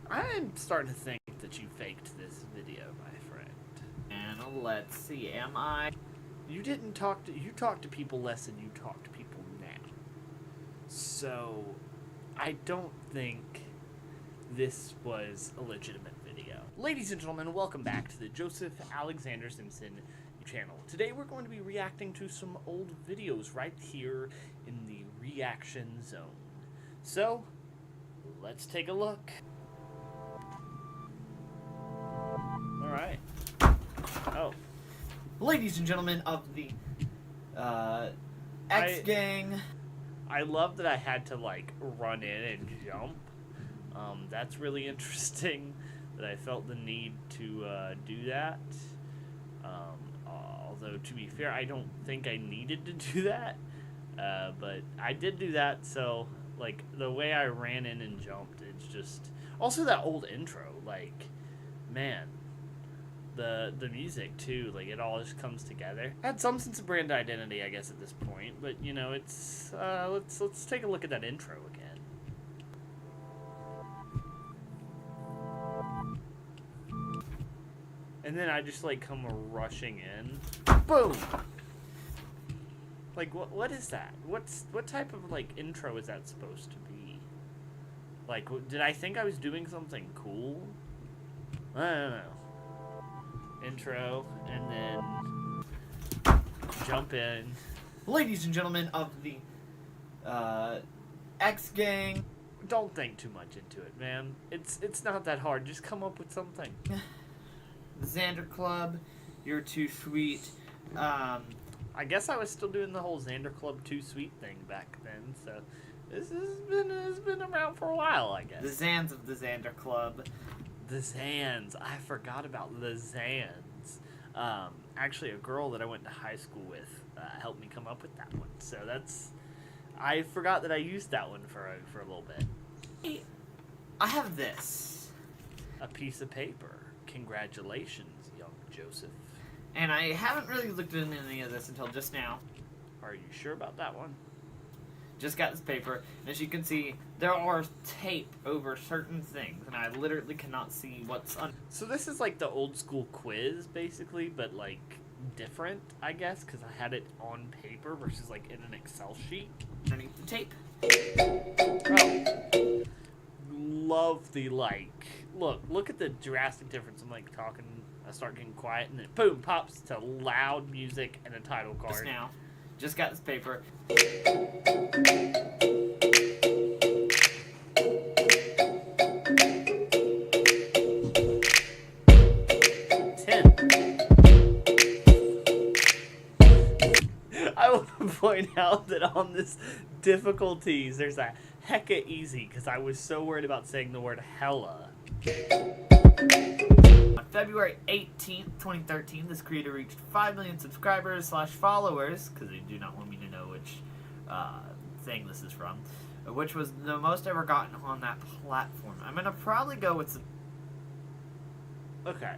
I'm starting to think that you faked this video, my friend. And let's see, am I? You talk to people less than you talk to people now. So, I don't think this was a legitimate video. Ladies and gentlemen, welcome back to the Joseph Alexander Simpson channel. Today we're going to be reacting to some old videos right here in the reaction zone. So, let's take a look. Alright. Oh. Ladies and gentlemen of the X Gang. I love that I had to like run in and jump. That's really interesting that I felt the need to do that. Although to be fair, I don't think I needed to do that. But I did do that, so like the way I ran in and jumped, it's just also that old intro, like man. The music too, like it all just comes together. Had some sense of brand identity, I guess, at this point, but you know, it's let's take a look at that intro again. And then I just like come rushing in, boom. Like what is that? What type of like intro is that supposed to be? Like, did I think I was doing something cool? I don't know. Intro, and then jump in. Ladies and gentlemen of the X Gang. Don't think too much into it, man. It's not that hard. Just come up with something. The Xander Club, you're too sweet. I guess I was still doing the whole Xander Club too sweet thing back then, so this has been around for a while, I guess. The Zans of the Xander Club. The Zans. I forgot about the Zans. Actually, a girl that I went to high school with helped me come up with that one. So I forgot that I used that one for a little bit. I have this. A piece of paper. Congratulations, young Joseph. And I haven't really looked into any of this until just now. Are you sure about that one? Just got this paper, and as you can see, there are tape over certain things, and I literally cannot see what's on. So this is like the old school quiz, basically, but like different, I guess, because I had it on paper versus like in an Excel sheet. Underneath the tape. Oh. Love the like. Look at the drastic difference. I'm like talking, I start getting quiet, and then boom, pops to loud music and a title card. Just now. Just got this paper. 10. I want to point out that on this difficulties, there's a hecka easy because I was so worried about saying the word hella. On February 18th, 2013, this creator reached 5 million subscribers / followers, because they do not want me to know which thing this is from, which was the most ever gotten on that platform. I'm going to probably go with some... Okay.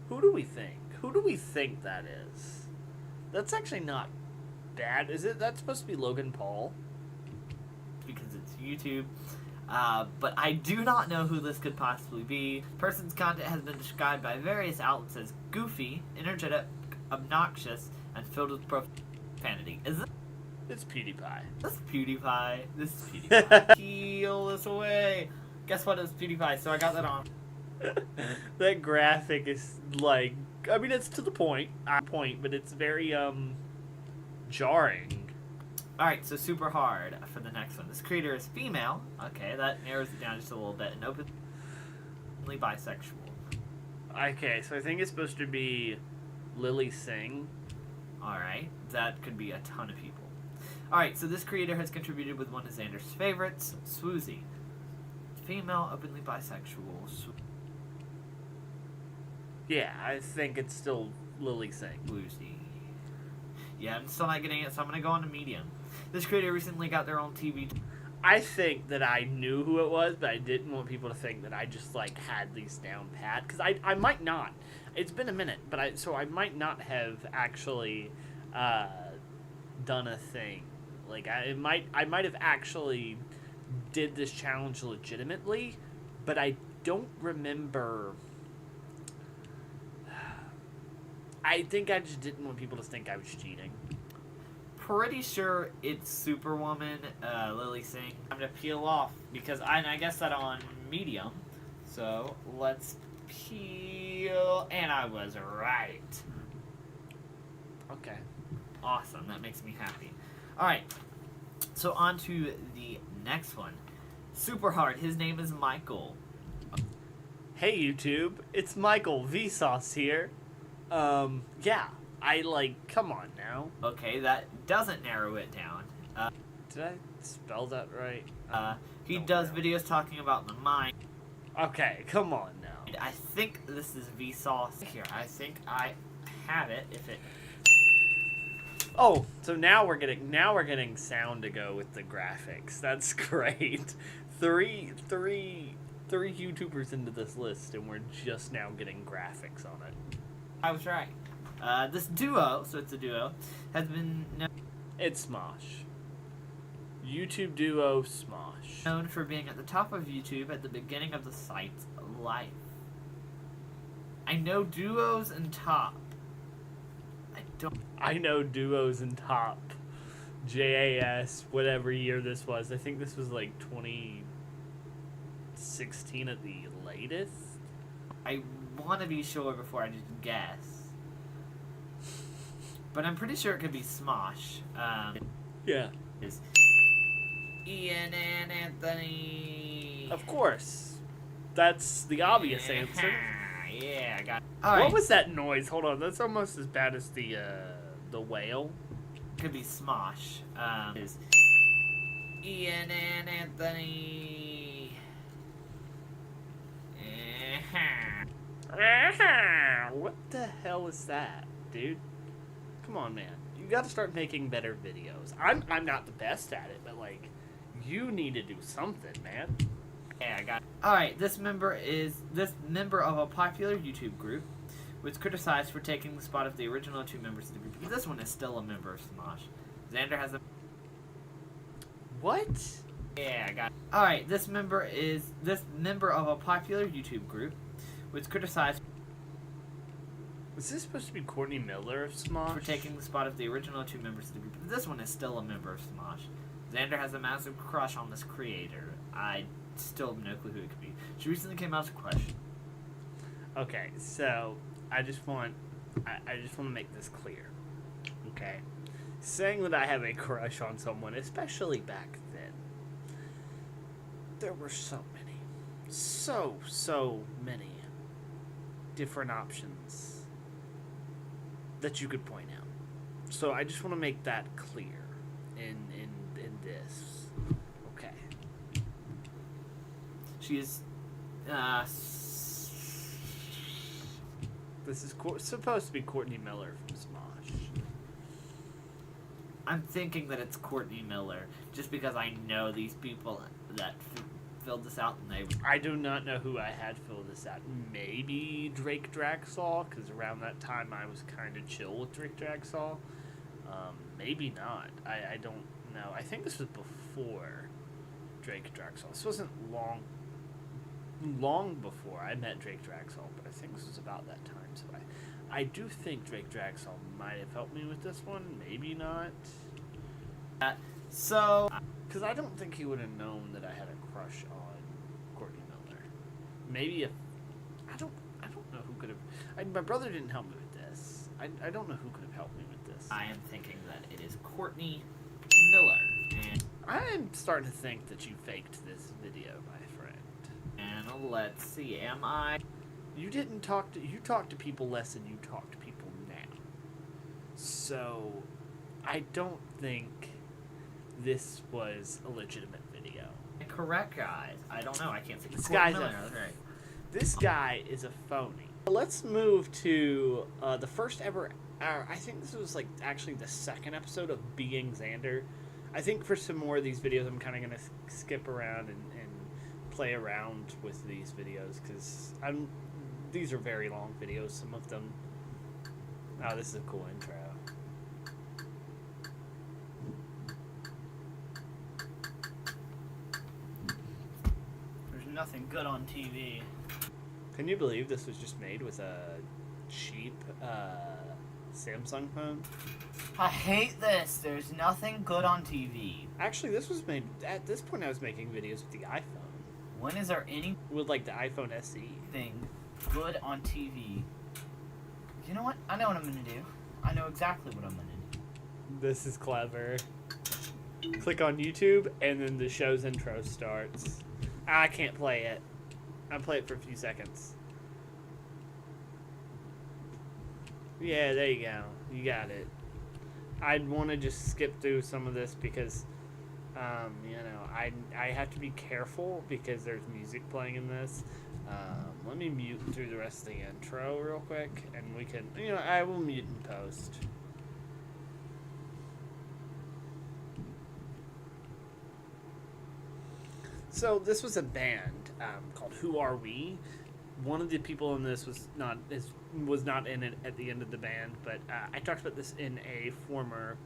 Who do we think? Who do we think that is? That's actually not bad. Is it? That's supposed to be Logan Paul? Because it's YouTube. But I do not know who this could possibly be. Person's content has been described by various outlets as goofy, energetic, obnoxious, and filled with profanity. Is this? It's PewDiePie. This is PewDiePie. This is PewDiePie. Peel this away. Guess what? It's PewDiePie, so I got that on. That graphic is like, I mean, it's to the point, but it's very jarring. Alright, so super hard for the next one. This creator is female. Okay, that narrows it down just a little bit. And openly bisexual. Okay, so I think it's supposed to be Lily Singh. Alright, that could be a ton of people. Alright, so this creator has contributed with one of Xander's favorites, Swoozy. Female, openly bisexual. Yeah, I think it's still Lily Singh. Swoozy. Yeah, I'm still not getting it, so I'm going to go on to medium. This creator recently got their own TV. I think that I knew who it was, but I didn't want people to think that I just like had these down pat, because I might not. It's been a minute, but I might not have actually done a thing. Like I might have actually did this challenge legitimately, but I don't remember. I think I just didn't want people to think I was cheating. Pretty sure it's Superwoman, Lily Singh. I'm gonna peel off because I guess that on medium. So let's peel, and I was right. Okay. Awesome, that makes me happy. All right, so on to the next one. Super hard. His name is Michael. Hey YouTube, it's Michael Vsauce here. Yeah, come on now. Okay, that doesn't narrow it down. Did I spell that right? He Don't does know. videos talking about the mind. Okay, come on now. I think this is Vsauce here. I think I have it. If it. Oh, so now we're getting sound to go with the graphics. That's great. Three YouTubers into this list, and we're just now getting graphics on it. I was right. This duo, so it's a duo, has been It's Smosh. YouTube duo Smosh. known for being at the top of YouTube at the beginning of the site's life. I know duos and top. I know duos and top. JAS, whatever year this was. I think this was like 2016 at the latest. I want to be sure before I just guess. But I'm pretty sure it could be Smosh. Yeah. Is Ian and Anthony. Of course. That's the obvious answer. Yeah, I got it. What was that noise? Hold on, that's almost as bad as the whale. Could be Smosh. Is Ian and Anthony. What the hell is that, dude? Come on, man. You got to start making better videos. I'm not the best at it, but like, you need to do something, man. Yeah, I got it. Alright, this member of a popular YouTube group was criticized for taking the spot of the original two members of the group. This one is still a member of Smosh. Xander has a... What? Yeah, I got it. Alright, this member of a popular YouTube group was criticized Was this supposed to be Courtney Miller of Smosh? for taking the spot of the original two members of the group. This one is still a member of Smosh. Xander has a massive crush on this creator. I still have no clue who it could be. She recently came out with a question. Okay, so I just want to make this clear. Okay, saying that I have a crush on someone, especially back then, there were so many different options that you could point out. So I just want to make that clear in this. Okay. She is, This is supposed to be Courtney Miller from Smosh. I'm thinking that it's Courtney Miller, just because I know these people that filled this out, and they... I do not know who I had fill this out. Maybe Drake Draxall, because around that time I was kind of chill with Drake Draxall. Maybe not. I don't know. I think this was before Drake Draxall. This wasn't long before I met Drake Draxall, but I think this was about that time. So I do think Drake Draxall might have helped me with this one. Maybe not. So... Because I don't think he would have known that I had a crush on Courtney Miller. Maybe if... I don't know who could have... my brother didn't help me with this. I don't know who could have helped me with this. I am thinking that it is Courtney Miller. And I'm starting to think that you faked this video, my friend. let's see, am I... You talk to people less than you talk to people now. So, I don't think this was a legitimate video. Correct, guys. I don't know. I can't think. This Courtney guy's Miller, a- that's right. This guy is a phony. Let's move to the first ever... I think this was like actually the second episode of Being Xander. I think for some more of these videos I'm kind of going to skip around and play around with these videos because these are very long videos, some of them. Oh, this is a cool intro. There's nothing good on TV. Can you believe this was just made with a cheap Samsung phone? I hate this. There's nothing good on TV. Actually, this was made... At this point, I was making videos with the iPhone. When is there anything With, like, the iPhone SE. good on TV? You know what? I know what I'm going to do. I know exactly what I'm going to do. This is clever. Click on YouTube, and then the show's intro starts. I can't play it. I'll play it for a few seconds. Yeah, there you go. You got it. I'd want to just skip through some of this because, you know, I have to be careful because there's music playing in this. Let me mute through the rest of the intro real quick, and we can, you know, I will mute in post. So this was a band called Who Are We? One of the people in this was not in it at the end of the band, but I talked about this in a former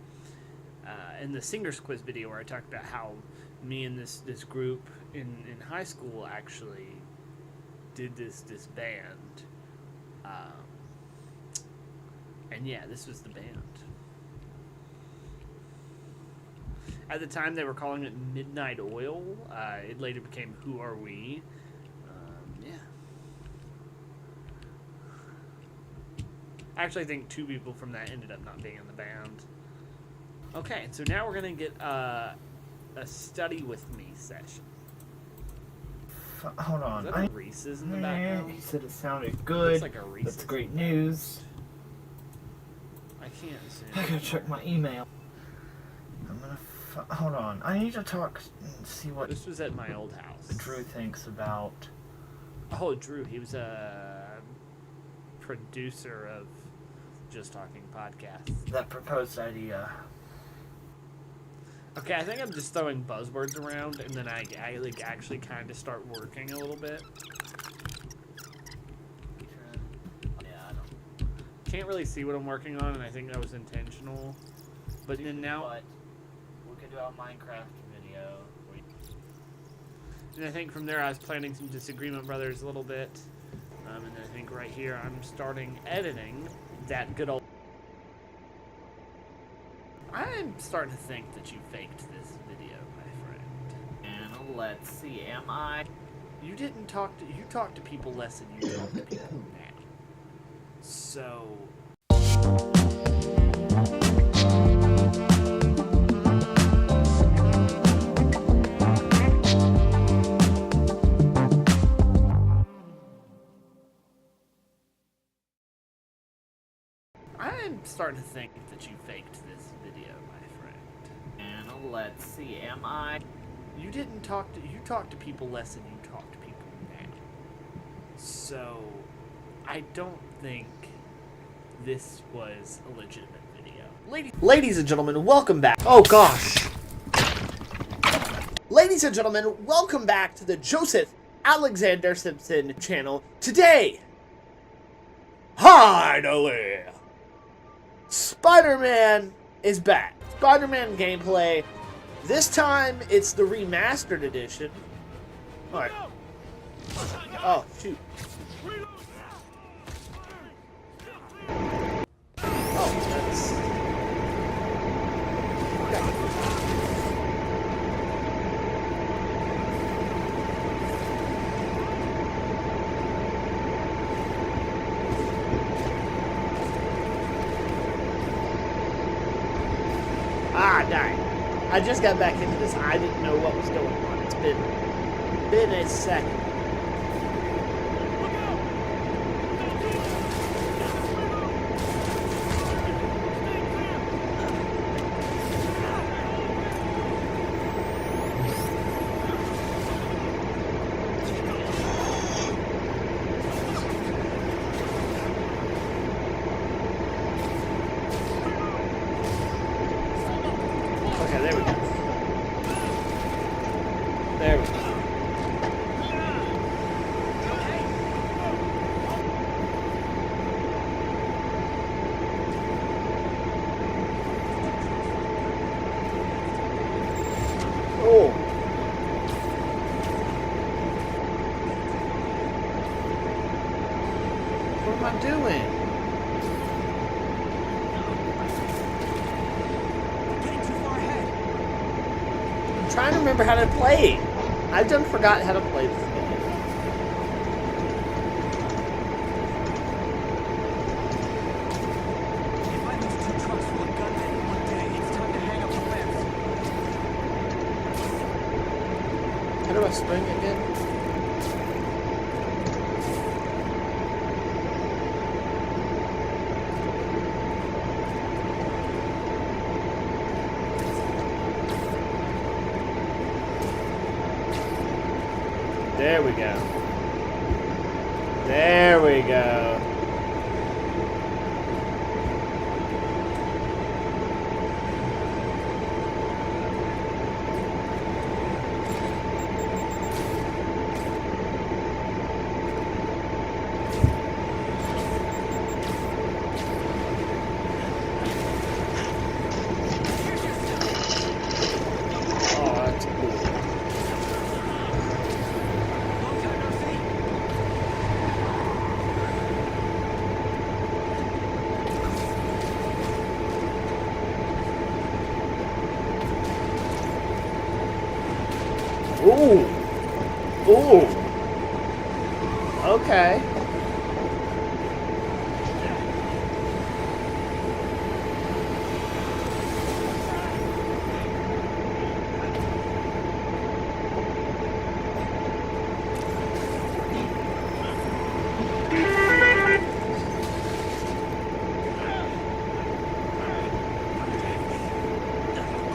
in the singers quiz video where I talked about how me and this group in high school actually did this band, and yeah, this was the band. At the time, they were calling it Midnight Oil. It later became Who Are We? Yeah. Actually, I think 2 people from that ended up not being in the band. Okay, so now we're going to get a study with me session. Hold on. Is that a Reese's in the background? He said it sounded good. Looks like a Reese's. That's great news. I can't see. I gotta check my email. I'm gonna... Hold on. I need to talk and see what This was at my old house. Drew thinks about... Oh, Drew. He was a producer of Just Talking Podcasts. that proposed idea. Okay, I think I'm just throwing buzzwords around, and then I like actually kind of start working a little bit. Yeah, I don't... Can't really see what I'm working on, and I think that was intentional. But then now... But we could do a Minecraft video. And I think from there I was planning some Disagreement Brothers a little bit. And then I think right here I'm starting editing that good old... I'm starting to think that you faked this video, my friend. And let's see, am I... You didn't talk to... You talk to people less than you talk to people now. So... I'm starting to think that you faked this video, my friend. And let's see, am I... You didn't talk to... You talk to people less than you talk to people now. So... I don't think this was a legitimate video. Ladies and gentlemen, welcome back. Oh, gosh. Ladies and gentlemen, welcome back to the Joseph Alexander Simpson channel. Today, finally, Spider-Man is back. Spider-Man gameplay. This time, it's the remastered edition. Alright. Oh, shoot. Oh, that's... Ah, dang. I just got back into this. I didn't know what was going on. It's been a second. Okay, there we go. There we go. am I doing? Getting too far ahead. I'm trying to remember how to play. I done forgot how to play this game. If I lose 2 trucks full of gunmen in one day, it's time to hang up the fence. How do I swing again? There we go. There we go. Oh, that's cool. Long time no see. Ooh. Ooh. Okay.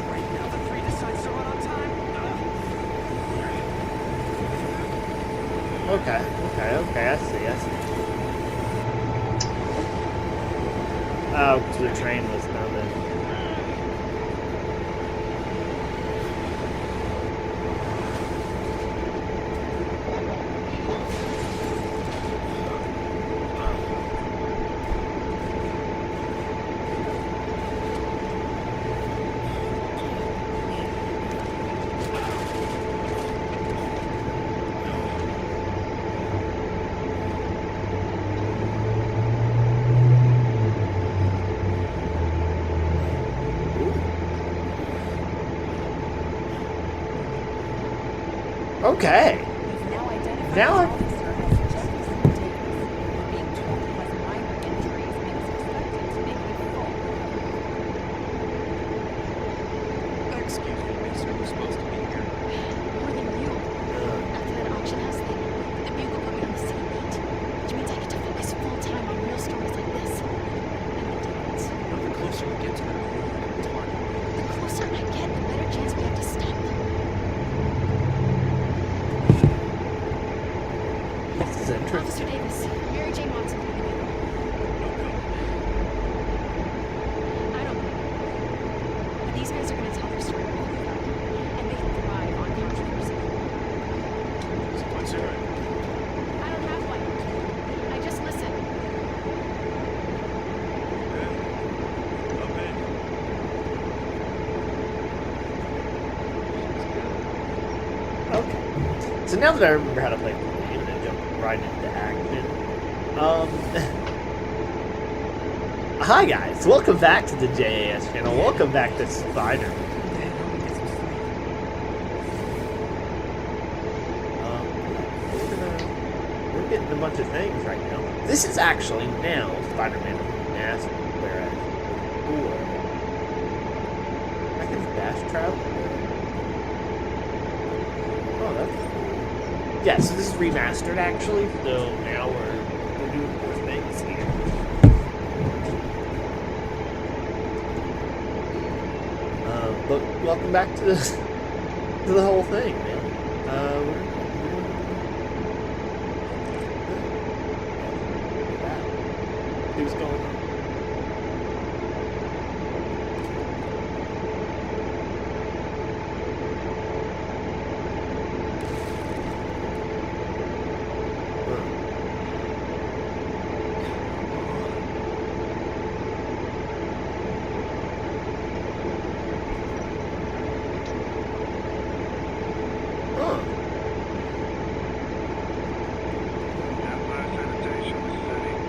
Great, now the 3 decides to run on time. Okay. Okay. I see. Oh, 'cause the train was coming. Okay. Now I... Excuse me, miss, who's supposed to be here? More than you. After that auction house thing, the Bugle put me on the city beat, which means I get to focus full time on real stories like this. And the demons. The closer we get to the target. The closer I get, the better chance we have to stop them. This is Officer interesting. Davis, Mary Jane Watson from the Bugle. I don't know. But these guys are going to tell their story really well. And they thrive on controversy. So what's your I don't have one. I just listen. Okay. So now that I remember how to play the game, I'm gonna jump right into action. Hi guys, welcome back to the JAS channel. Welcome back to Spider-Man. We're getting a bunch of things right now. This is actually now Spider-Man Mask, whereas before I can dash travel. Oh, that's cool. Yeah, so this is remastered actually. So now we're doing more things here. But welcome back to the whole thing, man. Who's going on? Huh. That last sanitation was setting.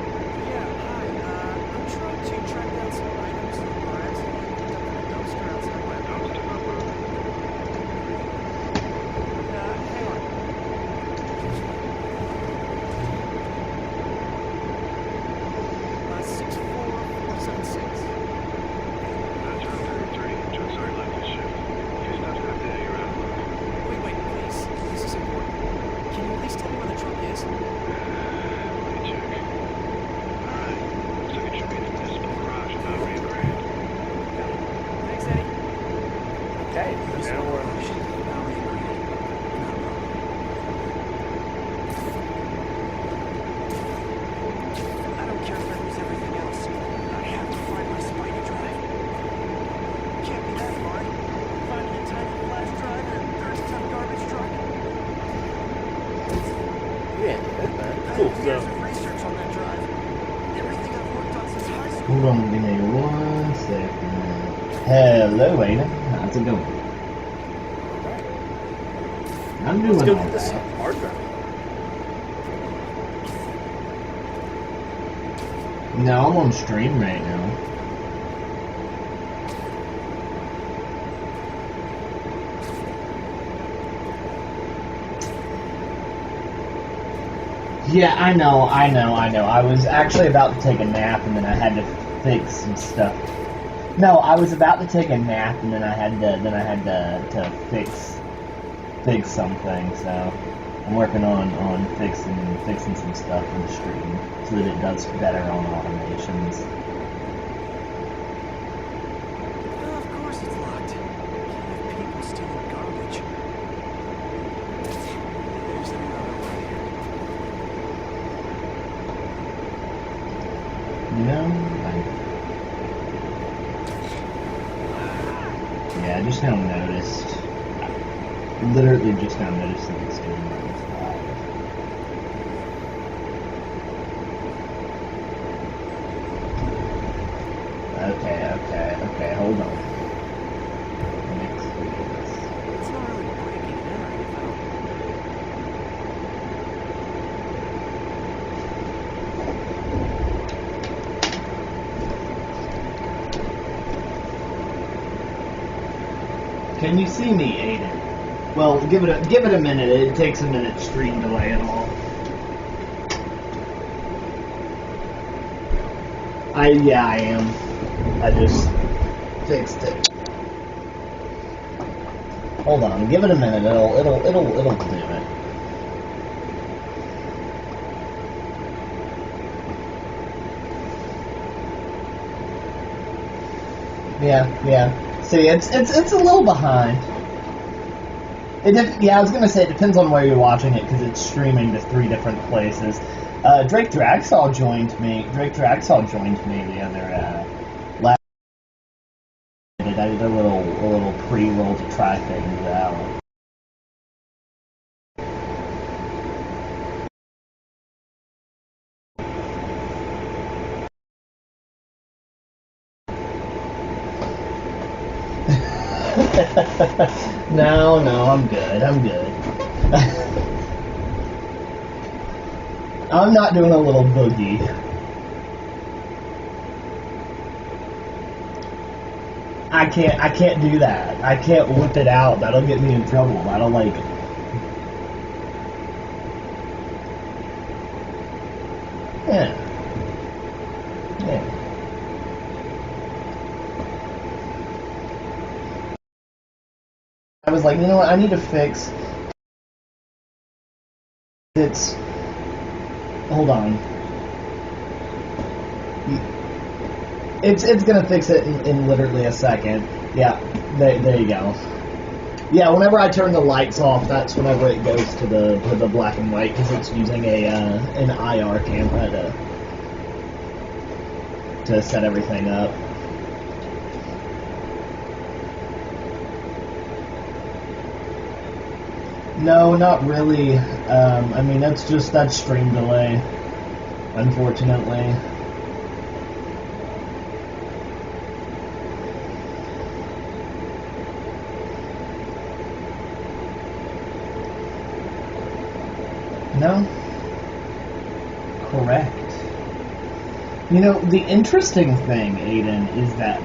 years of research on that drive. Everything I've worked on since high school. Hold on, give me 1 second. Hello, Ada. How's it going? I'm doing Let's go all get this right. hard drive. No, I'm on stream right now. Yeah, I know. I was actually about to take a nap and then I had to fix some stuff. No, I was about to take a nap and then I had to fix something, so I'm working on fixing some stuff in the stream so that it does better on automations. Oh, of course it's locked. Can't have people stealing garbage. There's another way. You know? Yeah, I just now noticed. Literally just now noticed that it's doing live. Okay, hold on. Let me clear this. It's not really breaking and entering if I don't. Can you see me, Aiden? Well, give it a minute. It takes a minute stream delay and all. Yeah, I am. I just fixed it. Hold on, give it a minute. It'll do it. Yeah. See, it's a little behind. Yeah, I was gonna say it depends on where you're watching it because it's streaming to 3 different places. Drake Draxall joined me. The other last. I did a little pre-roll to try things out. No, I'm good. I'm not doing a little boogie. I can't do that. I can't whip it out. That'll get me in trouble. I don't like it. Yeah. I was like, you know what, I need to fix. Hold on. It's gonna fix it in literally a second. Yeah, there you go. Yeah, whenever I turn the lights off, that's whenever it goes to the black and white because it's using an IR camera to set everything up. No, not really. I mean, that's stream delay, unfortunately. No? Correct. You know, the interesting thing, Aiden, is that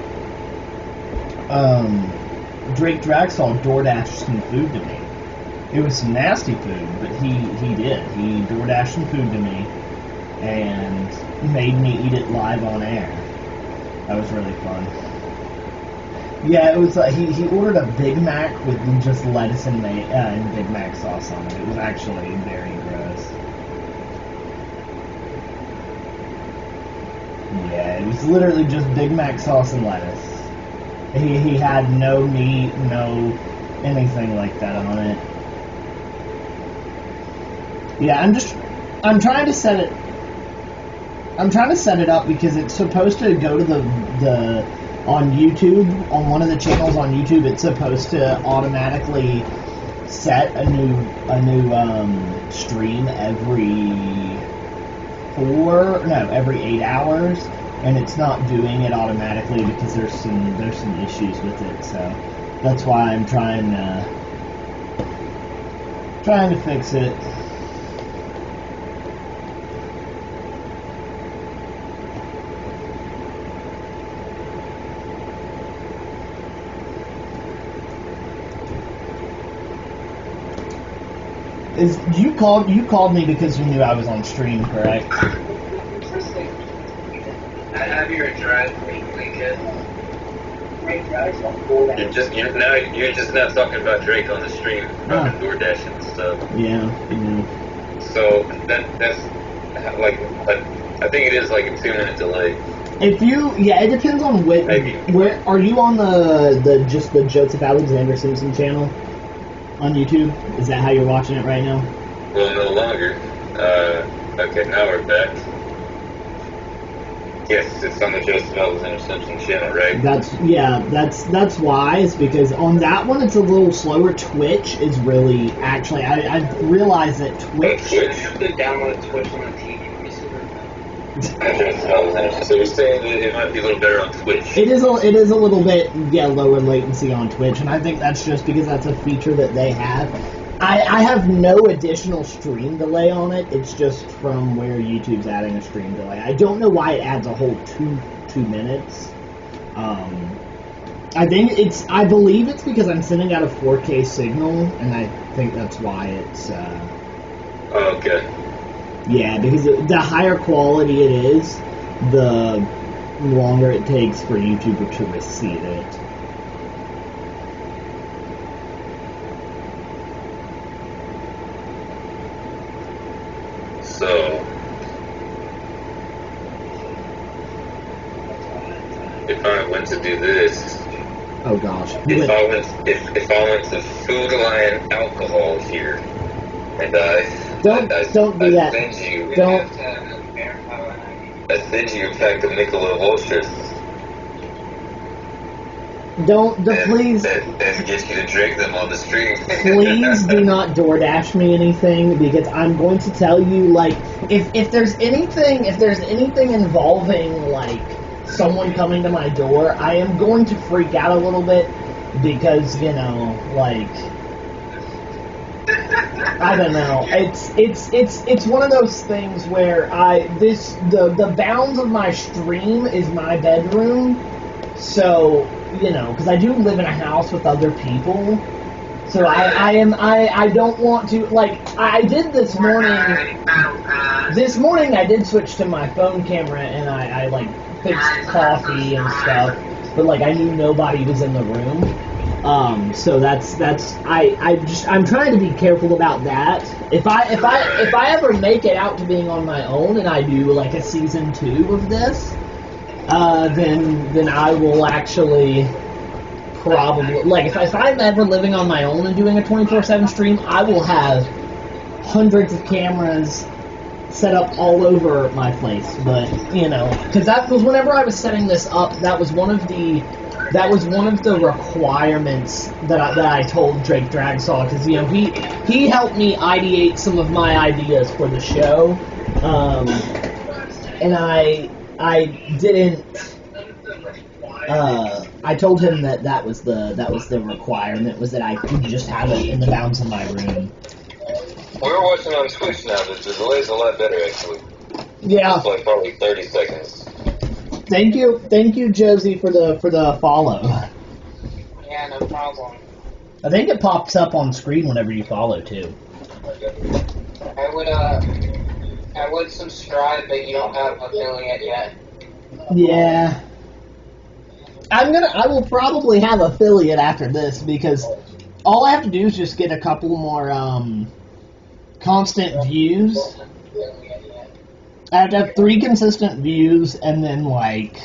Drake Draxall DoorDashed some food to me. It was some nasty food, but he did. He DoorDashed some food to me and made me eat it live on air. That was really fun. Yeah, it was like he ordered a Big Mac with just lettuce and Big Mac sauce on it. It was actually very gross. Yeah, it was literally just Big Mac sauce and lettuce. He had no meat, no anything like that on it. Yeah, I'm trying to set it up because it's supposed to go to the on YouTube, on one of the channels on YouTube, it's supposed to automatically set a new stream every every 8 hours, and it's not doing it automatically because there's some issues with it. So that's why I'm trying to fix it. You called me because you knew I was on stream, correct? I have your address, Lincoln. You're just not talking about Drake on the stream, about DoorDash and stuff. Yeah. So that's like I think it is like a 2-minute delay. It depends on where are you on the Joseph Alexander Simpson channel on YouTube? Is that how you're watching it right now? Well, no longer. Okay, now we're back. Yes, it's on the Joseph Alexander Simpson channel, right? That's why. It's because on that one it's a little slower. Twitch is really actually I realized that Twitch. You have to download Twitch on the TV. So you're saying that it might be a little better on Twitch? It is a little bit lower latency on Twitch, and I think that's just because that's a feature that they have. I have no additional stream delay on it. It's just from where YouTube's adding a stream delay. I don't know why it adds a whole two minutes. I believe it's because I'm sending out a 4K signal, and I think that's why it's. Okay. Yeah, because the higher quality it is, the longer it takes for YouTube to receive it. So, if I went to do this, oh gosh, if I went to Food Lion Alcohol here, and don't do that. Don't. I send you a pack of Michelob Ultras. Please. And get you to drink them on the stream. Please do not DoorDash me anything, because I'm going to tell you, like, if there's anything involving like someone coming to my door, I am going to freak out a little bit, because like. I don't know. It's one of those things where the bounds of my stream is my bedroom, so because I do live in a house with other people, so I don't want to, like, I did this morning. This morning I did switch to my phone camera and I like fixed coffee and stuff, but like I knew nobody was in the room. So I'm trying to be careful about that. If I ever make it out to being on my own and I do like a season 2 of this, then I will actually probably, like, if I'm ever living on my own and doing a 24/7 stream, I will have hundreds of cameras set up all over my place. But because that was, whenever I was setting this up, that was one of the requirements that I told Drake Dragsaw, because he helped me ideate some of my ideas for the show, and I didn't. I told him that was the requirement, was that I could just have it in the bounds of my room. We're watching on Twitch now. The delay's a lot better, actually. Yeah. It's like probably 30 seconds. Thank you, Josie, for the follow. Yeah, no problem. I think it pops up on screen whenever you follow too. I would subscribe, but you don't have affiliate yet. Yeah. I will probably have affiliate after this, because all I have to do is just get a couple more constant views. I have to have 3 consistent views, and then like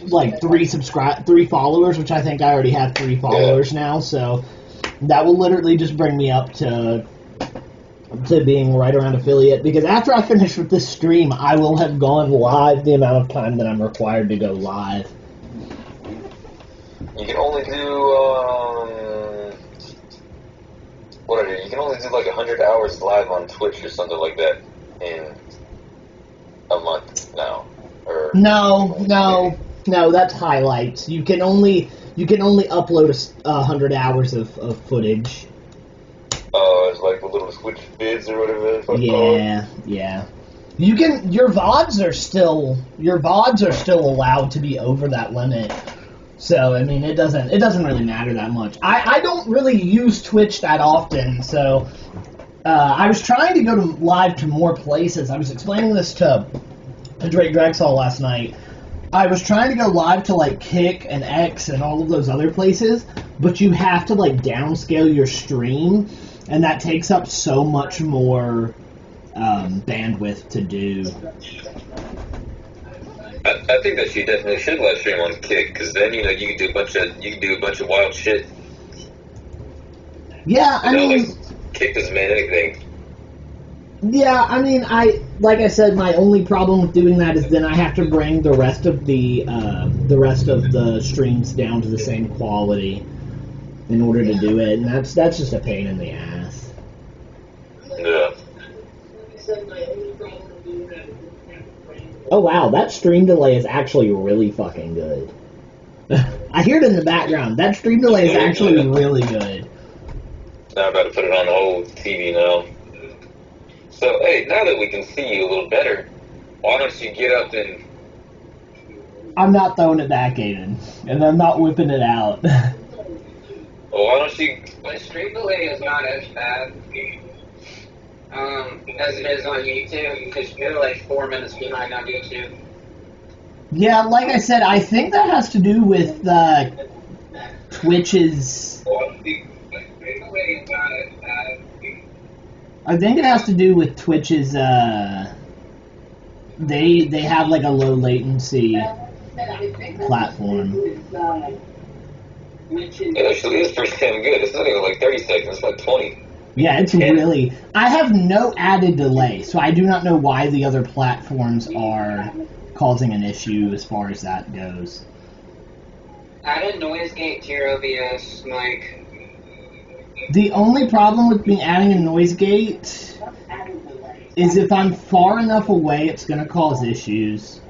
like 3 followers, which I think I already have 3 followers now, so that will literally just bring me up to being right around affiliate, because after I finish with this stream, I will have gone live the amount of time that I'm required to go live. You can only do what are you? You can only do like 100 hours live on Twitch or something like that in a month now. Or No, that's highlights. You can only upload 100 hours of footage. Oh, it's like the little Twitch vids or whatever it's called. Yeah. You can your VODs are still allowed to be over that limit. So I mean it doesn't really matter that much. I don't really use Twitch that often, so I was trying to go live to more places. I was explaining this to Drake Drexel last night. I was trying to go live to like Kick and X and all of those other places, but you have to like downscale your stream, and that takes up so much more bandwidth to do. I think that she definitely should live stream on Kick, because then you can do a bunch of wild shit. Yeah, I mean, like, Kick doesn't mean anything. Yeah, I mean, like I said, my only problem with doing that is then I have to bring the rest of the streams down to the same quality in order to do it, and that's just a pain in the ass. Yeah. Oh wow, that stream delay is actually really fucking good. I hear it in the background. That stream delay is actually really good. Now I'm about to put it on the whole TV now. So, hey, now that we can see you a little better, why don't you get up and... I'm not throwing it back, Aiden. And I'm not whipping it out. Well, why don't you... My stream delay is not as bad as it is on YouTube, because you're like 4 minutes behind on YouTube. Yeah, like I said, I think that has to do with Twitch's... I think it has to do with Twitch's, they have like a low latency platform. It actually is pretty damn good. It's not even like 30 seconds, it's like 20. Yeah, it's really... I have no added delay, so I do not know why the other platforms are causing an issue as far as that goes. Add a noise gate to your OBS, Mike. The only problem with me adding a noise gate is if I'm far enough away, it's going to cause issues.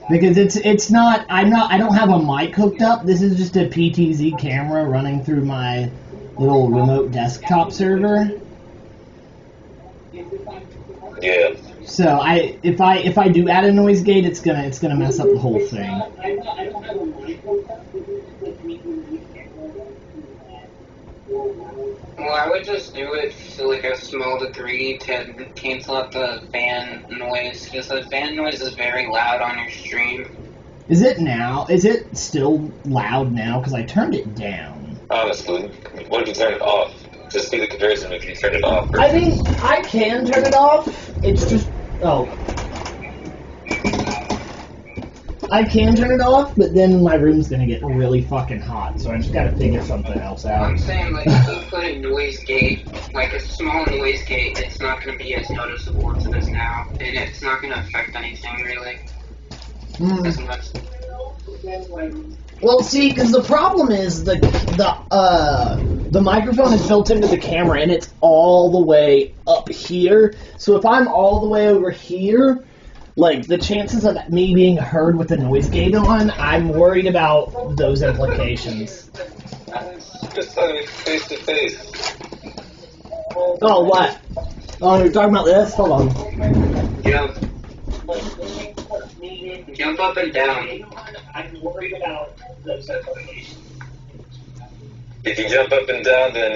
Because it's not... I don't have a mic hooked up. This is just a PTZ camera running through my little remote desktop server. Yeah. So if I do add a noise gate, it's gonna mess up the whole thing. Well, I would just do it to like a small degree to cancel out the fan noise, because the fan noise is very loud on your stream. Is it now? Is it still loud now? Because I turned it down. Honestly, what if you turn it off? Just see the comparison if you turn it off. I mean, I can turn it off. It's just... Oh. I can turn it off, but then my room's gonna get really fucking hot, so I just gotta figure something else out. I'm saying, like, if you put a noise gate, like a small noise gate, it's not gonna be as noticeable as it is now, and it's not gonna affect anything, really. As much. Well, see, because the problem is the microphone is built into the camera, and it's all the way up here. So if I'm all the way over here, like, the chances of me being heard with the noise gate on, I'm worried about those implications. Just face to face. Oh, what? Oh, you're talking about this? Hold on. Jump. Jump up and down. I'm worried about those implications. If you jump up and down, then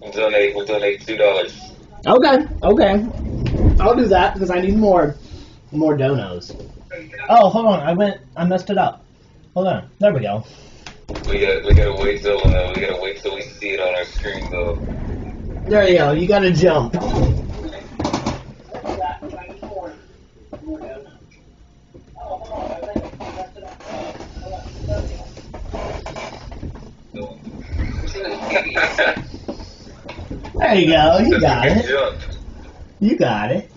we'll donate $2. Okay. I'll do that because I need more donos. Oh, hold on. I messed it up. Hold on. There we go. We gotta wait till we see it on our screen though. There you go. You gotta jump. There you go. You got it. You got it.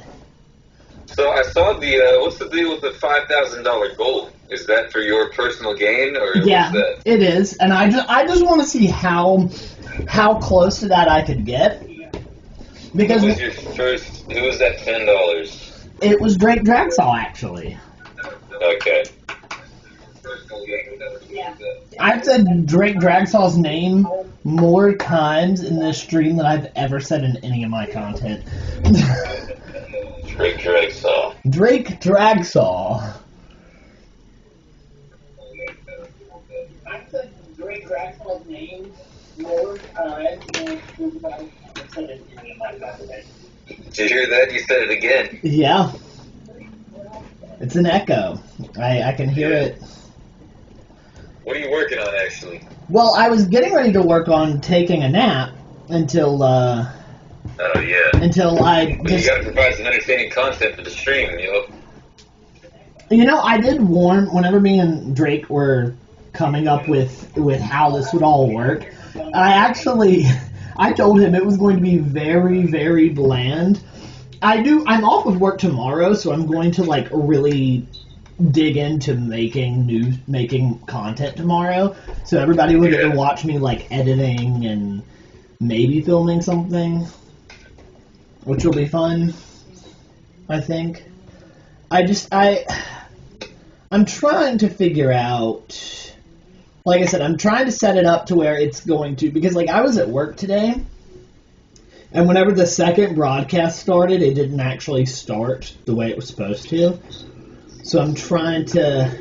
So I saw the what's the deal with the $5,000 goal? Is that for your personal gain or Yeah, what's that? it is, and I just want to see how how close to that I could get. Because Who was your first? Who was that $10? it was Drake Draxall, actually. Okay. I've said Drake Draxall's name more times in this stream than I've ever said in any of my content. Drake Dragsaw. Drake Draxall. I've said Drake Draxall's name more times than I've said in any of my content. Did you hear that? You said it again. Yeah. It's an echo. I can hear it. What are you working on, actually? Well, I was getting ready to work on taking a nap until Oh, yeah. until I But you just, gotta provide some entertaining content for the stream, yo. you know, I did warn whenever me and Drake were coming up with how this would all work. I told him it was going to be very, very bland. I'm off of work tomorrow, so I'm going to like really dig into making content tomorrow. So everybody will get to watch me like editing and maybe filming something, which will be fun, I think. I'm trying to figure out, like I said, I'm trying to set it up to where it's going to, because like I was at work today, and whenever the second broadcast started, it didn't actually start the way it was supposed to. So I'm trying to,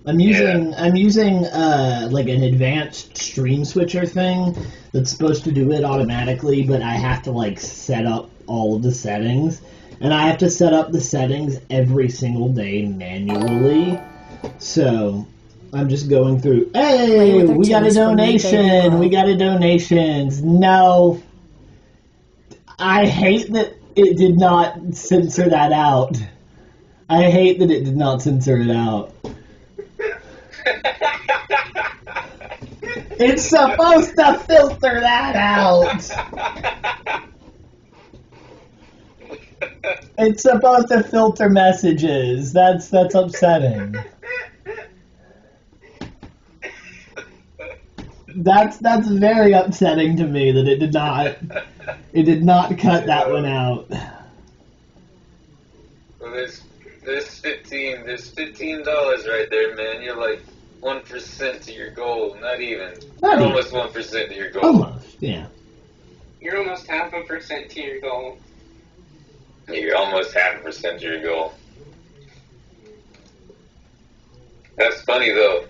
I'm using like an advanced stream switcher thing that's supposed to do it automatically, but I have to like set up all of the settings, and I have to set up the settings every single day manually. So I'm just going through. Hey, we got a donation. We got a donations. No, I hate that it did not censor that out. I hate that it did not censor it out. It's supposed to filter that out. It's supposed to filter messages. That's upsetting. That's very upsetting to me that it did not cut that one out. Well, there's $15 right there, man. You're like 1% to your goal. Not even. You're almost 1% to your goal. Almost, yeah. You're almost 0.5% to your goal. You're almost 0.5% to your goal. That's funny though.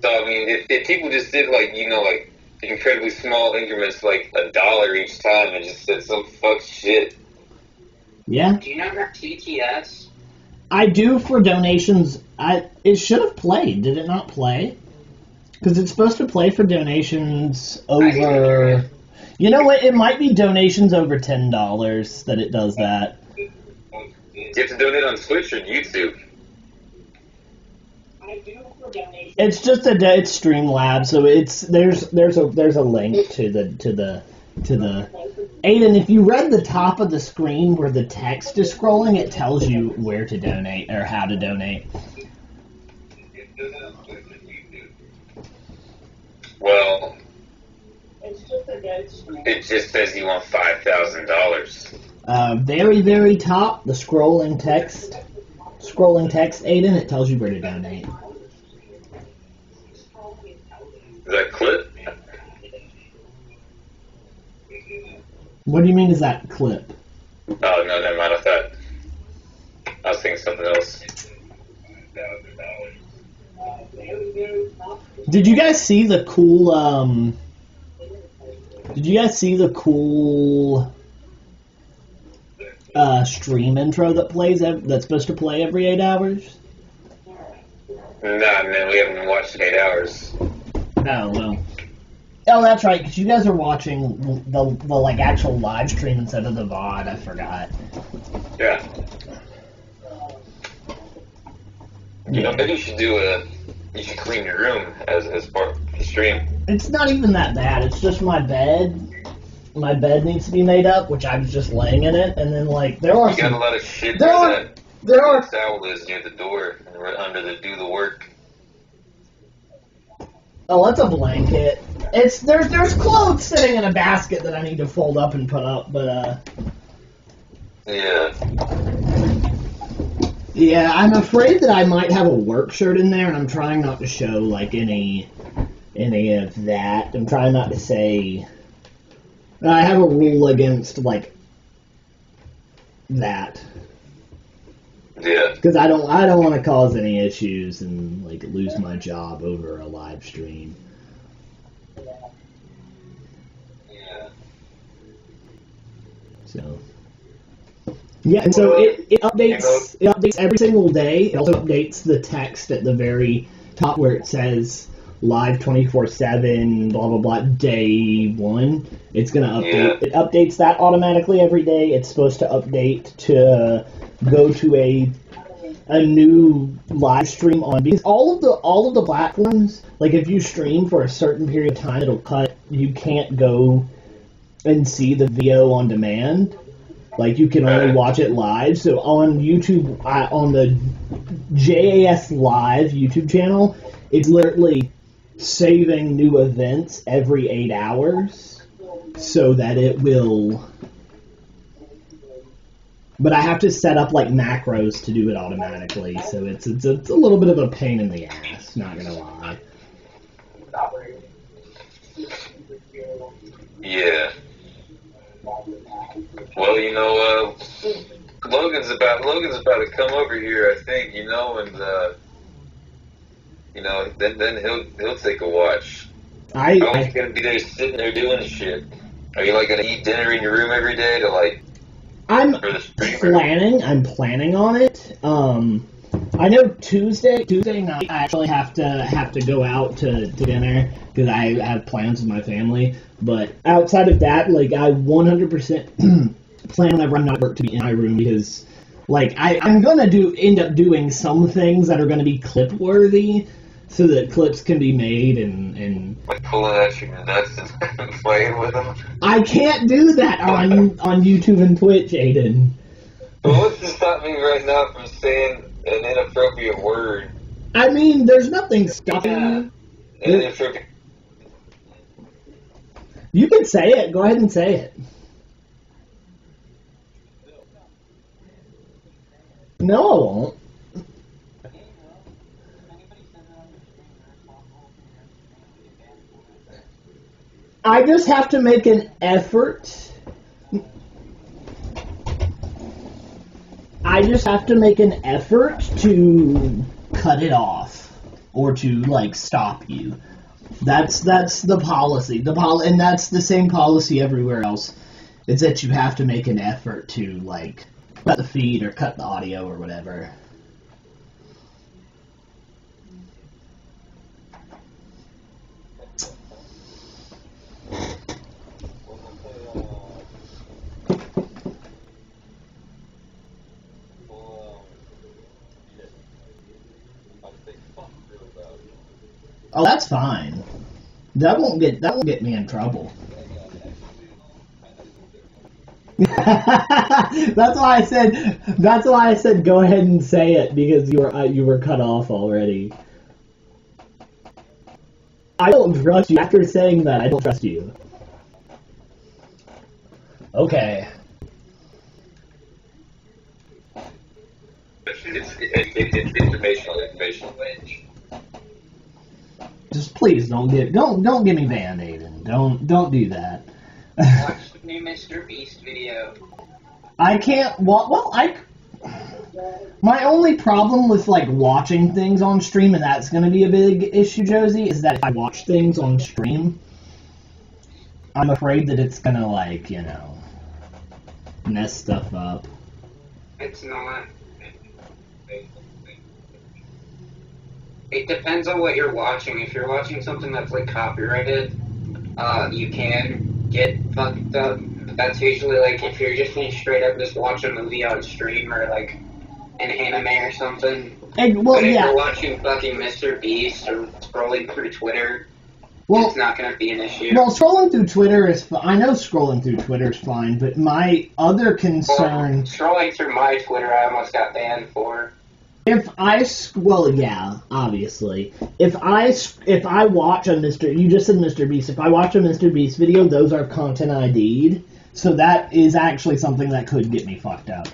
So I mean, if people just did like like incredibly small increments, like $1 each time, and just said some fuck shit. Yeah. Do you not have TTS? I do for donations. It should have played. Did it not play? Because it's supposed to play for donations over. You know what? It might be donations over $10 that it does that. Do you have to donate on Twitch or YouTube? It's just it's Streamlabs, so there's a link to the Aiden, if you read the top of the screen where the text is scrolling, it tells you where to donate or how to donate. Well, it just says you want $5,000. Very, very top, the scrolling text, Aiden, it tells you where to donate. Is that clip? What do you mean is that clip? Oh, no, never mind. I was thinking something else. Did you guys see the cool, stream intro that's supposed to play every 8 hours? Nah, man, we haven't watched in 8 hours. Oh, well. Oh, that's right, because you guys are watching the like actual live stream instead of the VOD. I forgot. Yeah. You know, maybe you should you should clean your room as part of the stream. It's not even that bad. It's just my bed. My bed needs to be made up, which I was just laying in it, and then like there are. You got a lot of shit. There are towel is near the door, and we're under the do the work. Oh, it's a blanket. There's clothes sitting in a basket that I need to fold up and put up, but Yeah. yeah, I'm afraid that I might have a work shirt in there, and I'm trying not to show like any of that. I'm trying not to say. I have a rule against like that. Yeah. Because I don't want to cause any issues and like lose my job over a live stream. Yeah. So yeah, and so it updates every single day. It also updates the text at the very top where it says live 24/7 blah blah blah day 1. It's gonna update. Yeah. It updates that automatically every day. It's supposed to update to go to a new live stream on, because all of the platforms, like if you stream for a certain period of time, it'll cut. You can't go and see the video on demand. Like you can only watch it live. So on YouTube, on the JAS Live YouTube channel, it's literally saving new events every 8 hours, so that it will. But I have to set up like macros to do it automatically, so it's a little bit of a pain in the ass, not gonna lie. Yeah. Well, Logan's about to come over here, I think, and then he'll take a watch. How long you gonna be there sitting there doing shit? Are you like gonna eat dinner in your room every day to like? I'm planning on it. I know Tuesday night I actually have to go out to dinner because I have plans with my family. But outside of that, like I 100% plan whenever I'm not at work to be in my room, because like I'm gonna end up doing some things that are gonna be clip worthy, so that clips can be made and like pulling at your nuts and playing with them. I can't do that on YouTube and Twitch, Aiden. Well, what's to stop me right now from saying an inappropriate word? I mean, there's nothing stopping you. Inappropriate. You can say it. Go ahead and say it. No, I won't. I just have to make an effort. I just have to make an effort to cut it off or to like stop you. That's the policy. And that's the same policy everywhere else. It's that you have to make an effort to like cut the feed or cut the audio or whatever. Oh, that's fine. That won't get me in trouble. That's why I said go ahead and say it, because you were cut off already. I don't trust you. After saying that, I don't trust you. Okay. It's informational. Just please don't get me banned, Aiden. Don't do that. Watch the new Mr. Beast video. I can't. My only problem with like watching things on stream, and that's going to be a big issue, Josie, is that if I watch things on stream, I'm afraid that it's going to like mess stuff up. It's not. It depends on what you're watching. If you're watching something that's like copyrighted, you can get fucked up. But that's usually like if you're just straight up just watching a movie on stream or like an anime or something. And But if you're watching fucking Mr. Beast or scrolling through Twitter, it's not gonna be an issue. Well, scrolling through Twitter is I know scrolling through Twitter is fine, but my other concern. Scrolling through my Twitter, I almost got banned for. Well, yeah, obviously. If I watch a you just said Mr. Beast. If I watch a Mr. Beast video, those are content ID'd. So that is actually something that could get me fucked up.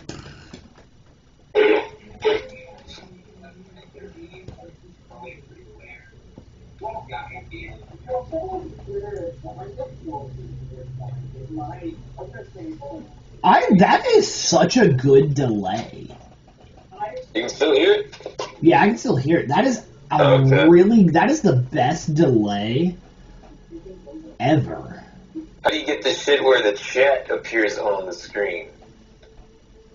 That is such a good delay. You can still hear it? Yeah, I can still hear it. That is that is the best delay ever. How do you get this shit where the chat appears on the screen?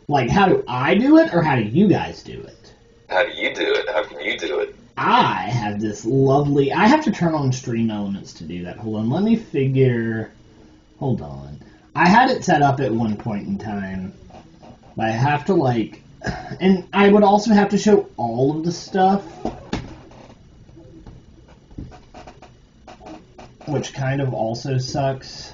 Like, how do I do it, or how do you guys do it? How do you do it? How can you do it? I have this lovely... I have to turn on Stream Elements to do that. Hold on, let me figure... Hold on. I had it set up at one point in time, but I have to, like... And I would also have to show all of the stuff, which kind of also sucks.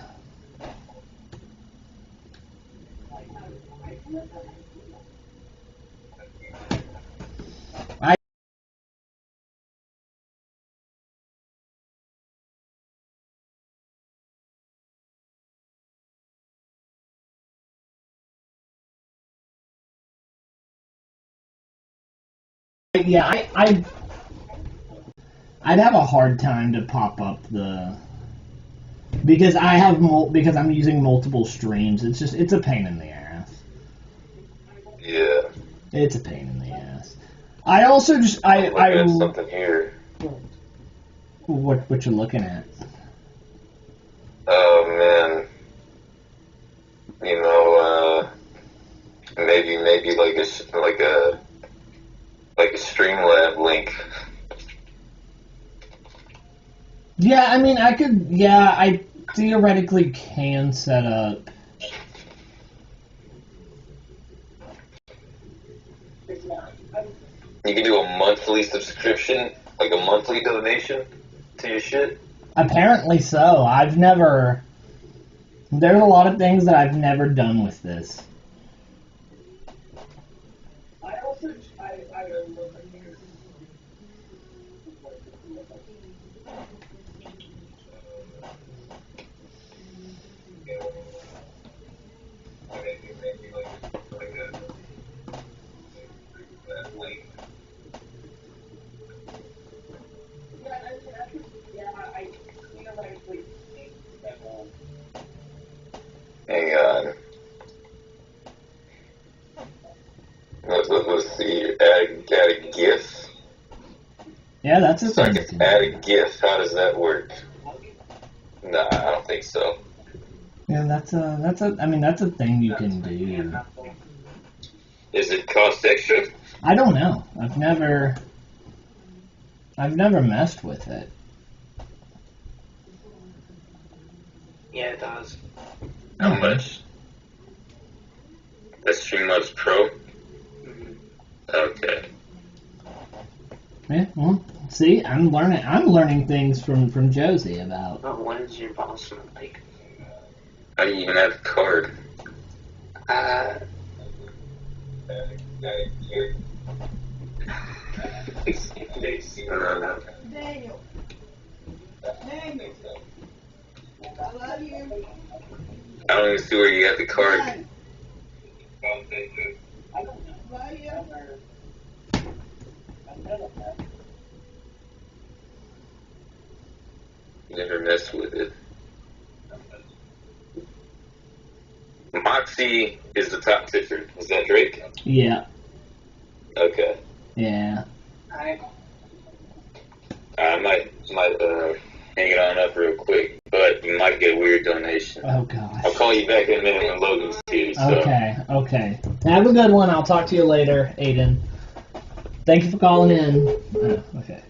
Yeah, I'd have a hard time to pop up the... Because because I'm using multiple streams, it's a pain in the ass. Yeah. It's a pain in the ass. I also just I got something here. What you looking at? Oh man. You know, maybe like a Streamlab link. Yeah, I mean, I theoretically can set up. You can do a monthly subscription, like a monthly donation to your shit. Apparently so. There's a lot of things that I've never done with this. Hang on. Let's see. Add a GIF. Yeah, that's a So I thing. can add a GIF. How does that work? Nah, I don't think so. Yeah, that's a thing you can do. Is it cost extra? I don't know. I've never messed with it. Yeah, it does. How much? That's Streamlabs Pro? Okay. Yeah, well, see, I'm learning things from Josie about. But when is your boss like? How do you even have a card? Daniel. I love you. I don't even see where you got the card. Love you. Never messed with it. Moxie is the top ticker. Is that Drake? Yeah. Okay. Yeah. I might hang it on up real quick, but you might get a weird donation. Oh gosh. I'll call you back in a minute when Logan's here. So. Okay. Have a good one. I'll talk to you later, Aiden. Thank you for calling in. Oh, okay.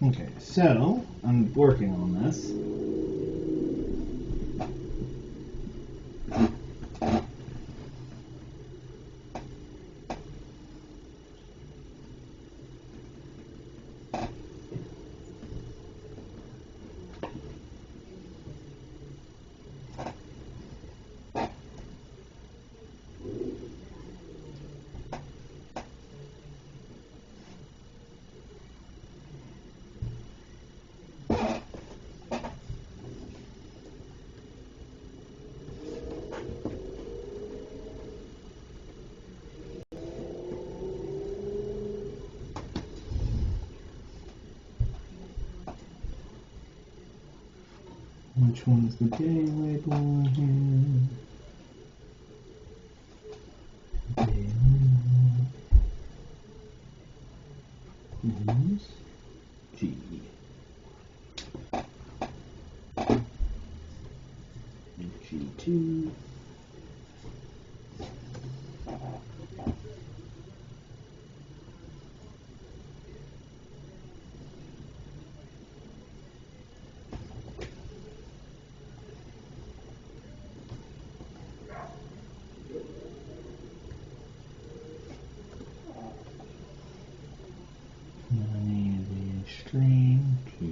Okay, so I'm working on this. Which one's the day label on here? Day label is G. G2. I need the stream to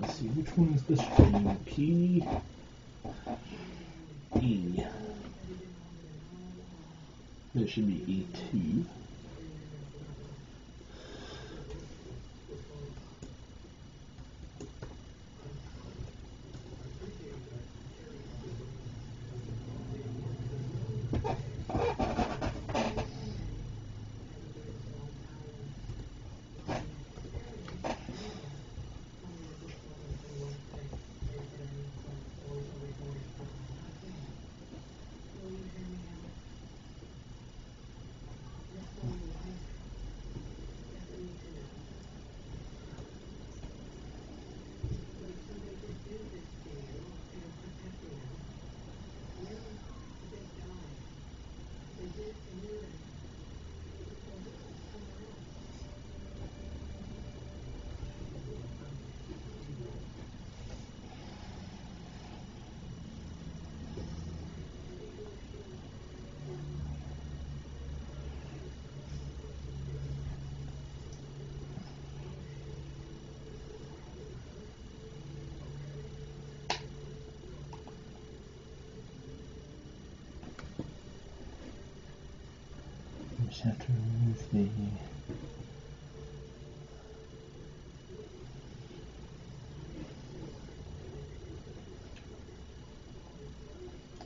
let's see, which one is the stream key? E. There should be E2. Just have to remove the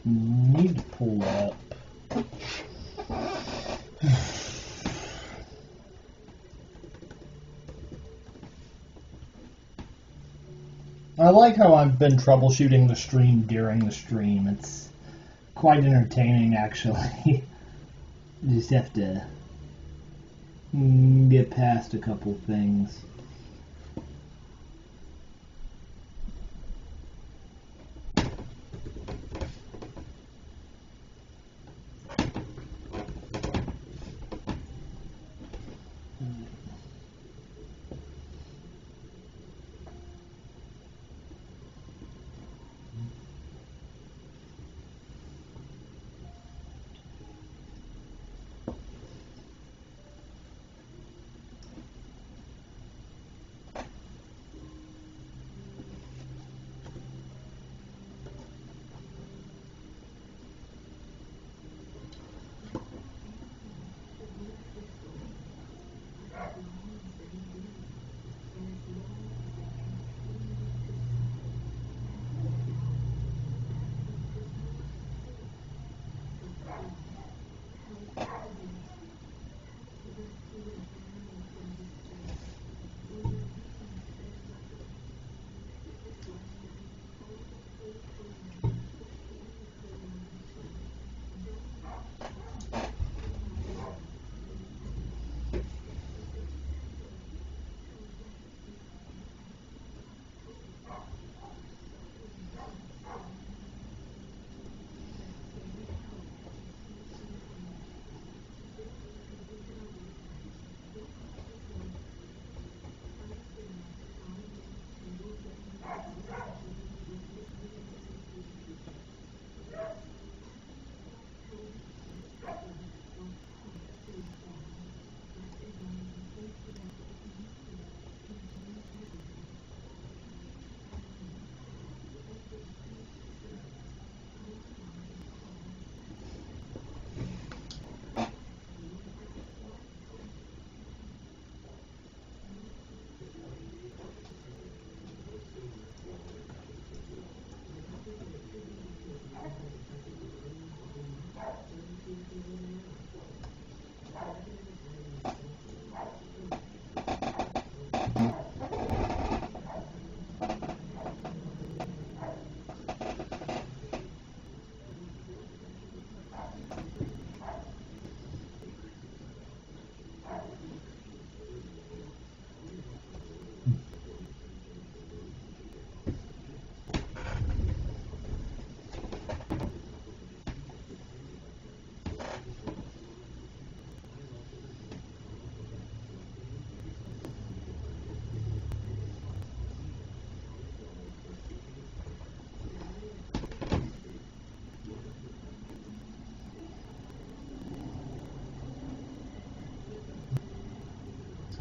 need to pull up. I like how I've been troubleshooting the stream during the stream. It's quite entertaining, actually. You just have to get past a couple things.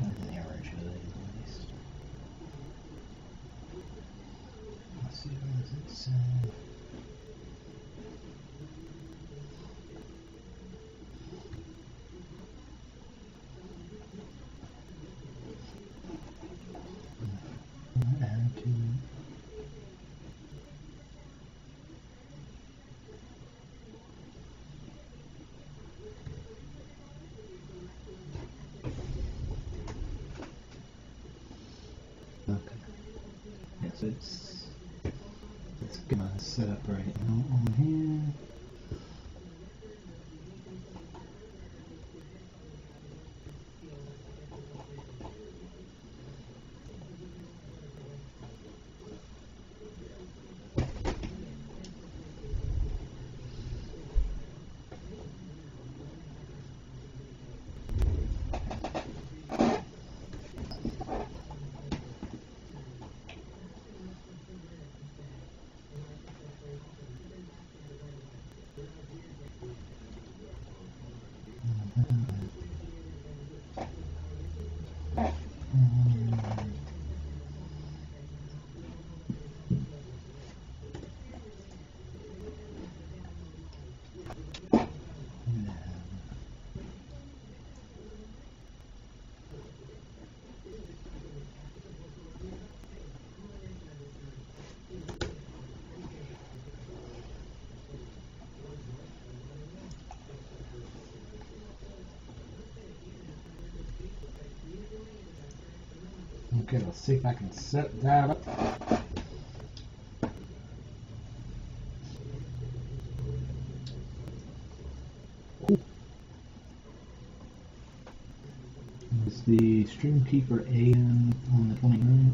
An average hood, at least. Let's see, what does it say? Add to it. Okay. Yes, it's gonna set up right now on here. Okay, let's see if I can set that up. It's the Streamkeeper AM on the 29th.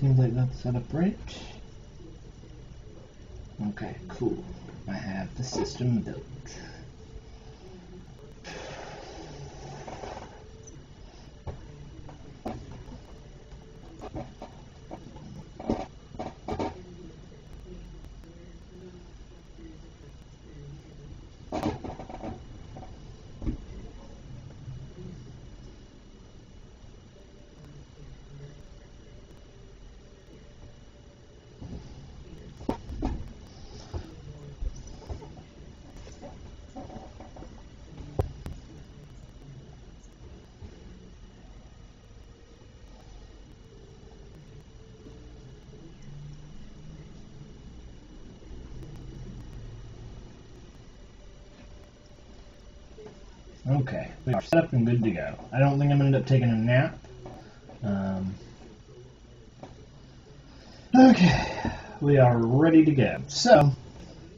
seems like that's set up right. Okay, cool. I have the system built. Okay, we are set up and good to go. I don't think I'm going to end up taking a nap. Okay, we are ready to go. So,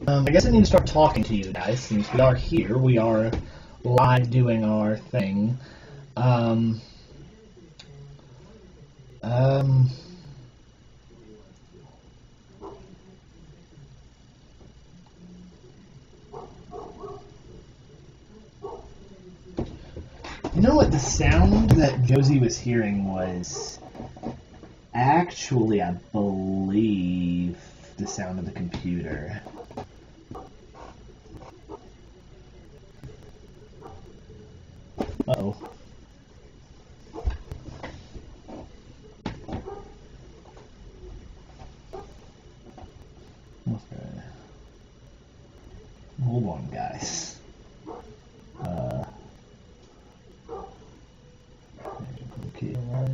I guess I need to start talking to you guys since we are here. We are live doing our thing. You know what? The sound that Josie was hearing was actually, I believe, the sound of the computer. Uh-oh. Okay. Hold on, guys. Okay, right.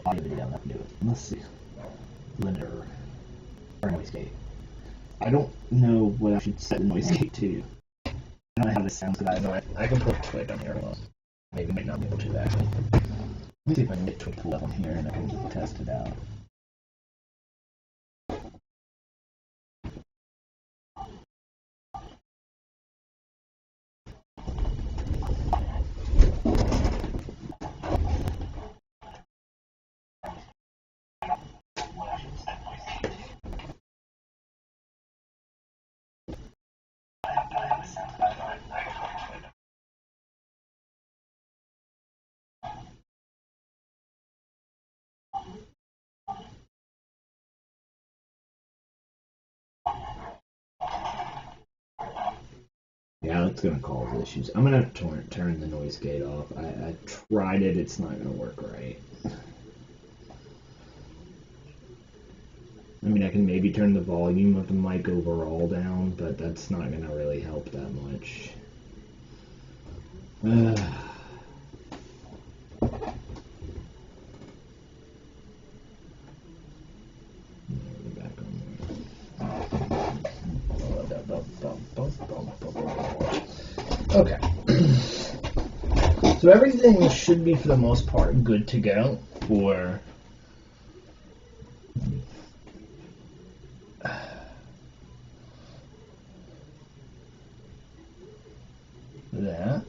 Audio video, that can do it. Let's see. Limiter. Or noise gate. I don't know what I should set the noise gate to. I don't know how this sounds, but I know I can put Twig on here. Well, maybe might not be able to actually. Let me see if I can get Twig pulled up on here and I can test it out. Yeah, that's gonna cause issues. I'm gonna have to turn the noise gate off. I tried it, it's not gonna work right. I mean, I can maybe turn the volume of the mic overall down, but that's not gonna really help that much. Okay. So everything should be, for the most part, good to go for that.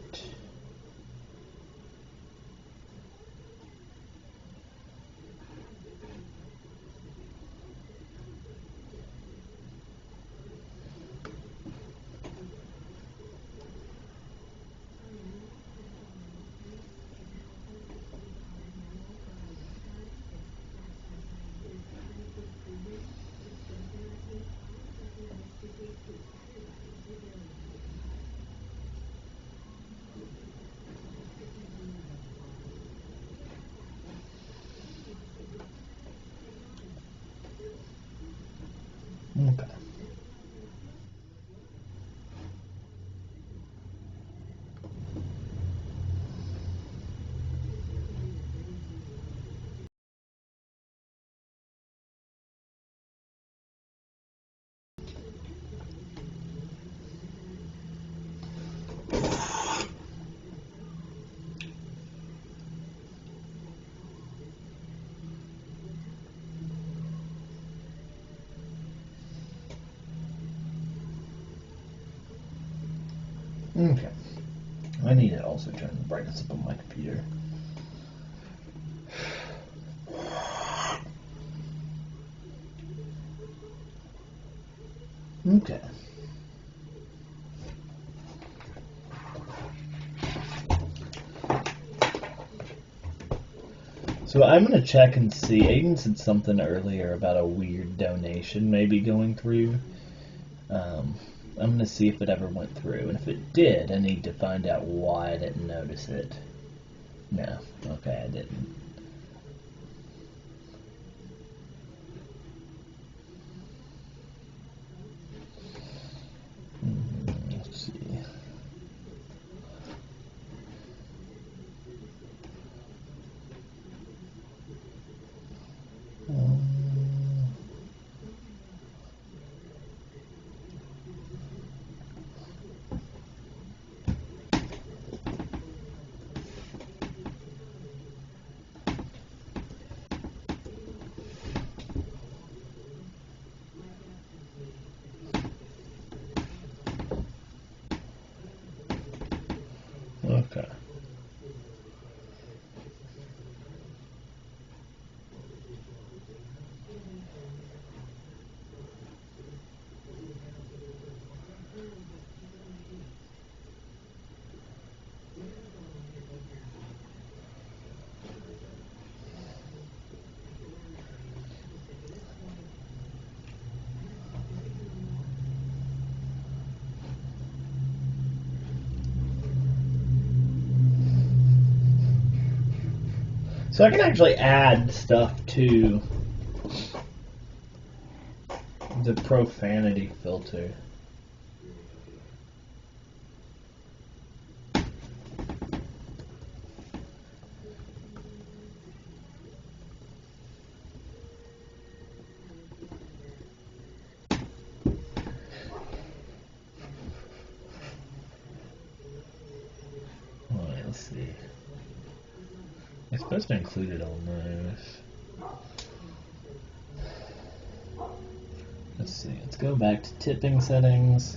Okay. Okay. I need to also turn the brightness up on my computer. Okay. So I'm gonna check and see. Aiden said something earlier about a weird donation maybe going through. I'm gonna see if it ever went through, and if it did, I need to find out why I didn't notice it. No, okay, I didn't. Let's see. Okay. So I can actually add stuff to the profanity filter. Alright, let's see. It's supposed to include it on this. Let's see, let's go back to tipping settings.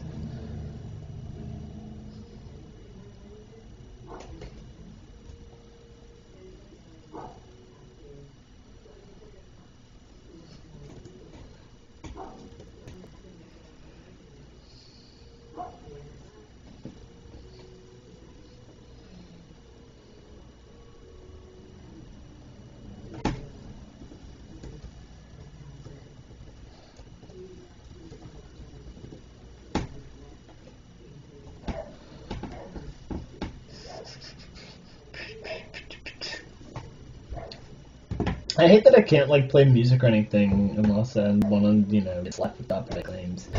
I hate that I can't like play music or anything unless I want to, get slapped with copyright claims.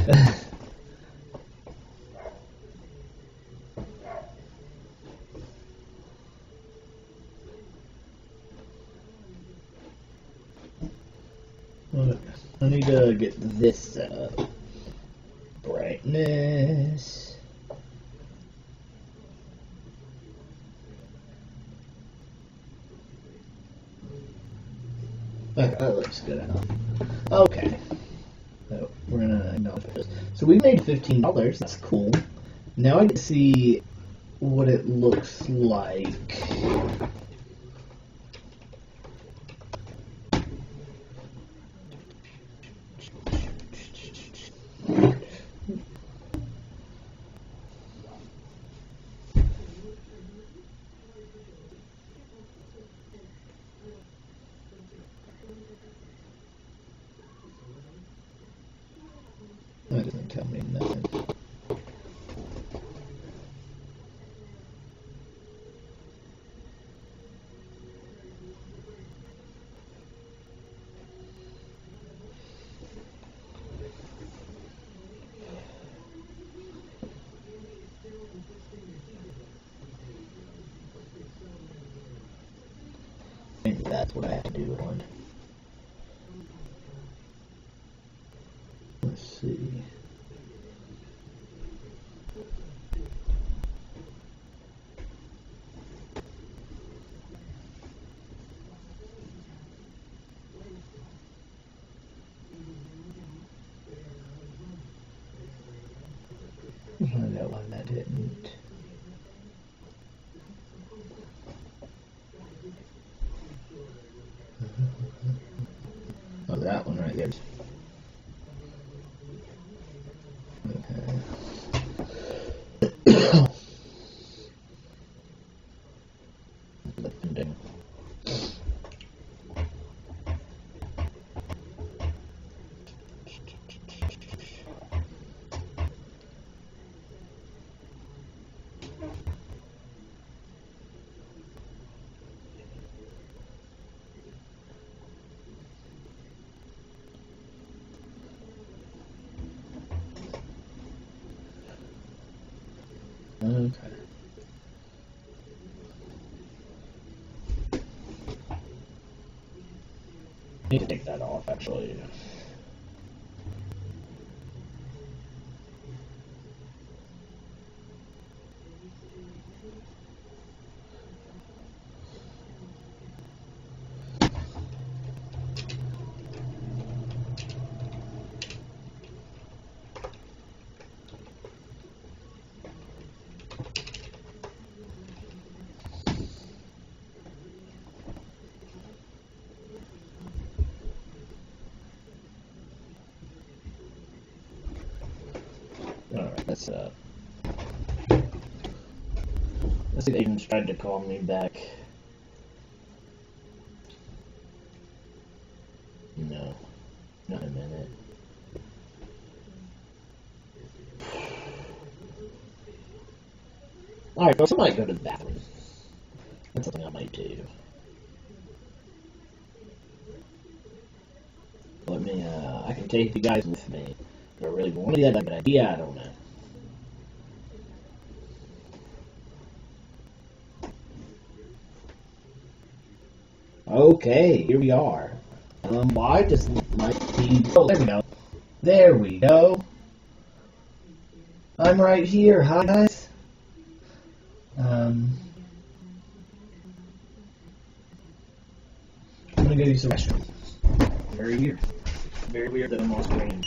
I need to get this set up. Brightness. Okay, that looks good enough. Okay. So we're gonna acknowledge this. So we made $15. That's cool. Now I get to see what it looks like. That doesn't tell me nothing. Maybe that's what I have to do on. Let's see. I know why that didn't. Oh, that one right there. ending. Okay. Need to take that off, actually. Alright, let's see if they even tried to call me back. No, not a minute. Alright, folks, I might go to the bathroom. That's something I might do. Let me, I can take you guys with me. Do I really want to do that? Like an idea? I don't know. Okay, here we are. Why does my feed... Oh, there we go. There we go. I'm right here. Hi, guys. I'm gonna go use the restroom. Very weird. Very weird that I'm on screen.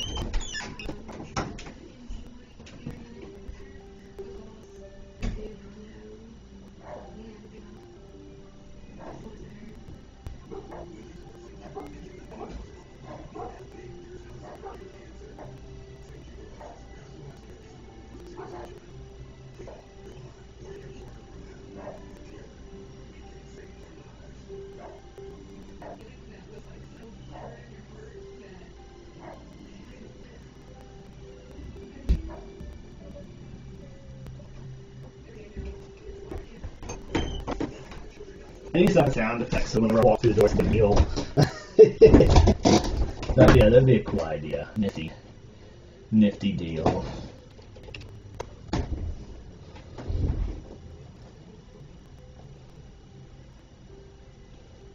I need some sound effects so whenever I walk through the door from the mule. Yeah, that'd be a cool idea. Nifty deal.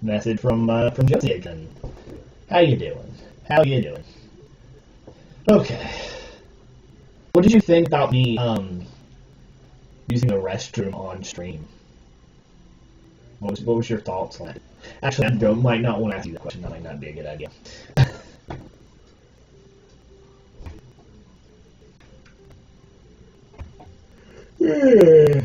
Message from Josie again. How you doing? How you doing? Okay. What did you think about me using the restroom on stream? What was your thoughts on it? Actually, I might not want to ask you the question. That might not be a good idea. Okay.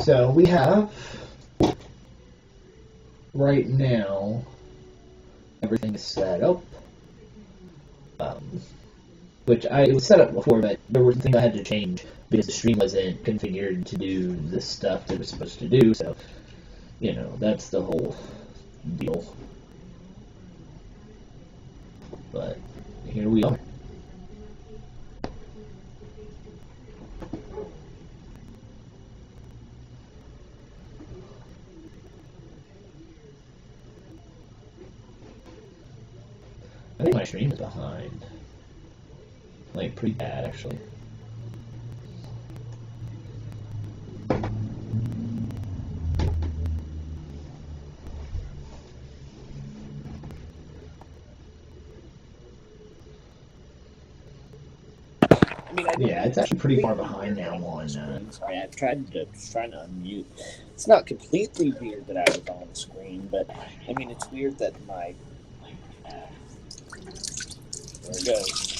So we have right now everything is set up. Which it was set up before, but there were things I had to change because the stream wasn't configured to do the stuff that it was supposed to do. So, you know, that's the whole deal. But here we are. I think my stream is behind. Like, pretty bad, actually. I mean, Yeah, it's actually pretty far behind now on. Sorry, I trying to unmute. It's not completely weird that I was on the screen, but I mean, it's weird that my. There it goes.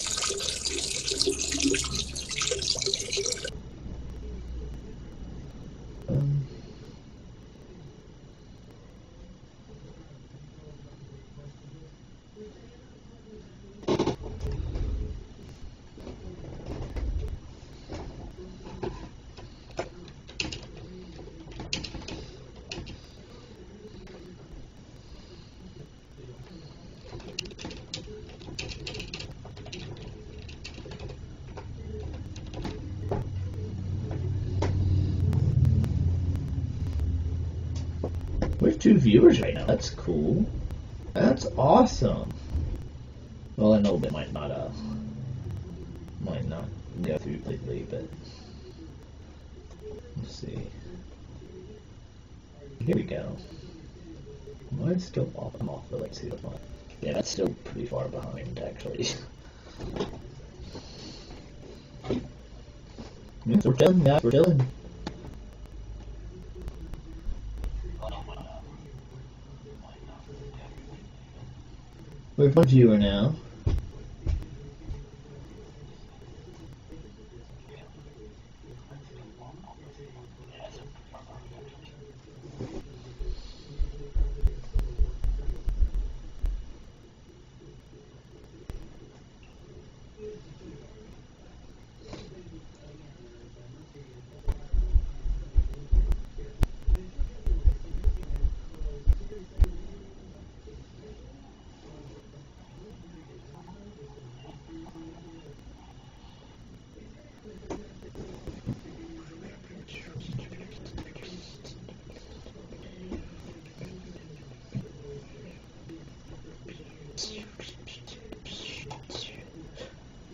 We have 2 viewers right now. That's cool. That's awesome. Well, I know that might not go through completely, but let's see. Here we go. Mine's still off. I'm off, but let's see what mine. Yeah, that's still pretty far behind, actually. Yes, we're chilling, guys. We're chilling. We have 1 viewer now.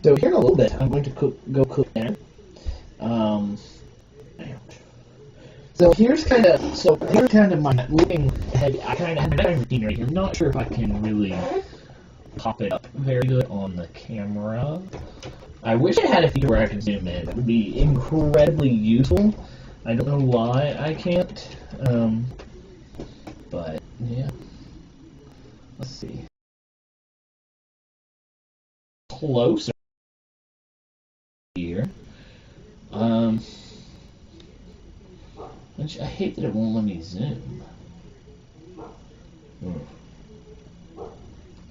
So here in a little bit, I'm going to go cook dinner. So here's kind of my looking ahead. I kind of have my routine right here. I'm not sure if I can really pop it up very good on the camera. I wish I had a feature where I could zoom in. That would be incredibly useful. I don't know why I can't. But yeah. Let's see. Closer here. Which I hate that it won't let me zoom.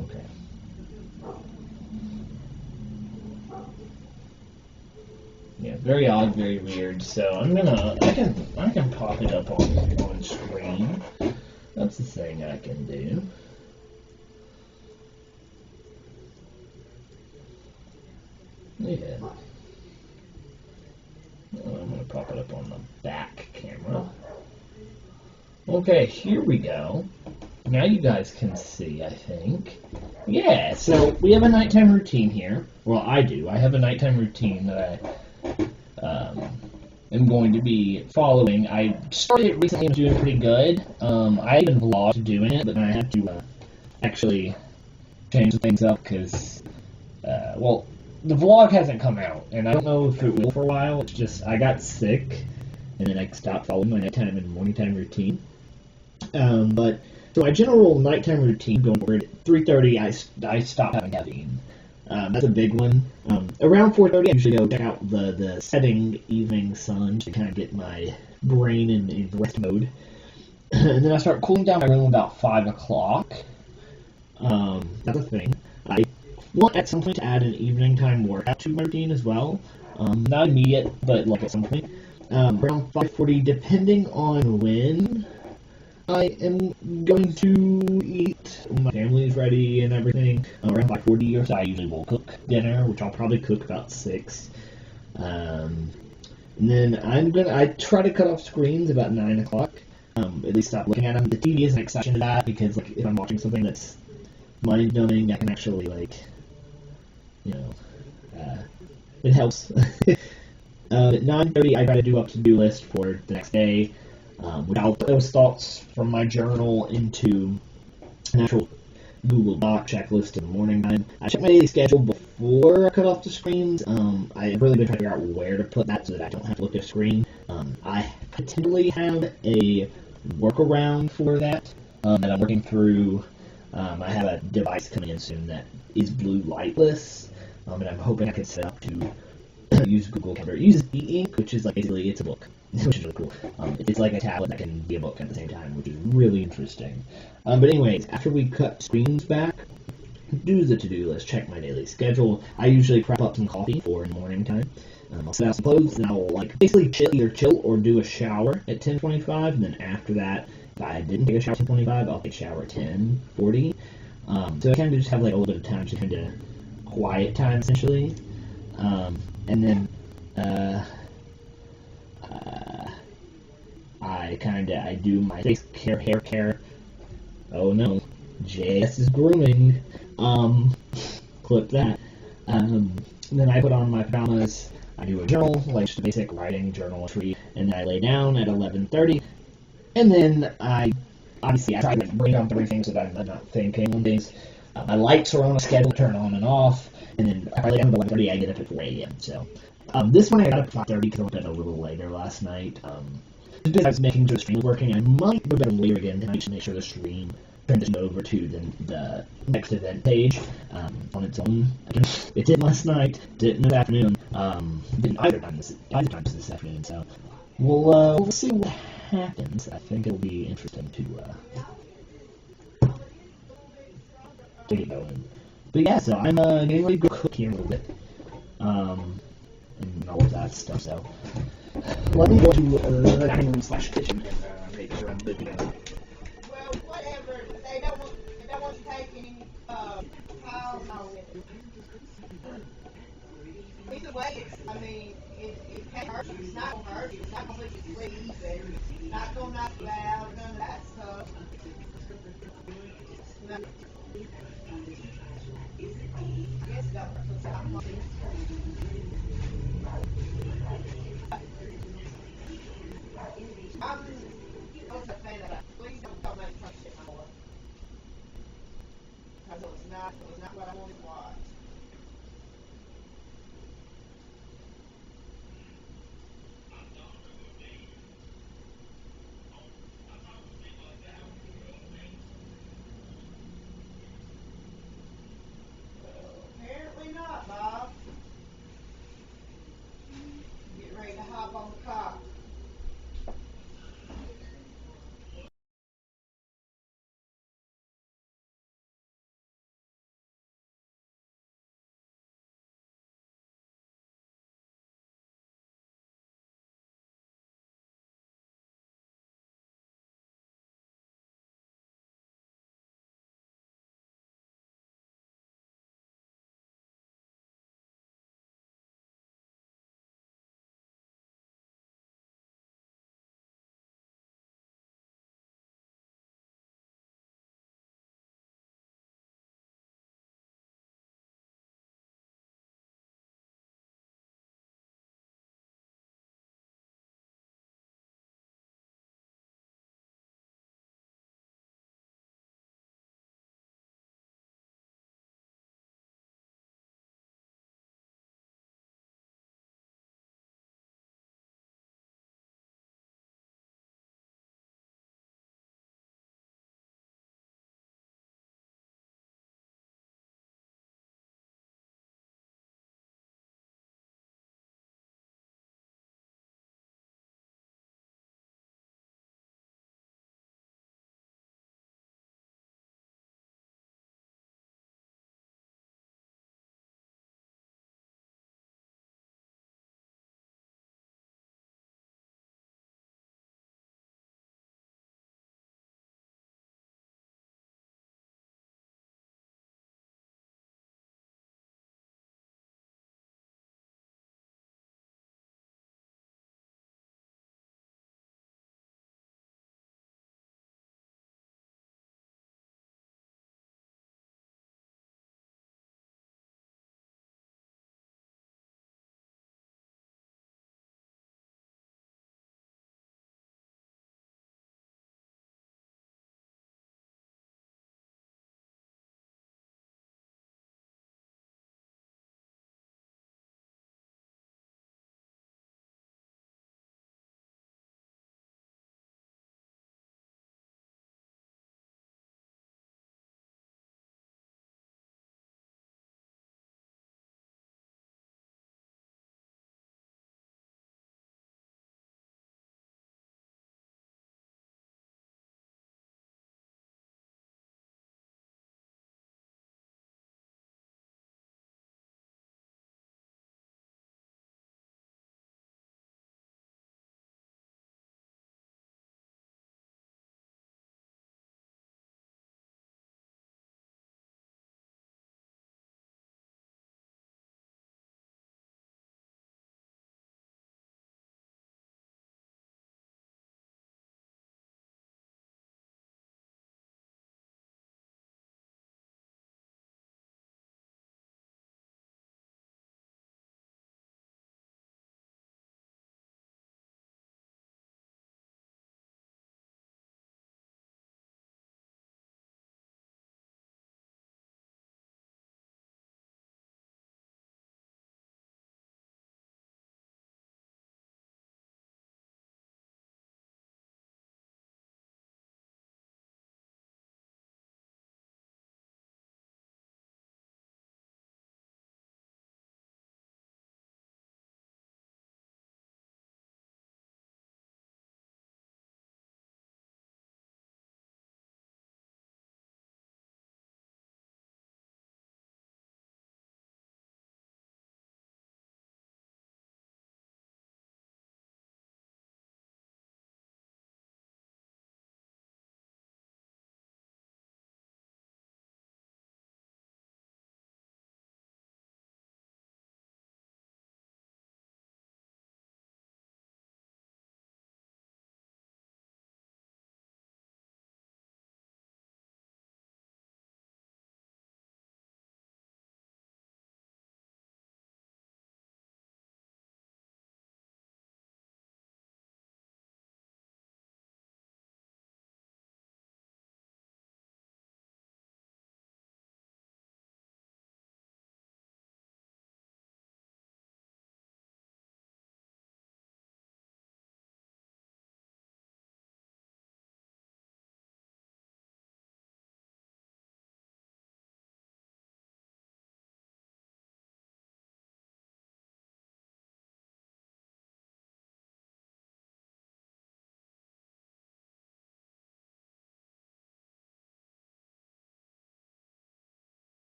Okay. Yeah, very odd, very weird. So I can pop it up on screen. That's the thing I can do. Yeah. I'm going to pop it up on the back camera. Okay, here we go. Now you guys can see, I think. Yeah, so we have a nighttime routine here. Well, I do. I have a nighttime routine that I am going to be following. I started it recently and doing pretty good. I even vlogged doing it, but then I had to actually change things up because, well, the vlog hasn't come out, and I don't know if it will for a while. It's just, I got sick, and then I stopped following my nighttime and morning time routine. But, so my general nighttime routine going forward, at 3:30, I stop having caffeine. That's a big one. Around 4:30, I usually go check out the setting evening sun to kind of get my brain in rest mode. And then I start cooling down my room about 5 o'clock. That's a thing. I want at some point to add an evening time workout to my routine as well. Not immediate, but like at some point. Around 5:40, depending on when I am going to eat, when my family is ready and everything. Around 5:40 or so, I usually will cook dinner, which I'll probably cook about 6. And then I try to cut off screens about 9 o'clock. At least stop looking at them. The TV is an exception to that because, like, if I'm watching something that's mind-numbing, I can actually, like, you know, it helps. At 9:30, I try to do a to-do list for the next day, which I'll put those thoughts from my journal into an actual Google Doc checklist in the morning time. I check my daily schedule before I cut off the screens. I've really been trying to figure out where to put that so that I don't have to look at a screen. I potentially have a workaround for that that I'm working through. I have a device coming in soon that is blue lightless, and I'm hoping I can set up to use Google Calendar. It uses e-ink, which is like basically it's a book, which is really cool. It's like a tablet that can be a book at the same time, which is really interesting. But anyways, after we cut screens back, do the to-do list, check my daily schedule. I usually prep up some coffee for in the morning time. I'll set out some clothes, and I'll like basically either chill or do a shower at 10:25, and then after that, if I didn't take a shower at 10:25, I'll take a shower at 10:40. So I kind of just have like a little bit of time to kind of quiet time essentially, and then I do my face care, hair care. Oh no, JAS is grooming. Clip that. Then I put on my pajamas. I do a journal, like just a basic writing journal entry, and then I lay down at 11:30. And then I try to bring up everything so that I'm not thinking on things. My lights are on a schedule, turn on and off, and then I lay down at 11:30. I get up at 4 a.m. So this one I got up at 5:30 because I went to bed a little later last night. Just I was making sure the stream was working. I might go to bed later again tonight to make sure the stream transition over to the next event page on its own. Again, it did last night, didn't this afternoon, didn't either time this afternoon. So we'll see what happens. I think it'll be interesting to get going. But yeah, so I'm getting ready to go cook here a little bit, and all of that stuff. So let me go to the dining room / kitchen and make sure I'm good to go. Well, whatever. They don't want to take any piles on it. Either way, it can't hurt you. It's not gonna hurt you. It's not gonna make you sleep. It's not gonna knock you out. None of that stuff. No. Yes, doctor. I was a fan of that. Please don't tell me to touch it more. Because it was not what I wanted to watch. Apparently not, Bob. Get ready to hop on the cop.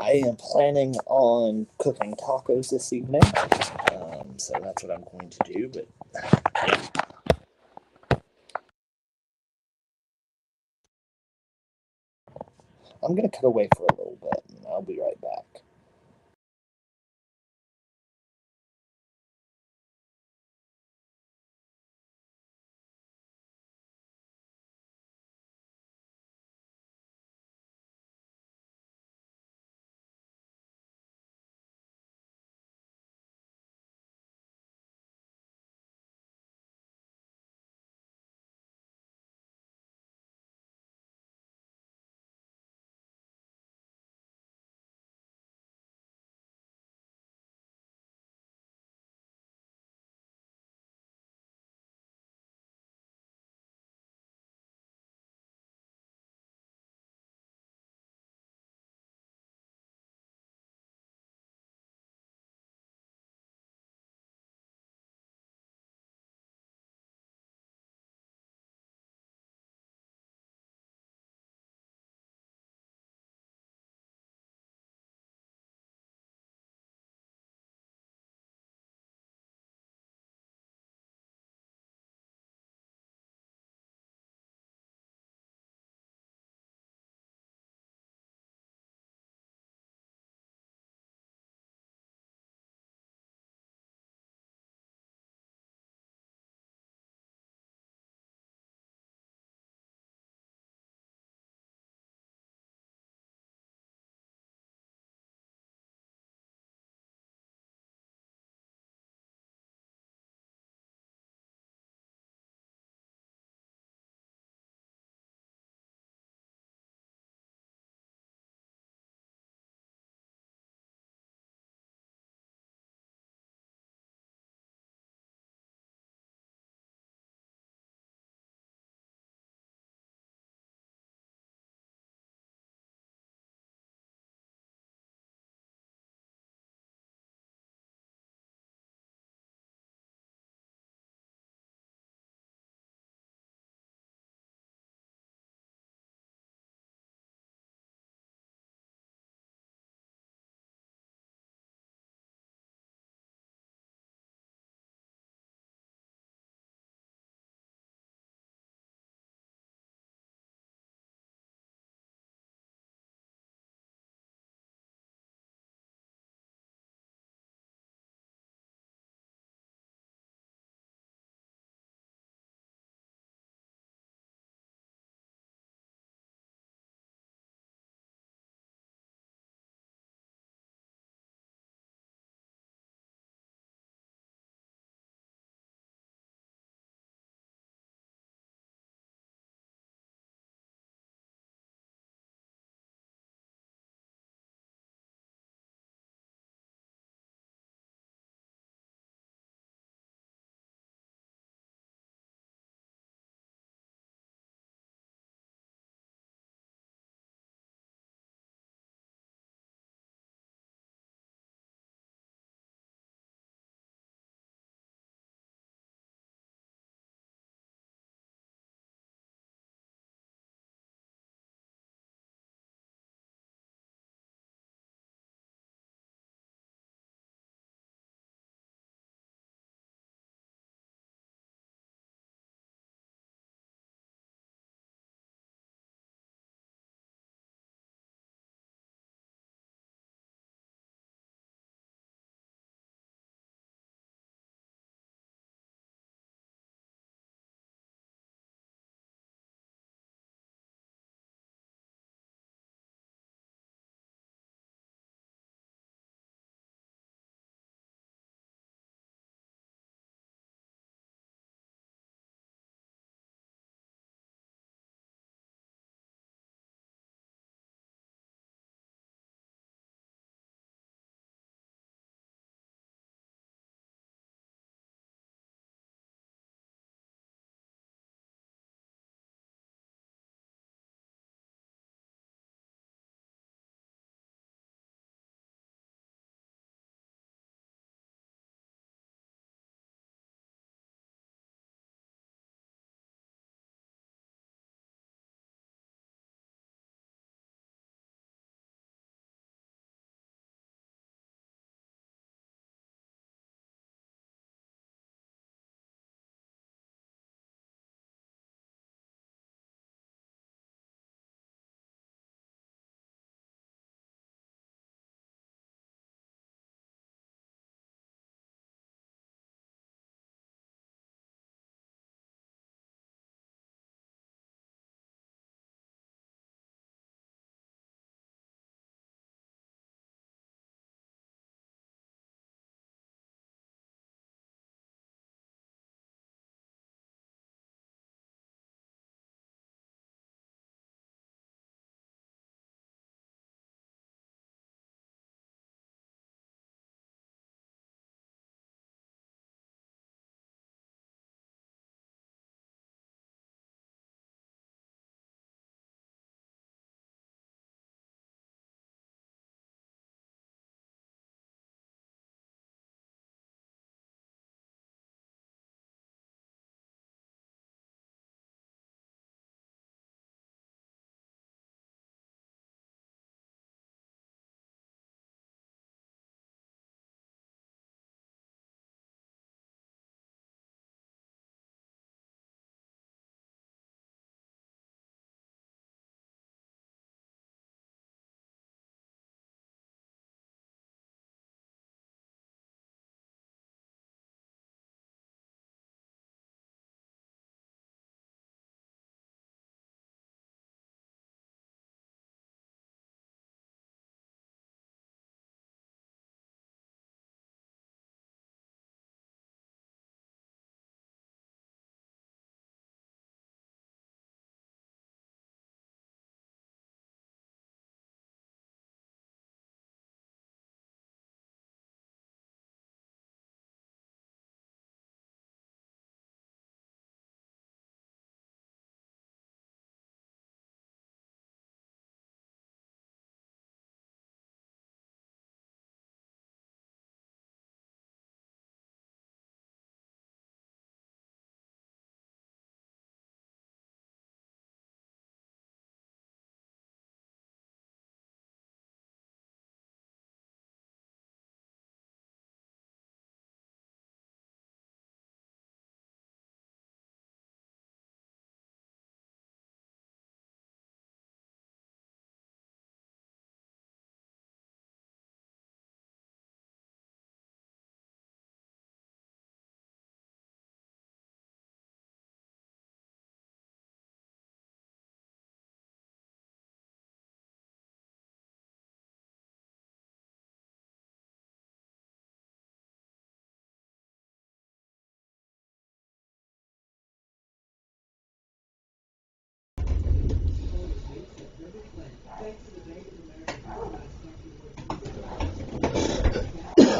I am planning on cooking tacos this evening, so that's what I'm going to do. But yeah. I'm going to cut away for a little bit, and I'll be right back.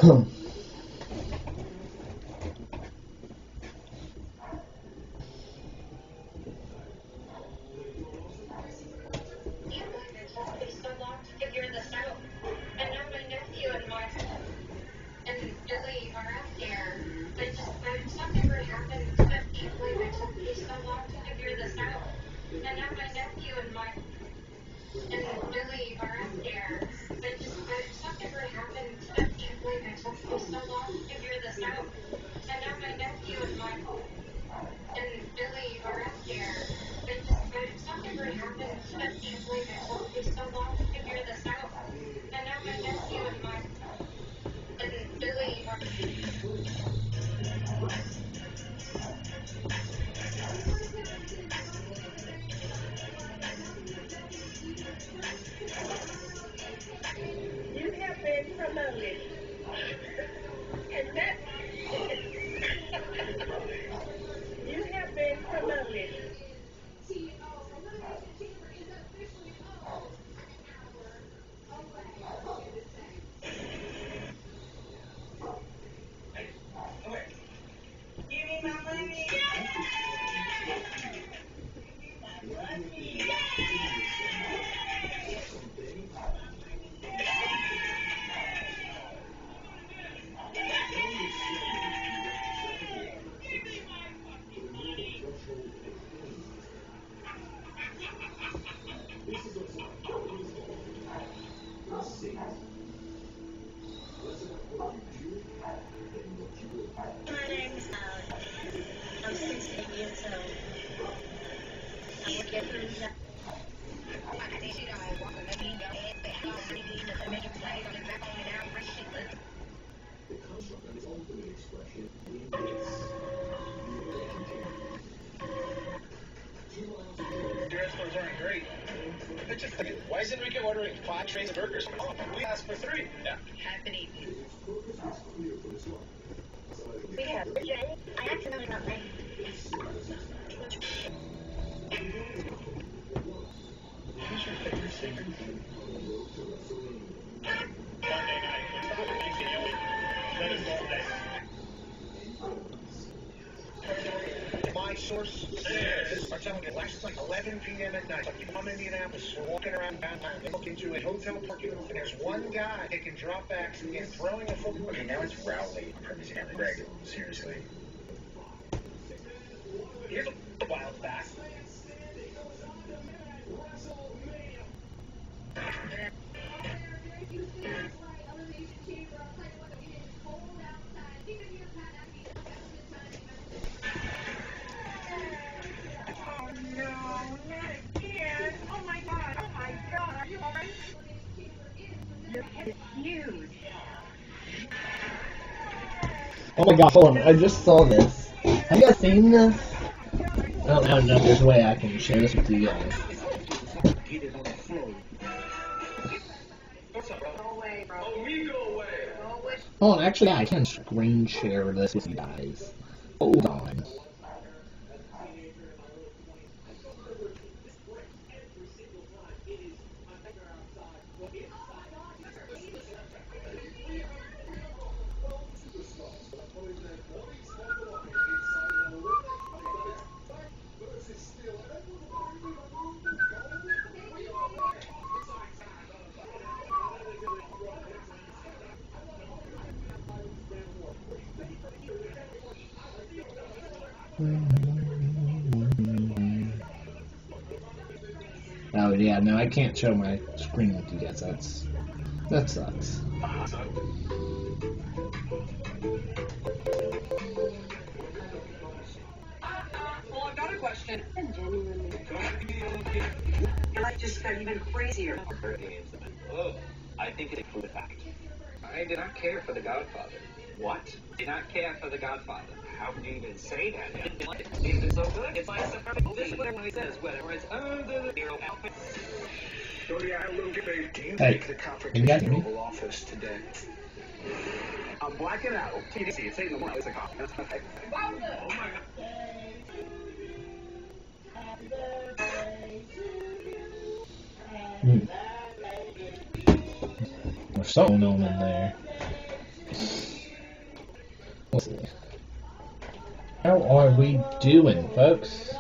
so long to figure this out. And now my nephew and Billy are out there. Something would happen. I can't believe it took me so long to figure this out. And now my nephew and Billy are out there. Something would happen. I can't believe it took me so long to figure this out. And now my nephew and Billy are out there. Something would happen. I can't believe it took me so long to figure this out. And now my nephew and Billy are. You have been promoted. And that you have been promoted. Give me my money. My name's I'm 16 years old. I work at Your restaurants aren't great. Why is Enrique ordering 5 trays of burgers? Oh, we asked for 3. Yeah. Happy evening. Yeah, I accidentally got late. Who's your favorite singer? Monday night. Let us all day. My source says, are telling me last night, 11 p.m. at night, like I'm in Indianapolis, we're walking around downtown, they look into a hotel parking lot, and there's one guy taking dropbacks and throwing a football. Okay, now it's Rowley from his hammer. Greg, seriously. Here's a wild fact. Oh my gosh, hold on, I just saw this. Have you guys seen this? I don't know if there's a way I can share this with you guys. Hold on, actually, I can screen share this with you guys. Hold on. Oh yeah, no, I can't show my screen with you guys. That sucks. Well, I've got a question. Your life just got even crazier. Oh, I think it's a fact. I did not care for The Godfather. What? Did not care for The Godfather. How can you even say that? It's so good. It's like this is what everyone says. Whether it's the hero outfit. So yeah, I had a little debate. Do you Hey, make the you confrontation got in me? the Oval Office today? I'm blacking out. TDC, it's 8 in the morning. It's like, oh my God. There's something on in there. How are we doing, folks?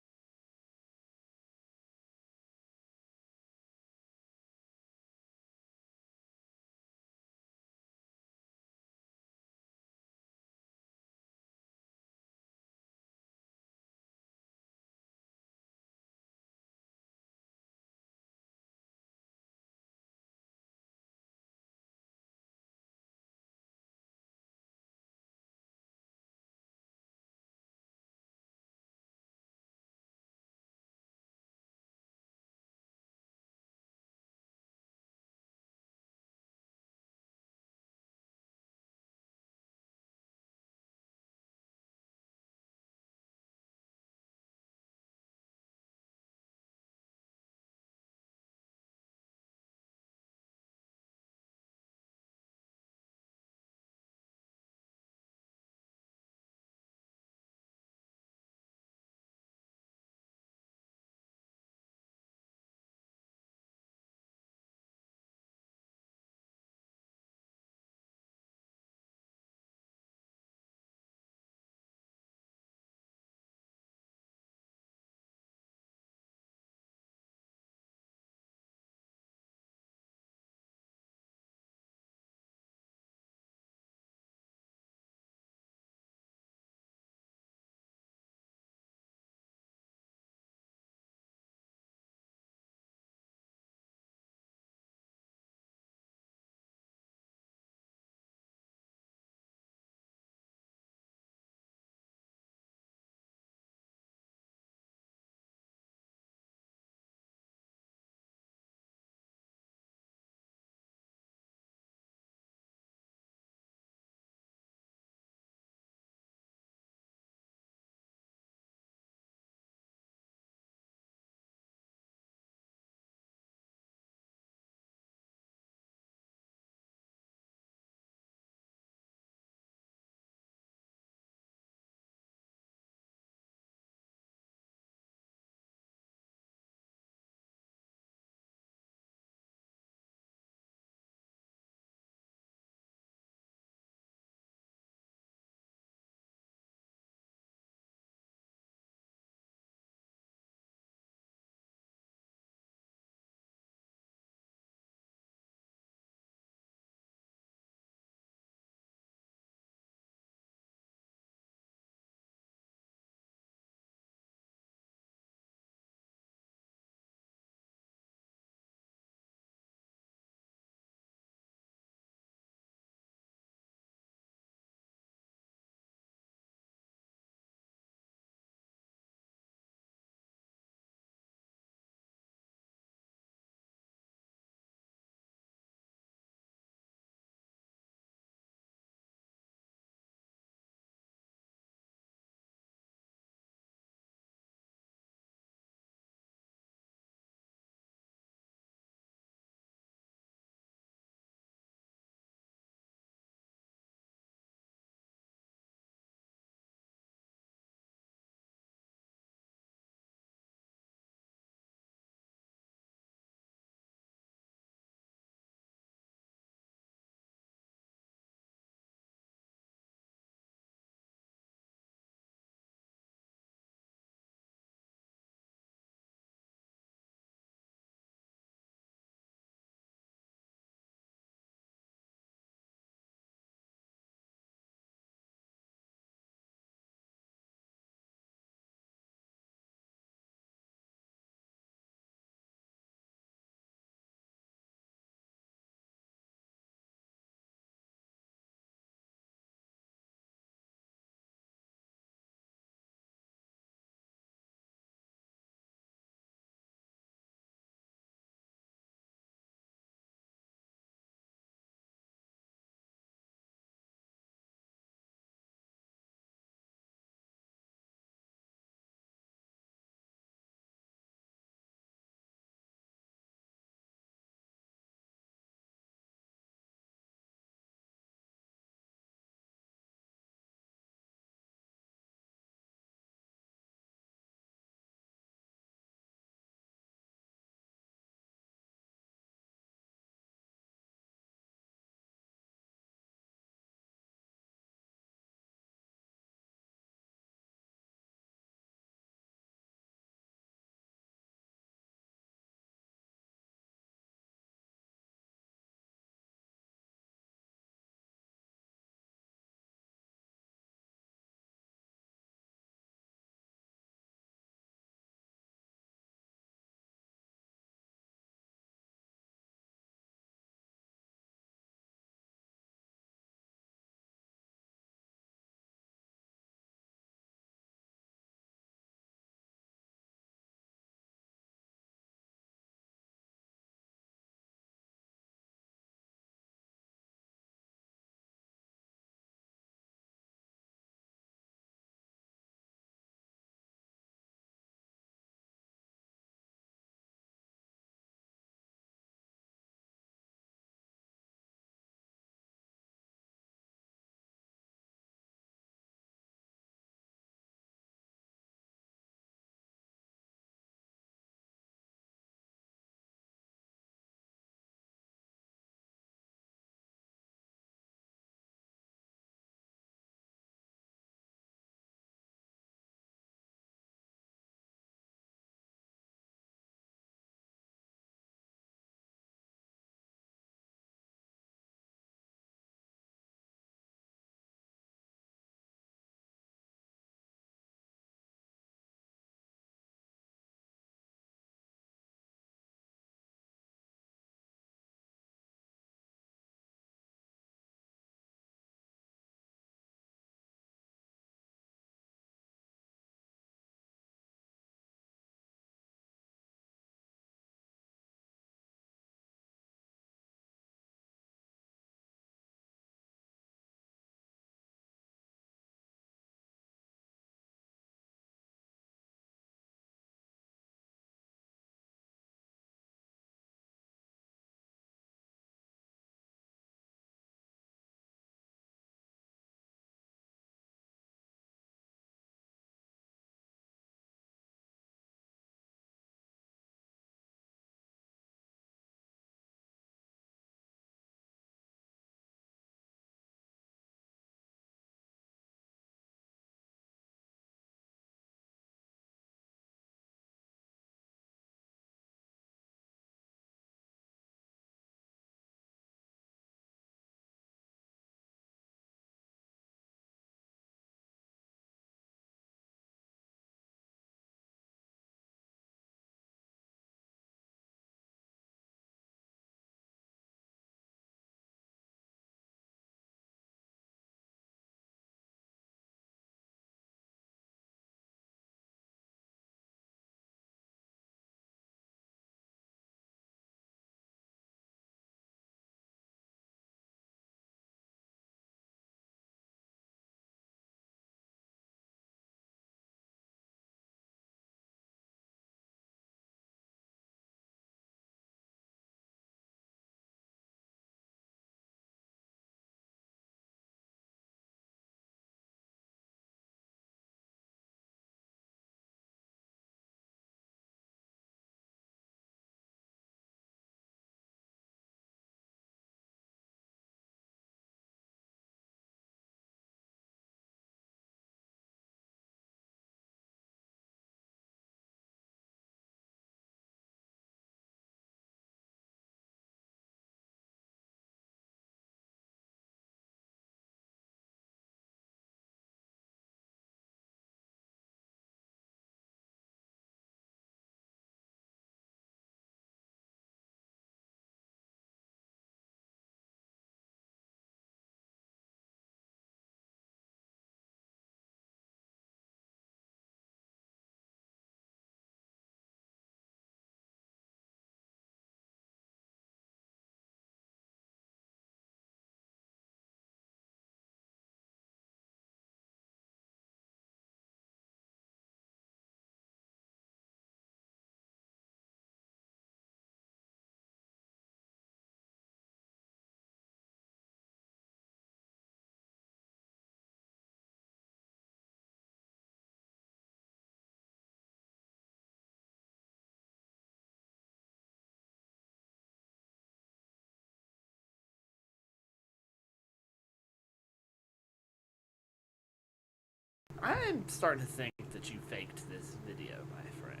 I'm starting to think that you faked this video, my friend.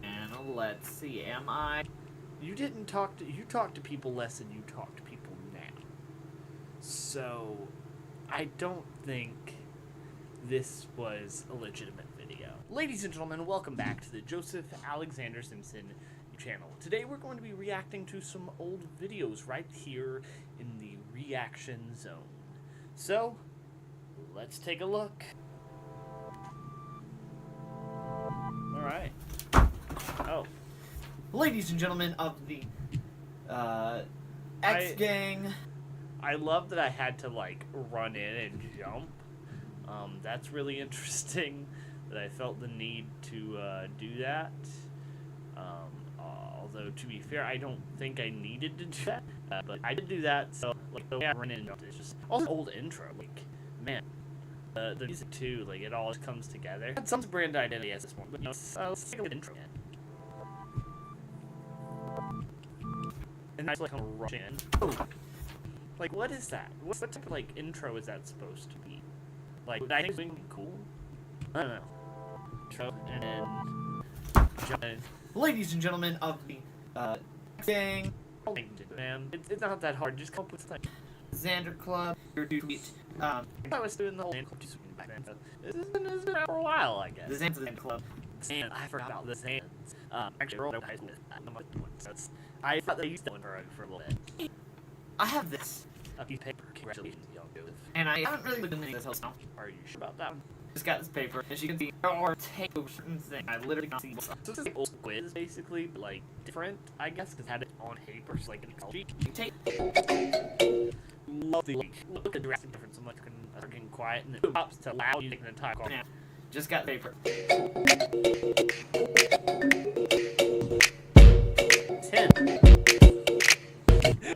And let's see, am I? You talk to people less than you talk to people now. So, I don't think this was a legitimate video. Ladies and gentlemen, welcome back to the Joseph Alexander Simpson channel. Today we're going to be reacting to some old videos right here in the reaction zone. So, let's take a look. Alright. Oh. Ladies and gentlemen of the X-Gang. I love that I had to, like, run in and jump. That's really interesting that I felt the need to do that. Although, to be fair, I don't think I needed to do that. But I did do that, so, like, the way I run in and jump is just... Also, old intro, like, man. The music, too, like, it all just comes together. It had some brand identity at this point, but, you know, let's take a look at the intro again. And I just, like, I'm rushing in. Oh! Like, what is that? What type of, like, intro is that supposed to be? Like, I think it's going to be cool. I don't know. Intro, and then... jump in. Ladies and gentlemen of the, Gang. Man, it's not that hard. Just come up with something. Xander Club, your tweet. I was doing the whole Xander Club back then, so this has been around for a while, I guess. The Xander Club. And I forgot about the Xans. Actually, I rolled over high school with that. So I thought they used that one for a little bit. I have this. A piece of paper. Congratulations, young Joseph. And I haven't really looked at this else now. Are you sure about that one? Just got this paper. As you can see, there are take over certain things. I literally can't see what's up. So this is like old quiz, basically, but like different, I guess, because it had it on paper, so like in ecology. You take. Love the look at the drastic difference. I'm like getting quiet, and it pops to loud music in the time. Yeah. Just got paper. 10.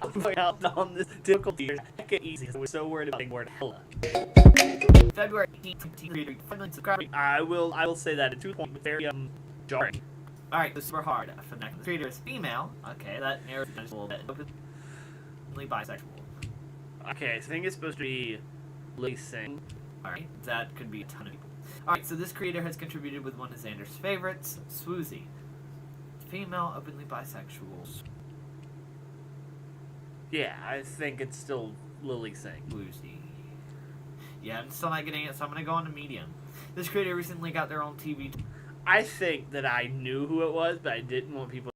I'm going out on this difficulty. Make it easy. We're so worried about the word hella. February 18th, 5 million subscribers. I will say that at 2 points, very jarring. Alright, this is super hard. For the next creator is female. Okay, that narrows it down just a little bit. Openly bisexual. Okay, I think it's supposed to be Lily Singh. Alright, that could be a ton of people. Alright, so this creator has contributed with one of Xander's favorites, Swoozy. Female, openly bisexual. Yeah, I think it's still Lily Singh. Swoozy. Yeah, I'm still not getting it, so I'm gonna go on to medium. This creator recently got their own TV. I think that I knew who it was, but I didn't want people.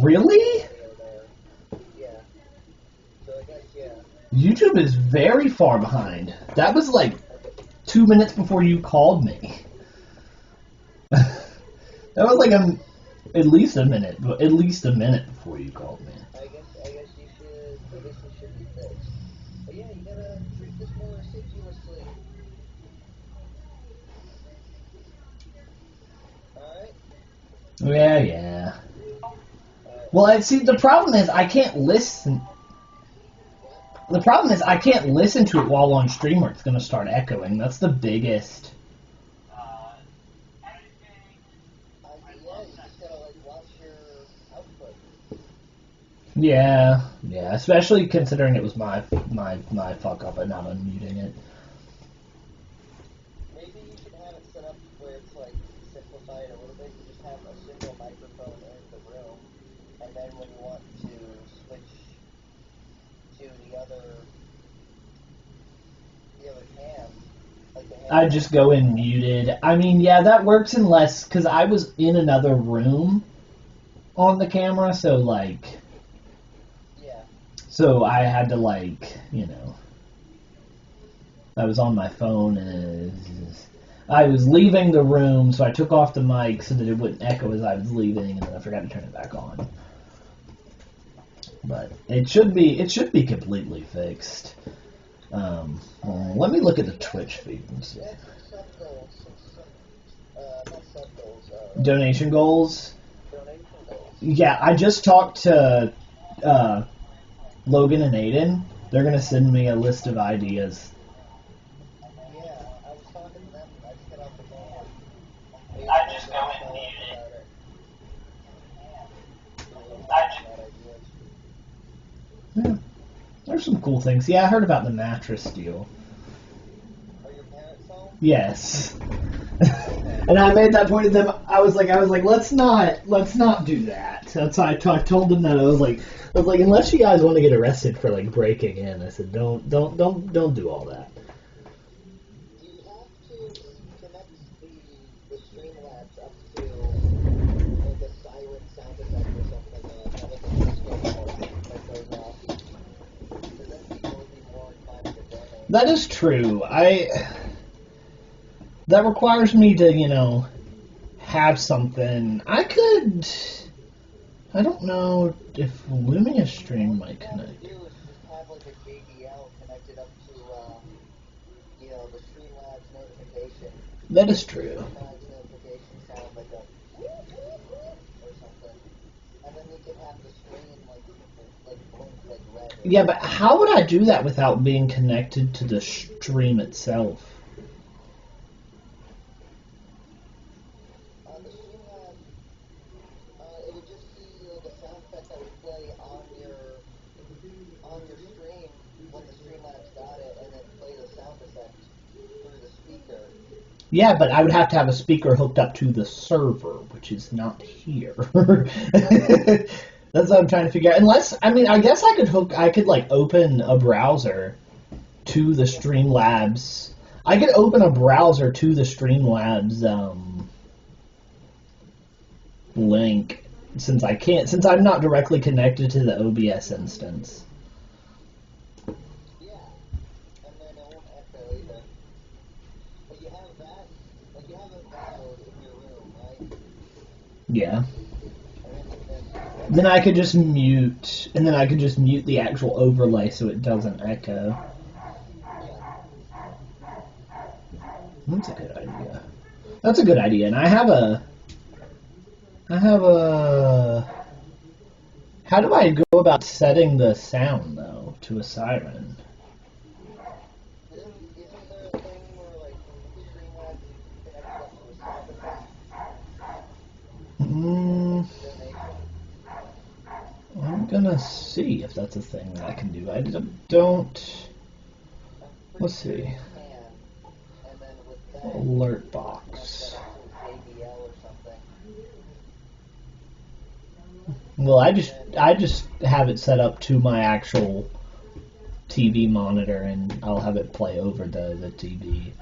Really? YouTube is very far behind. That was like 2 minutes before you called me. That was like at least a minute before you called me. I guess you should be fixed. But yeah, you gotta treat this more assiduously. Alright? Yeah. Well, see, the problem is I can't listen. The problem is I can't listen to it while on stream or it's going to start echoing. That's the biggest. Yeah, especially considering it was my fuck up and not unmuting it. Maybe you should have it set up where it's like simplified a little bit. You just have a single microphone in the room, and then when you want to switch to the other cam, like the I just go in muted. I mean, yeah, that works unless because I was in another room on the camera, so like. So I had to like, I was on my phone and I was leaving the room, so I took off the mic so that it wouldn't echo as I was leaving, and then I forgot to turn it back on. But it should be completely fixed. Let me look at the Twitch feed and see. Donation goals? Yeah, I just talked to Logan and Aiden. They're going to send me a list of ideas. Yeah, I was talking to them. I just got off the phone. I just go and mute it. There's some cool things. Yeah, I heard about the mattress deal. Are your parents home? Yes. And I made that point to them. I was like, let's not do that. That's why I told them that. I was like, unless you guys want to get arrested for like breaking in, I said, don't do all that. Do you have to connect the Streamlabs up to like a siren sound effect or something have like a disco that goes off? Because then people would be more inclined to donate. That is true. That requires me to, have something. I don't know if Lumia Stream might connect. What you do is just have like a JBL connected up to, the Streamlabs notification. That is true. Streamlabs notification sound like a or something. And then you can have the screen like blink like red. Yeah, but how would I do that without being connected to the stream itself? The Streamlabs, it would just be like a sound effect that would play on your stream when the Streamlabs got it, and then play the sound effect through the speaker. Yeah, but I would have to have a speaker hooked up to the server, which is not here. That's what I'm trying to figure out. Unless, I guess I could open a browser to the Streamlabs. I could open a browser to the Streamlabs, link, since I'm not directly connected to the OBS instance. Yeah, and then it won't echo either. But you have that, you have a diode in your room, right? Yeah. Then I could just mute, and then I could just mute the actual overlay so it doesn't echo. That's a good idea. That's a good idea, and I have a... How do I go about setting the sound, though, to a siren? Isn't there a thing where, Streamlabs connects up to a sound effect? I'm gonna see if that's a thing that I can do. I don't... Let's see. Alert box. Well, I just have it set up to my actual TV monitor, and I'll have it play over the TV.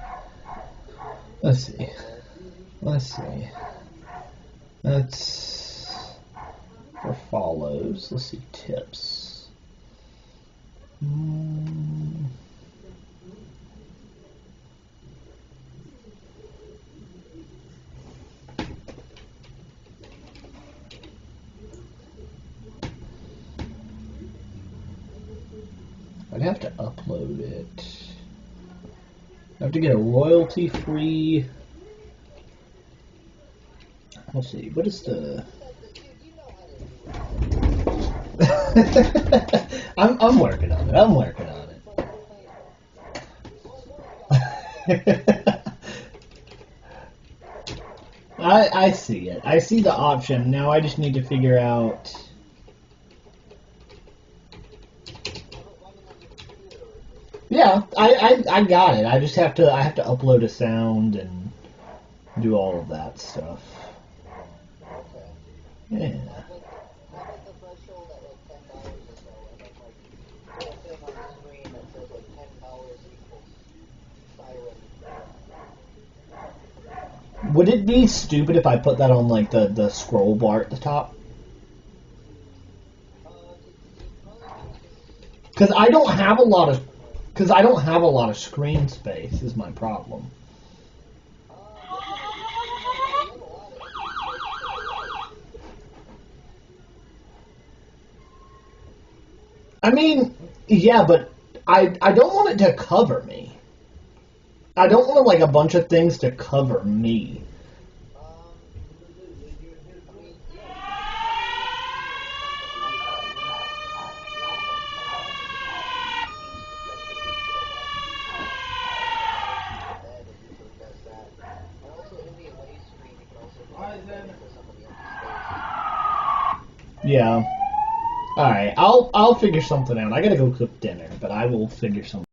Let's see. That's for follows. Let's see, tips. I'd have to upload it. I have to get a royalty-free... Let's see, what is the... I'm working on it. I see it. I see the option. Now I just need to figure out. Yeah, I got it. I just have to upload a sound and do all of that stuff. Yeah. Would it be stupid if I put that on like the scroll bar at the top? Because I don't have a lot of screen space is my problem. I mean, yeah, but I don't want it to cover me. I don't want like a bunch of things to cover me. Yeah. All right. I'll figure something out. I gotta go cook dinner, but I will figure something.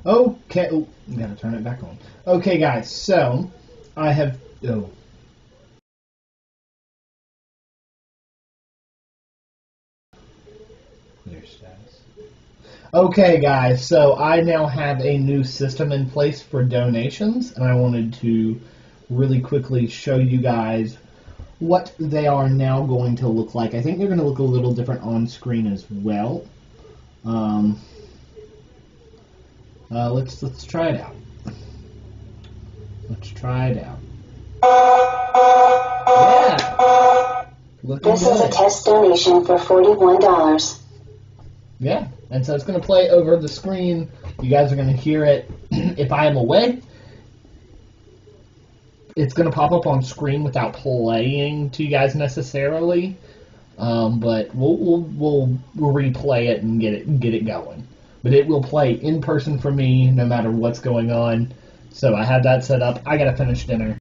Okay, oh, gotta turn it back on. Okay, guys, so I have. Oh. Clear status. Okay, guys, so I now have a new system in place for donations, and I wanted to really quickly show you guys what they are now going to look like. I think they're going to look a little different on screen as well. Let's try it out. Let's try it out. Yeah. This is a test donation for $41. Yeah, and so it's going to play over the screen. You guys are going to hear it. If I am away, it's going to pop up on screen without playing to you guys necessarily. But we'll replay it and get it going. But it will play in person for me no matter what's going on. So I have that set up. I gotta finish dinner.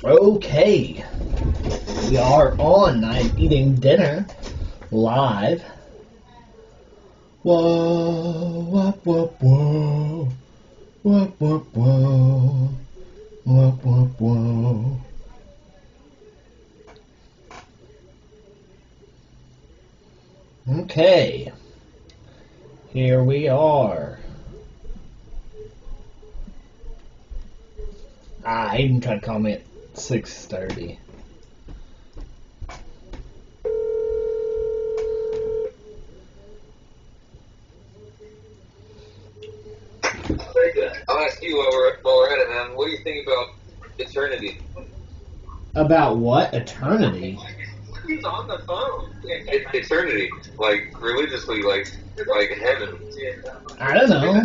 Okay, we are on. I'm eating dinner live. Whoa, whoop, whoop, whoa. Whoop, whoop, whoa. Whoop, whoop, whoa. Okay, here we are. Aiden tried to call me at 6:30. I'll ask you while we're at it, man. What do you think about eternity? About what? Eternity? He's on the phone. Eternity, like religiously, like heaven. I don't know.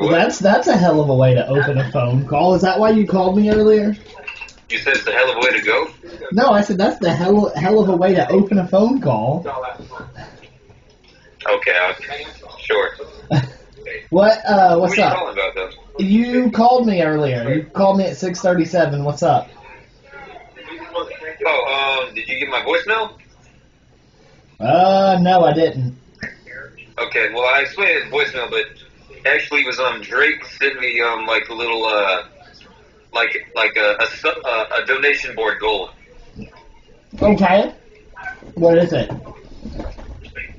That's a hell of a way to open a phone call. Is that why you called me earlier? You said it's a hell of a way to go. No, I said that's the hell of a way to open a phone call. Okay, sure. What's What are you up? calling about, though? You called me earlier. You called me at 6:37. What's up? Oh, did you get my voicemail? No, I didn't. Okay, well, I explained it in voicemail, but actually it was, Drake sent me, like a little, like a donation board goal. Okay. What is it?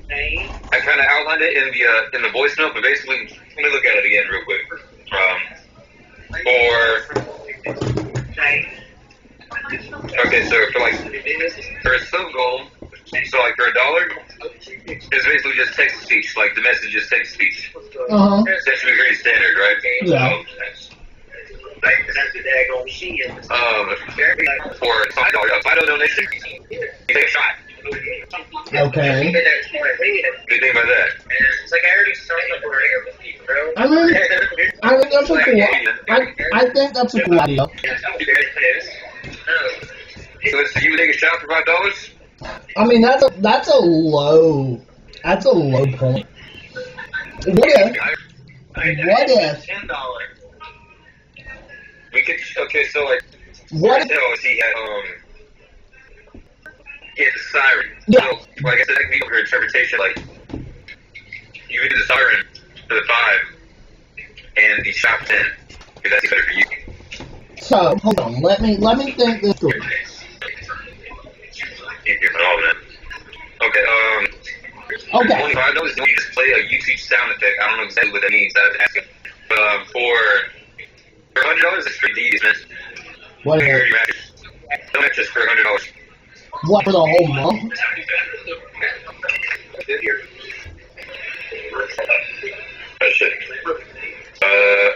I kind of outlined it in the voicemail, but basically, let me look at it again real quick. Okay, so for a sub goal, so like for $1, it's basically just text to speech, like the message is text to speech. Uh-huh. That should be pretty standard, right? Yeah. For a $5 donation, you take a shot. Okay. What do you think about that? It's like I already started I mean that's a cool. I think that's a cool idea. So you would take a shot for $5? I mean that's a low point. What if $10. We could so like what if, he had the siren. Yeah. So like I said, that can be your interpretation. Like you could do the siren for the 5 and the shot for 10. Because that's better for you. so hold on, let me think this through. Okay, Okay. $25 you just play a YouTube sound effect. I don't know exactly what that means. I have to ask him. But for $100, it's pretty easy, man. What is it? No mattress for $100. What, for the whole month?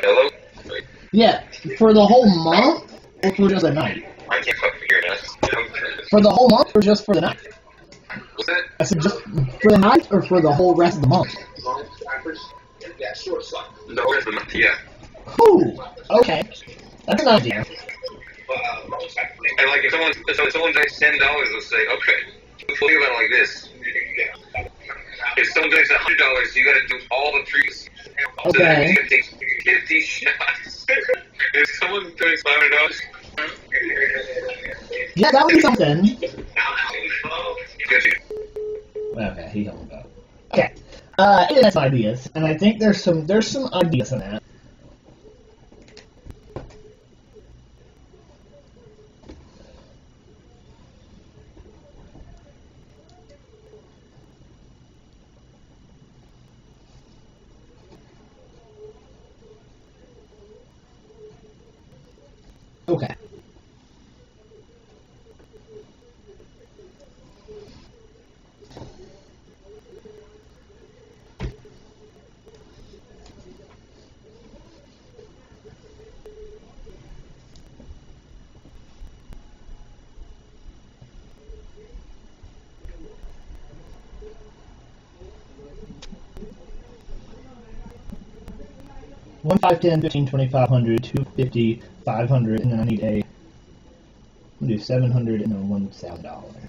Hello? Yeah, for the whole month or for just a night? I can't fucking hear that. For the whole month or just for the night? What's that? I said just for the night or for the whole rest of the month? The whole rest of the month, yeah. Whew, okay. That's an idea. And like if someone takes $10, they'll say, okay, think about it like this. If someone takes $100, you gotta do all the previous. So that means Okay. you gotta take 50 shots. If someone takes $500, Yeah, that would be something. good to Okay, he hung up. Okay. It has ideas, and I think there's some ideas in that. Okay. One, 5, 10, 15, 2500, 250, 500, and then I need I'm gonna do 700 and then $1,000.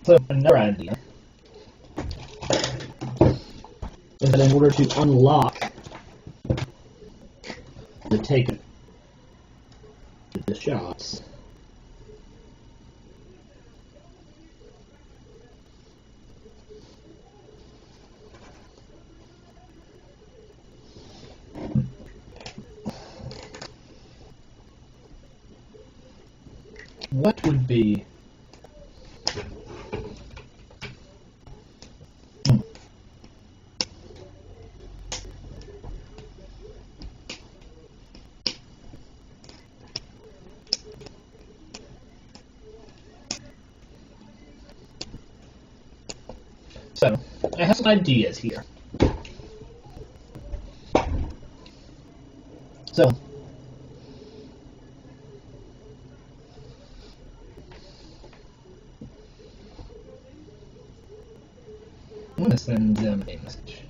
So another idea is that in order to unlock the take the shots, what would be so I have some ideas here. So I'm going to send them a message.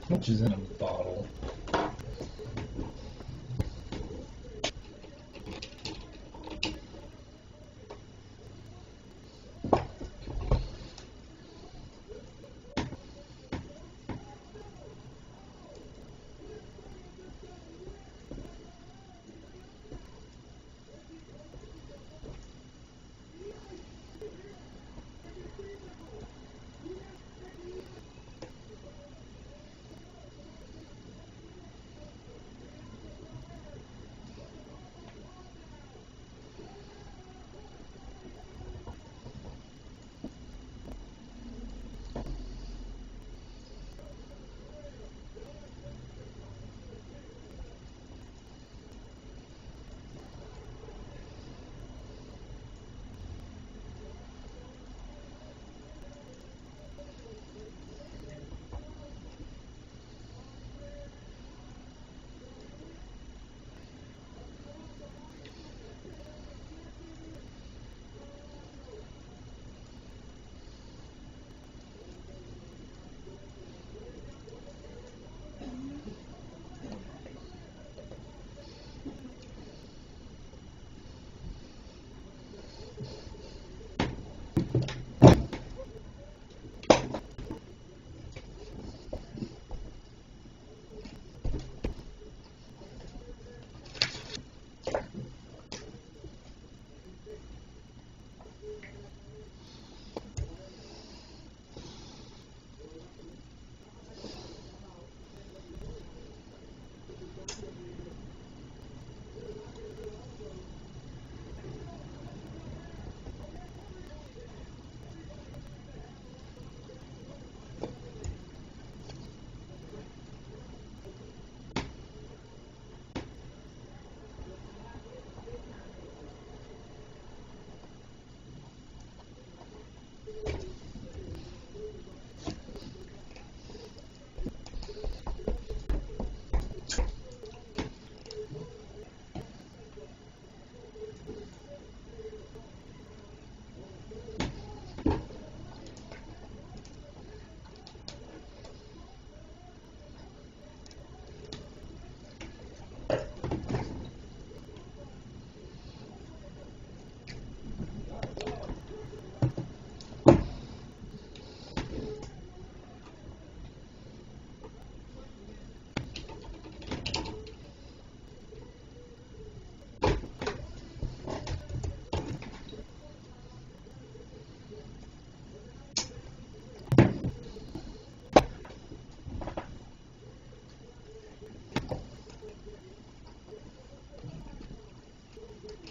Which is in a bottle.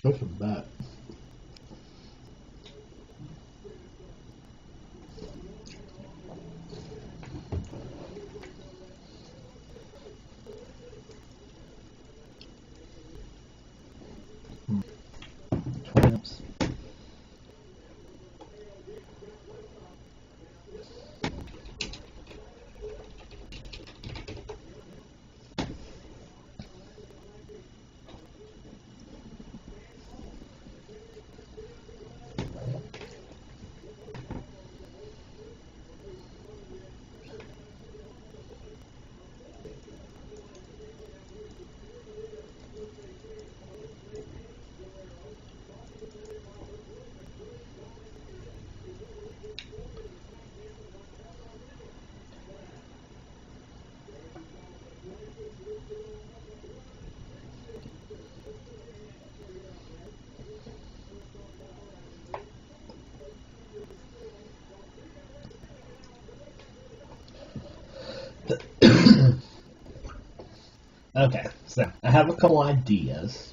That's a bet. Turnips. Okay, so I have a couple ideas.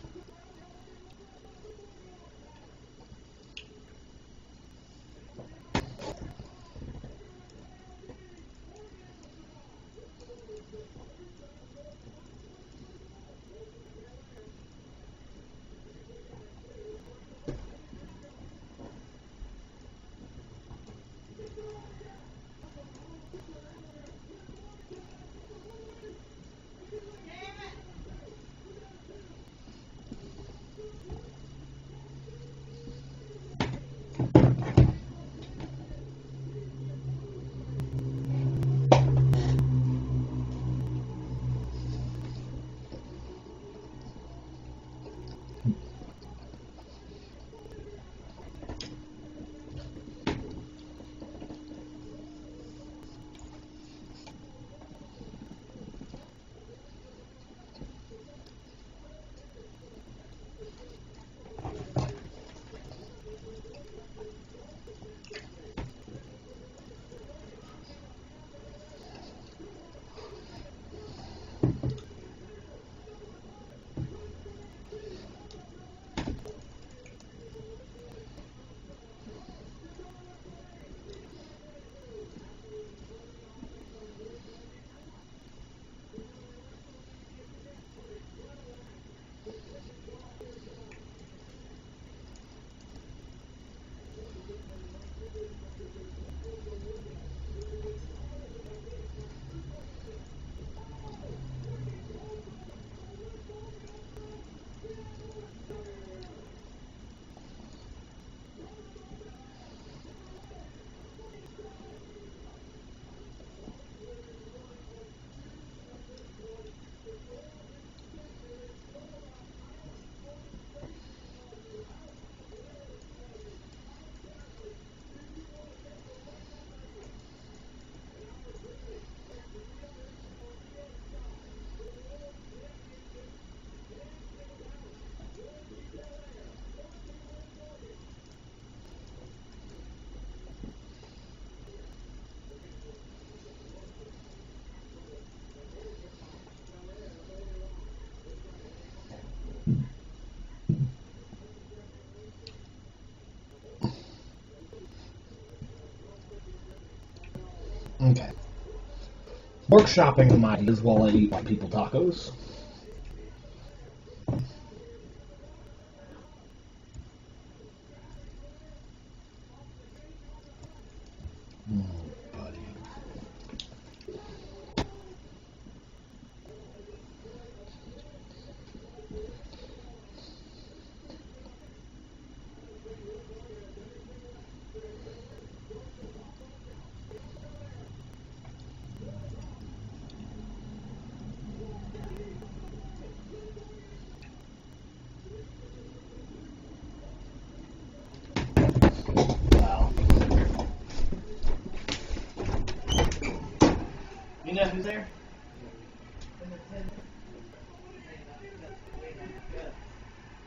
Okay. Workshopping my ideas while I eat people tacos. Buddy. Wow. You know who's there?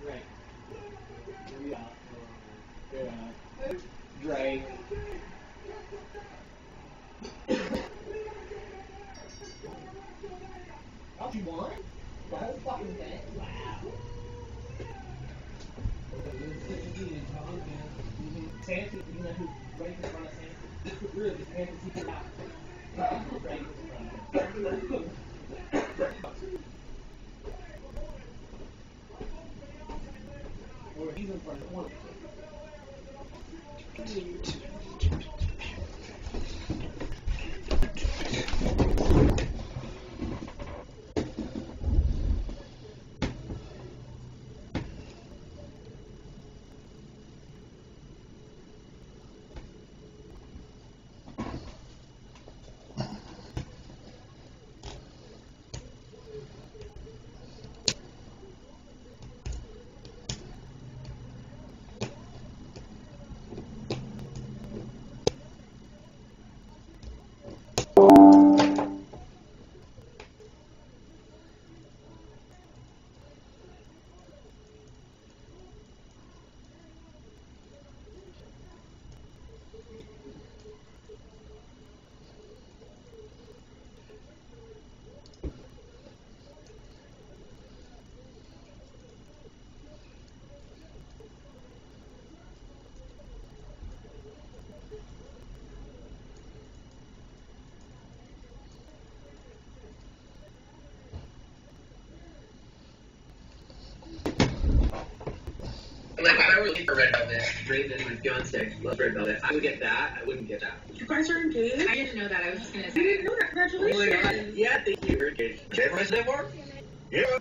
Right. Yeah. Drake. Don't you want? The whole fucking thing? Wow. fancy, you know who Ray was running fancy? Really, fantasy out. Ray was running. Or he's in front of one. Like, I would leave for Red Velvet. Raven, my fiance, loves Red Velvet. I would get that. I wouldn't get that. You guys are engaged? I didn't know that. I was just gonna say. You didn't know that? Congratulations. Yeah, thank you. We're engaged. Everyone's that work? Yeah.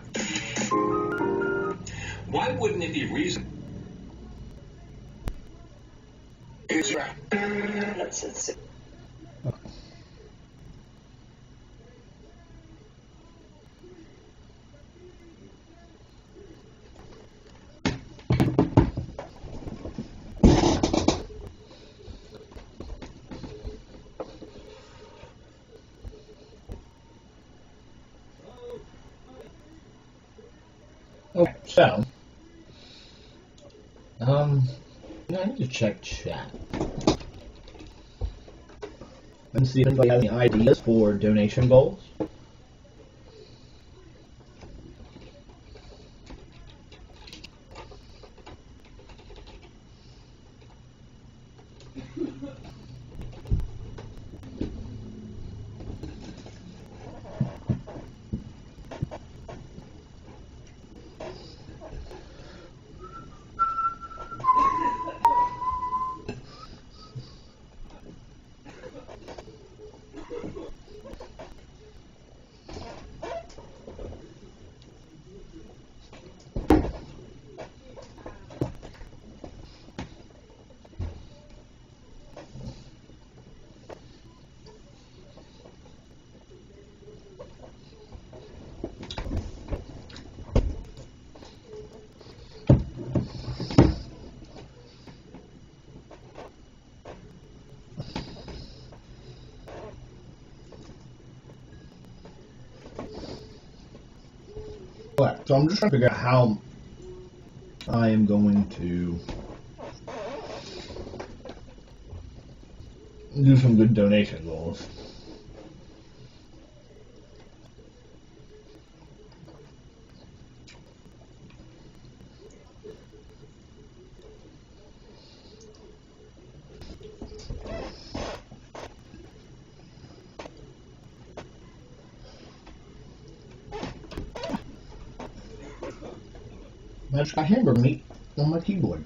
Why wouldn't it be reason? It's right. Let's see. Okay, so, I need to check chat and see if anybody has any ideas for donation goals. Alright, so I'm just trying to figure out how I am going to do some good donation goals. I just got hamburger meat on my keyboard.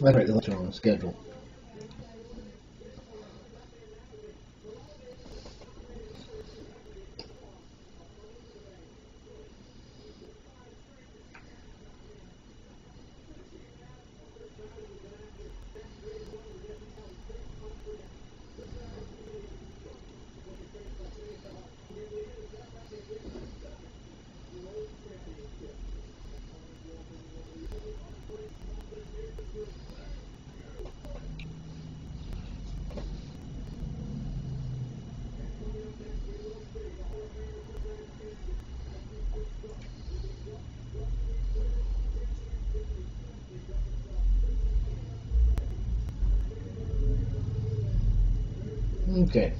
That's right, the lecture on the schedule. Okay.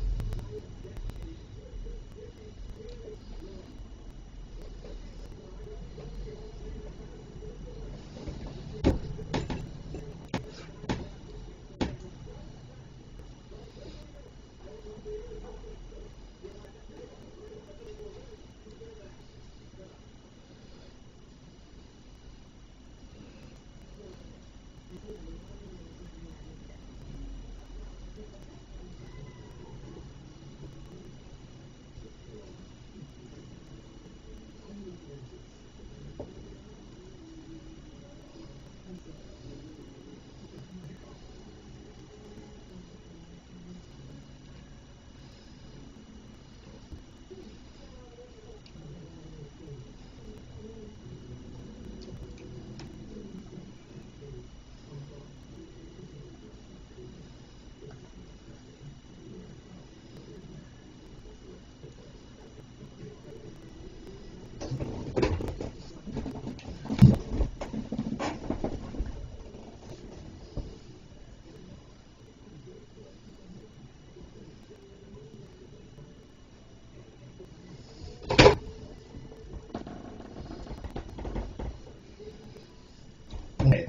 Okay.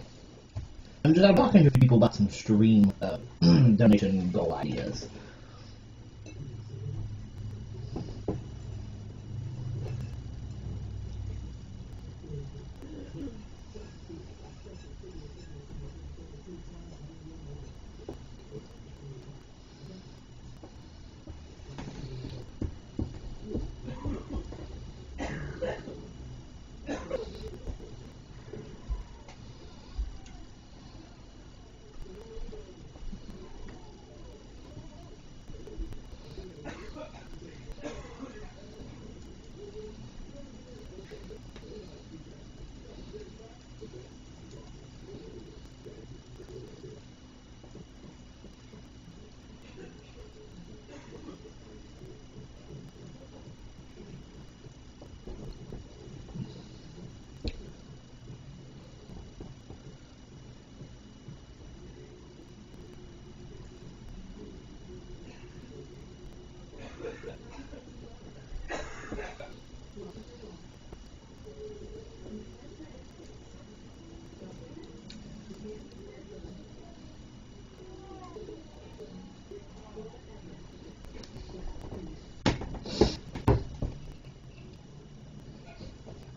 I'm talking to people about some stream donation goal ideas.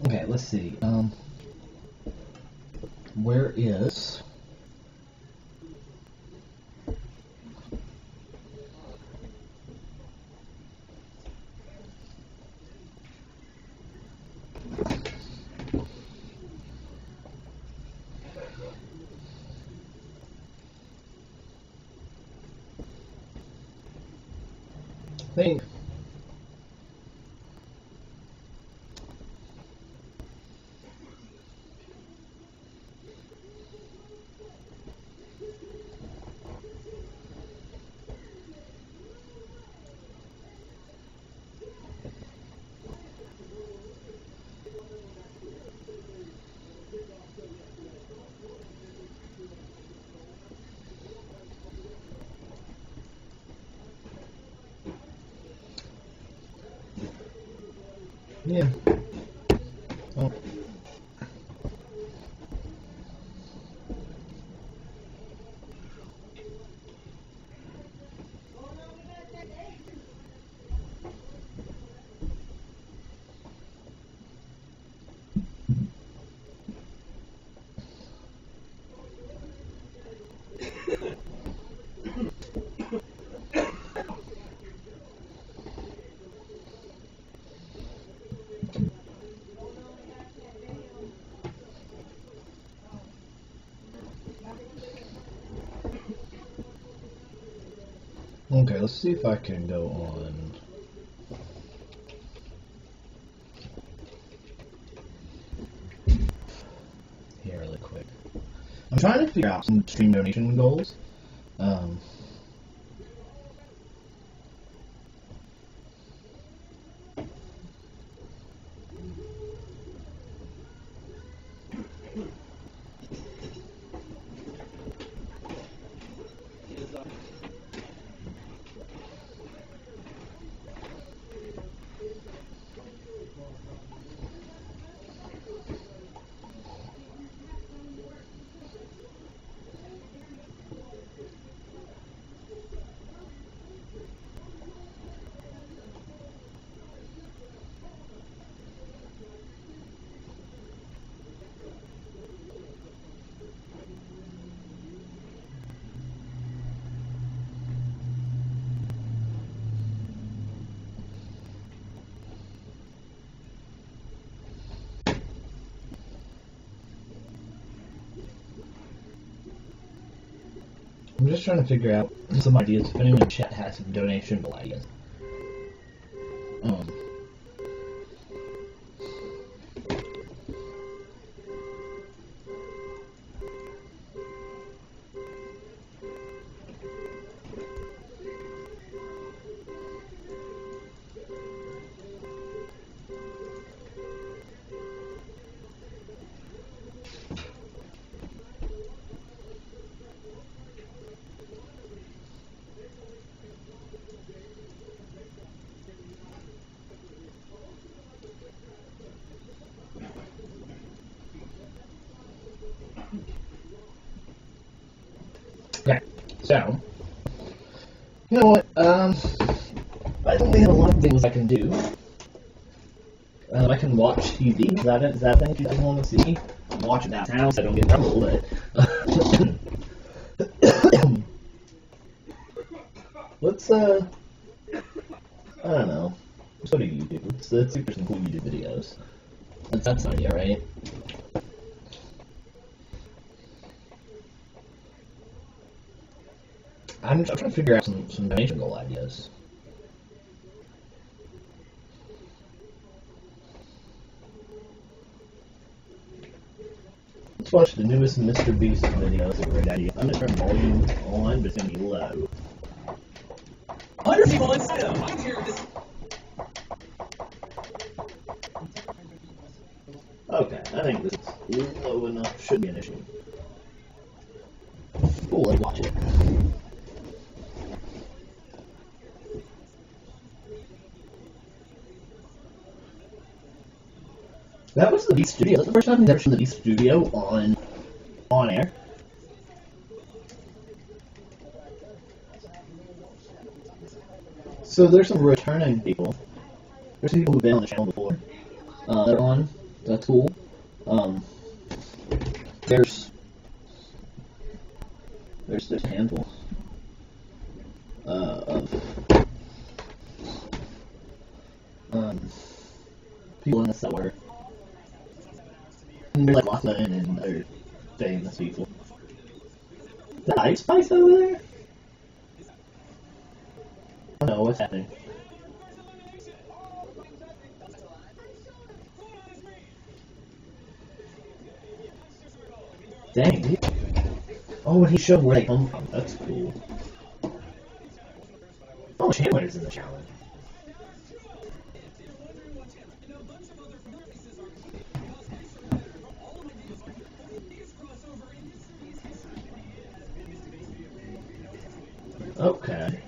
Okay, let's see. Where is... Think. Yeah. Oh. Okay, let's see if I can go on. Here, really quick. I'm trying to figure out some stream donation goals. I'm just trying to figure out some ideas. If anyone in chat has some donation goal ideas. Okay, so, you know what, I don't really have a lot of things I can do. I can watch TV, is that a thing you guys want to see? Watch it downtown so I don't get in trouble, but... let's, I don't know. Let's go to YouTube. Let's see if there's some cool YouTube videos. That's an idea, right? I'm trying to figure out some donation goal ideas. Let's watch the newest Mr. Beast video. That's a great idea. I'm going to turn volume on, but it's going to be low. 100 people inside of them. I'm here this. Okay, I think this is low enough. Should be an issue. Oh, let's watch it. That was the Beast Studio. That's the first time I've ever seen the Beast Studio on air. So there's some returning people. There's some people who've been on the channel before. They're on. That's cool. There's a handful of people in this that were like Lachlan and other famous people. Is that Ice Spice over there? I don't know what's happening. Dang. Oh, and he showed where they come from. That's cool. Oh, Chandler's in the challenge. Okay.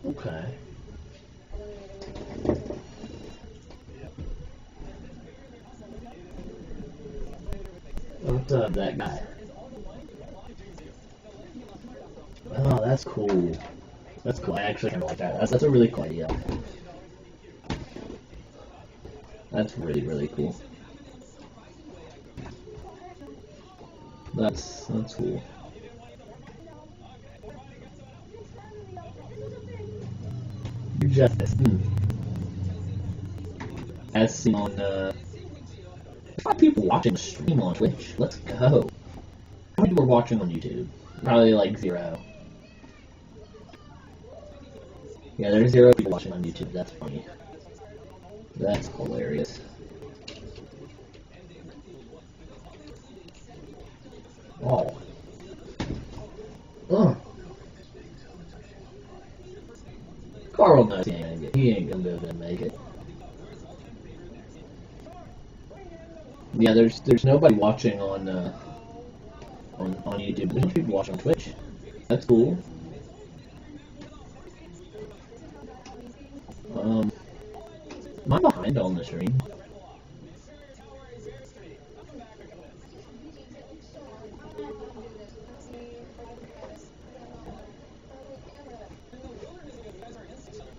Okay. What's up, that guy? Oh, that's cool. That's cool. I actually kind of like that. That's a really cool idea. That's really, really cool. That's cool. Justice. As seen on, 5 people watching the stream on Twitch. Let's go. How people are watching on YouTube? Probably like 0. Yeah, there's 0 people watching on YouTube. That's funny. That's hilarious. Oh. Oh. Carl knows he ain't gonna be able to make it. Yeah, there's nobody watching on YouTube. There's people watching on Twitch. That's cool. Am I behind on the stream?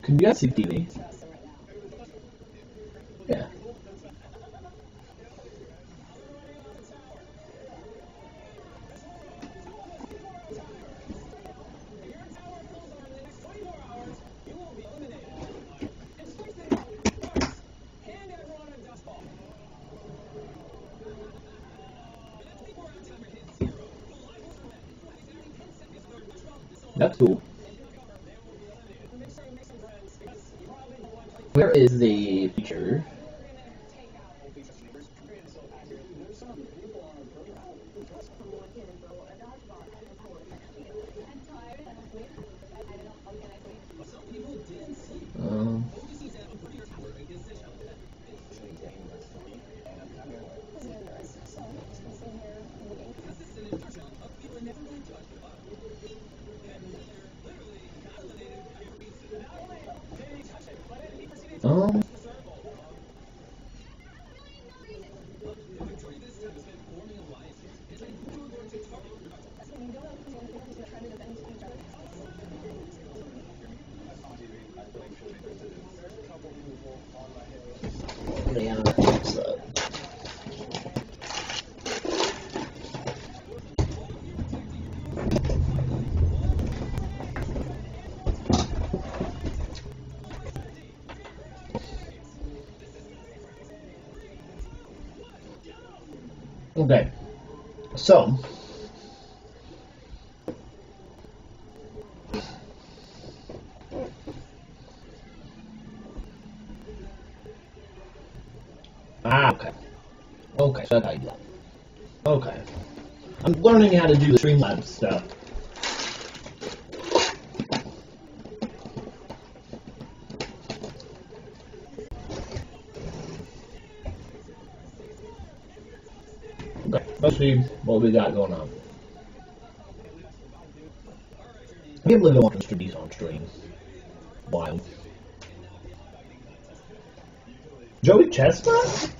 Can you guys see TV? Yeah. That's cool. Where is the feature? Okay, so okay, so that's how you do that. Okay, I'm learning how to do the Streamlabs stuff. Okay, let's see what we got going on. I can't believe I want to these on stream. Wild. Joey Chestnut?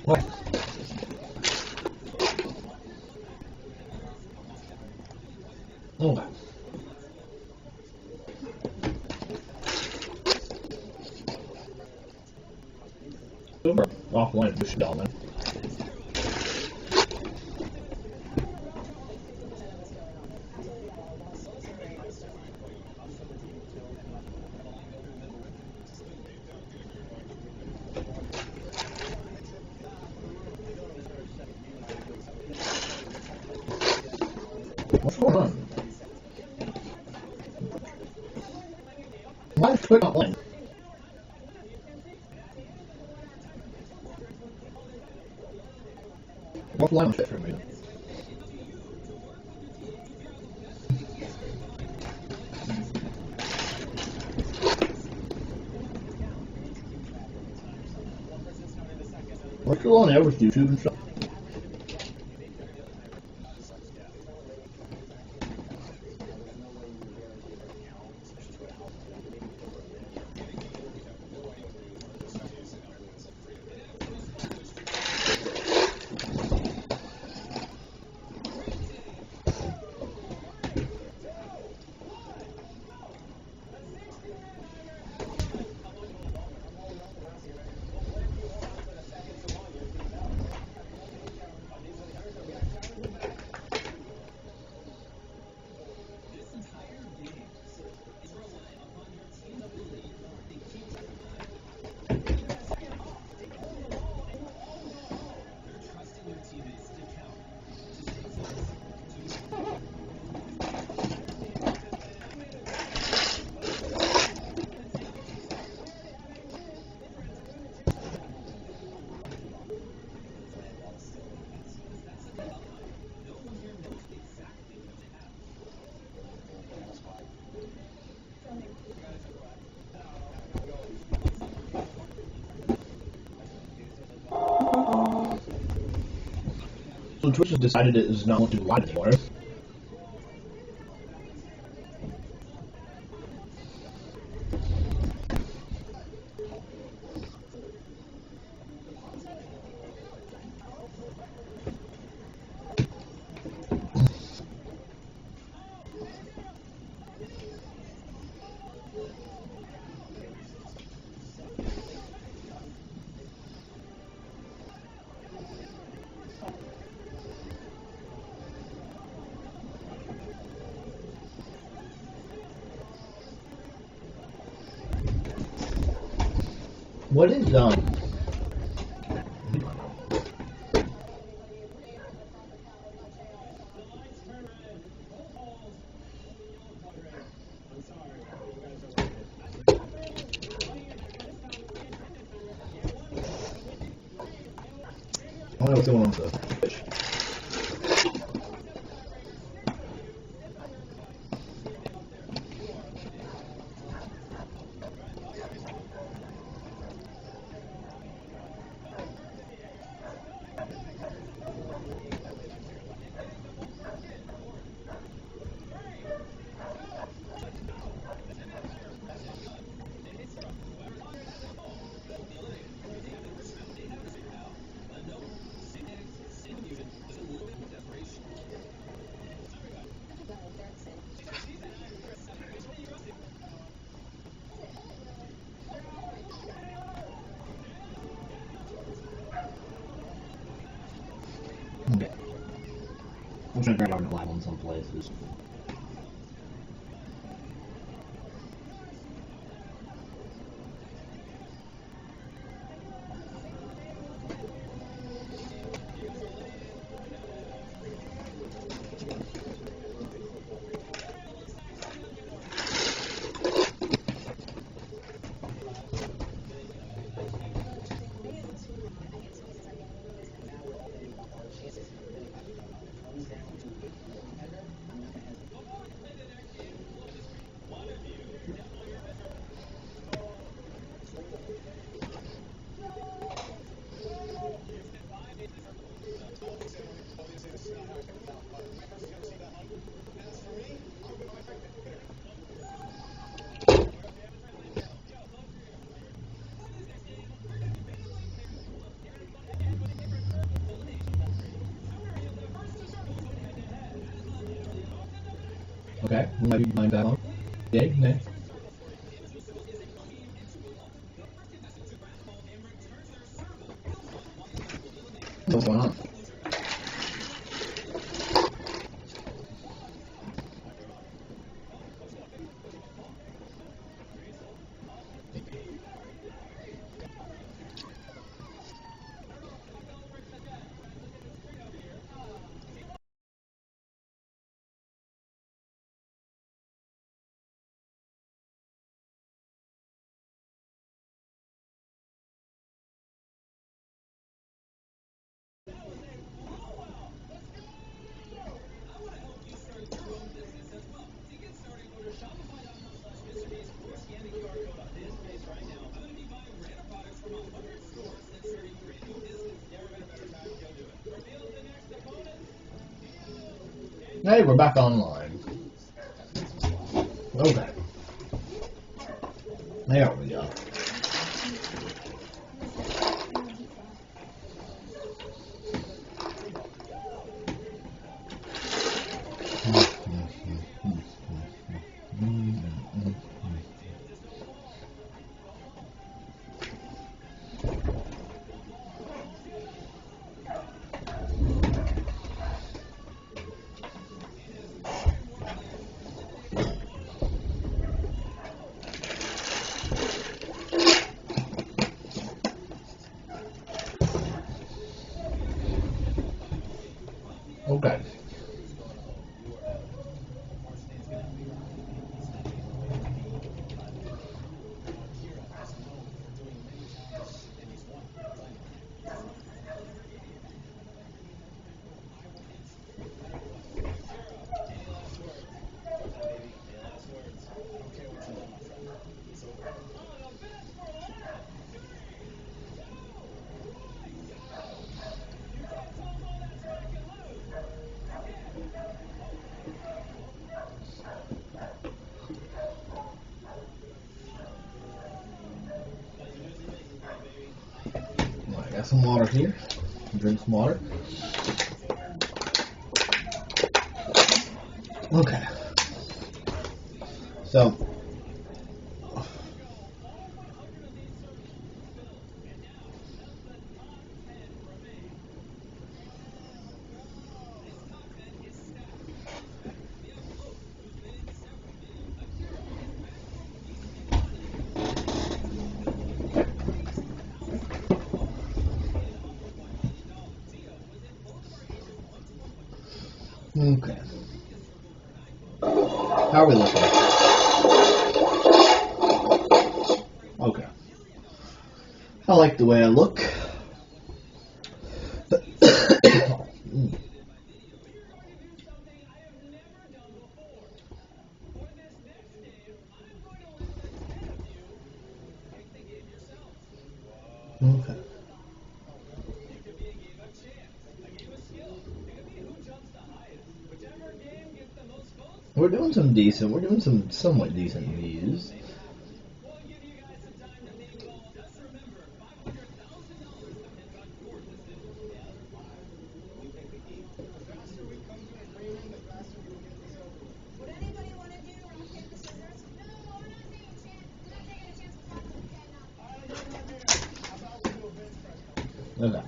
What? Okay. Super. Offline push down then. What's going on? Why is Twitch not playing? What's line fit for me? What's going on with YouTube and stuff? So Twitch has decided it does not want to do live anymore. What is I don't know what's going on with the Twitch. Okay. I'm trying to grab out live on some places. Okay, maybe mind that on. Yay, nay. What's going on? Hey, we're back online. Okay. There we go. Okay. some water here. Drink some water. Okay. So, okay. How are we looking? Okay. I like the way I look. Okay. We're doing some decent. We're doing some somewhat decent views. Okay.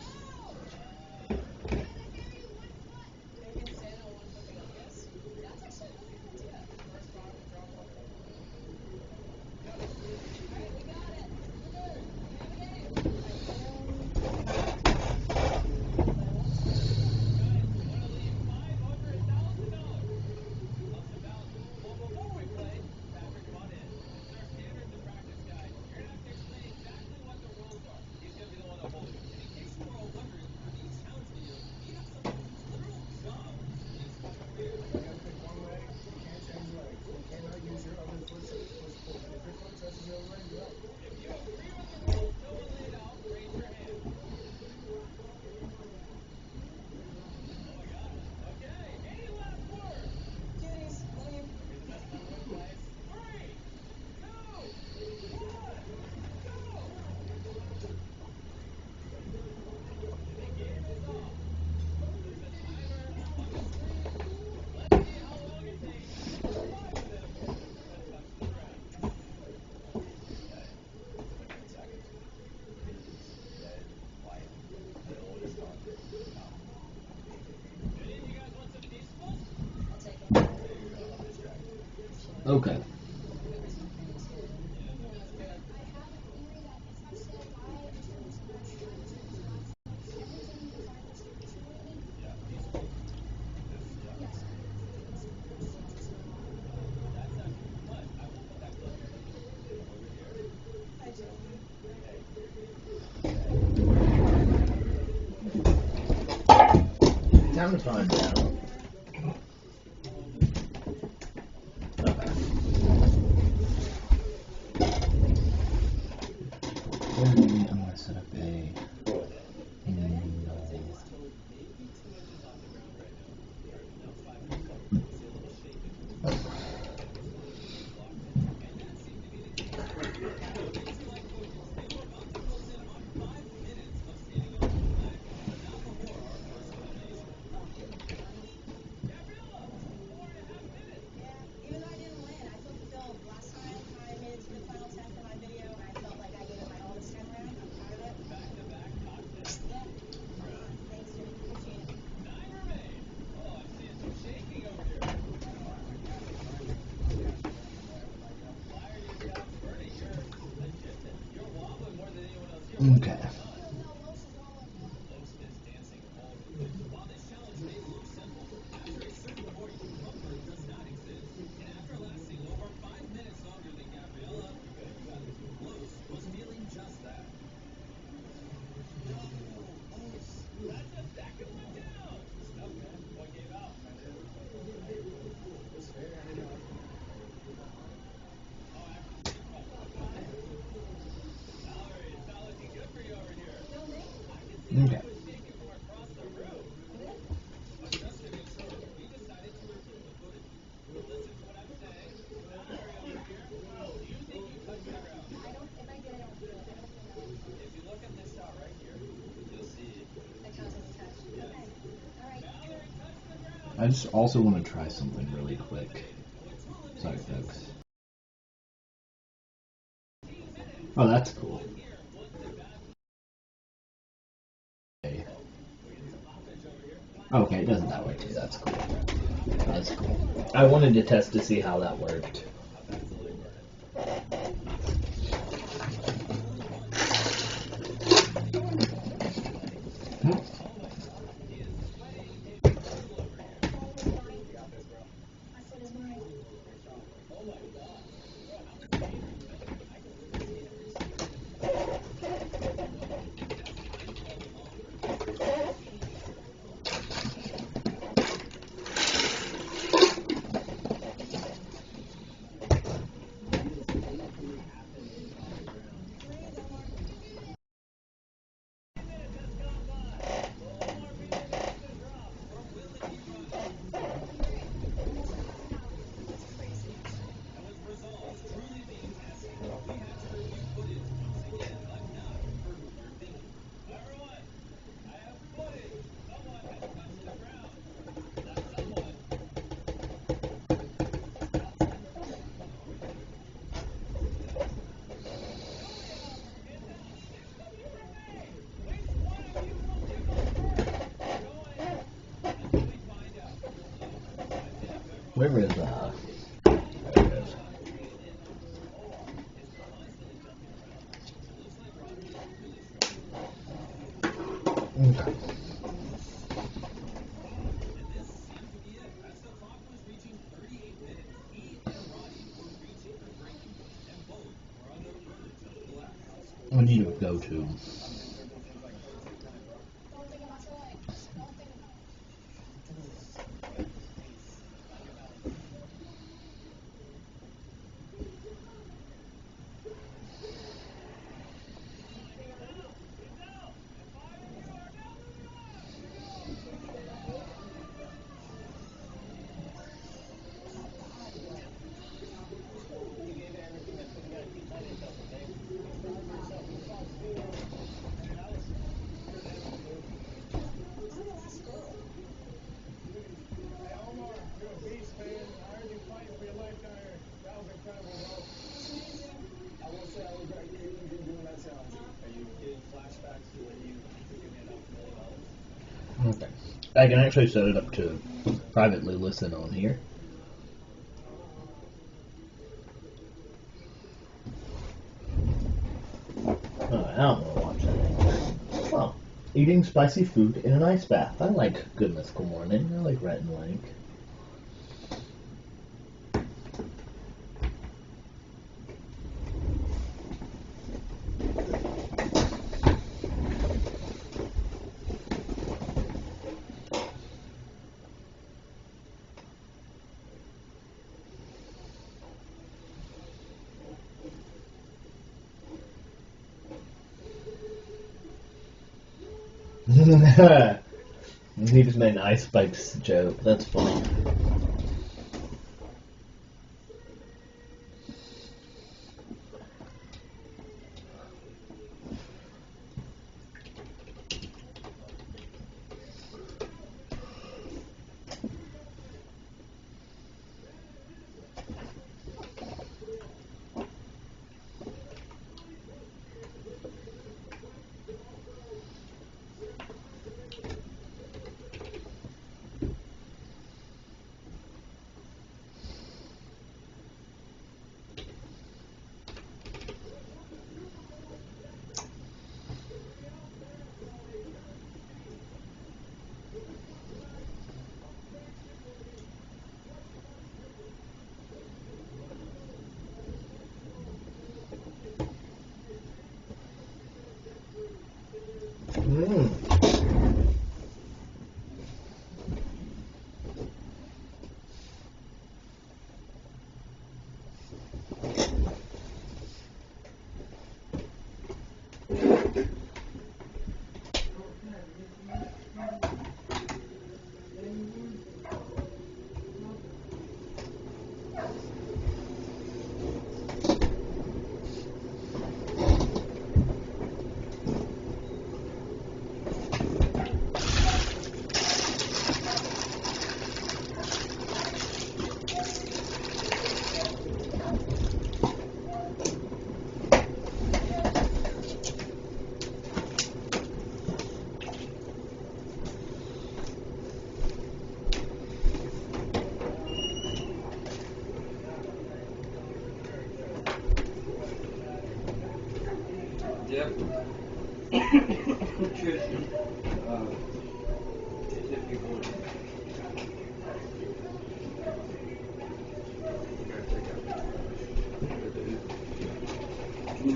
Okay. Time to find out. Okay. I'm gonna set up a okay. I just also want to try something really quick. Sorry, folks. Oh, that's cool. Okay, it does it that way too. That's cool. That's cool. I wanted to test to see how that worked. Where is there it is. Okay. I need to go to. Okay. I can actually set it up to privately listen on here. Oh, I don't want to watch that anymore. Oh, eating spicy food in an ice bath. I like Good Mythical Morning. I like Rhett and Link. He just made an ice spikes joke. That's funny.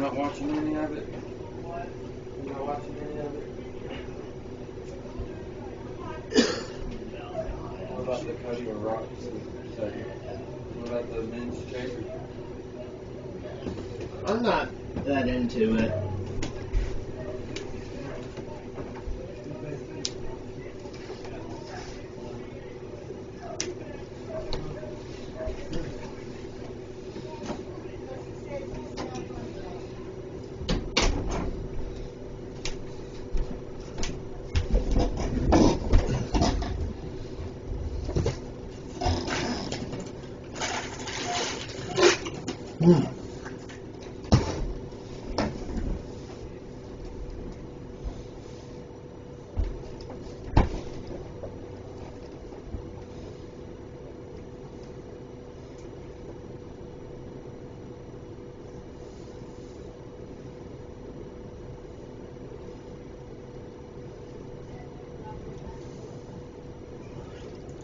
not watching any of it? You're not watching any of it? What about the Cuddy or Rock segment? What about the men's chaser? I'm not that into it.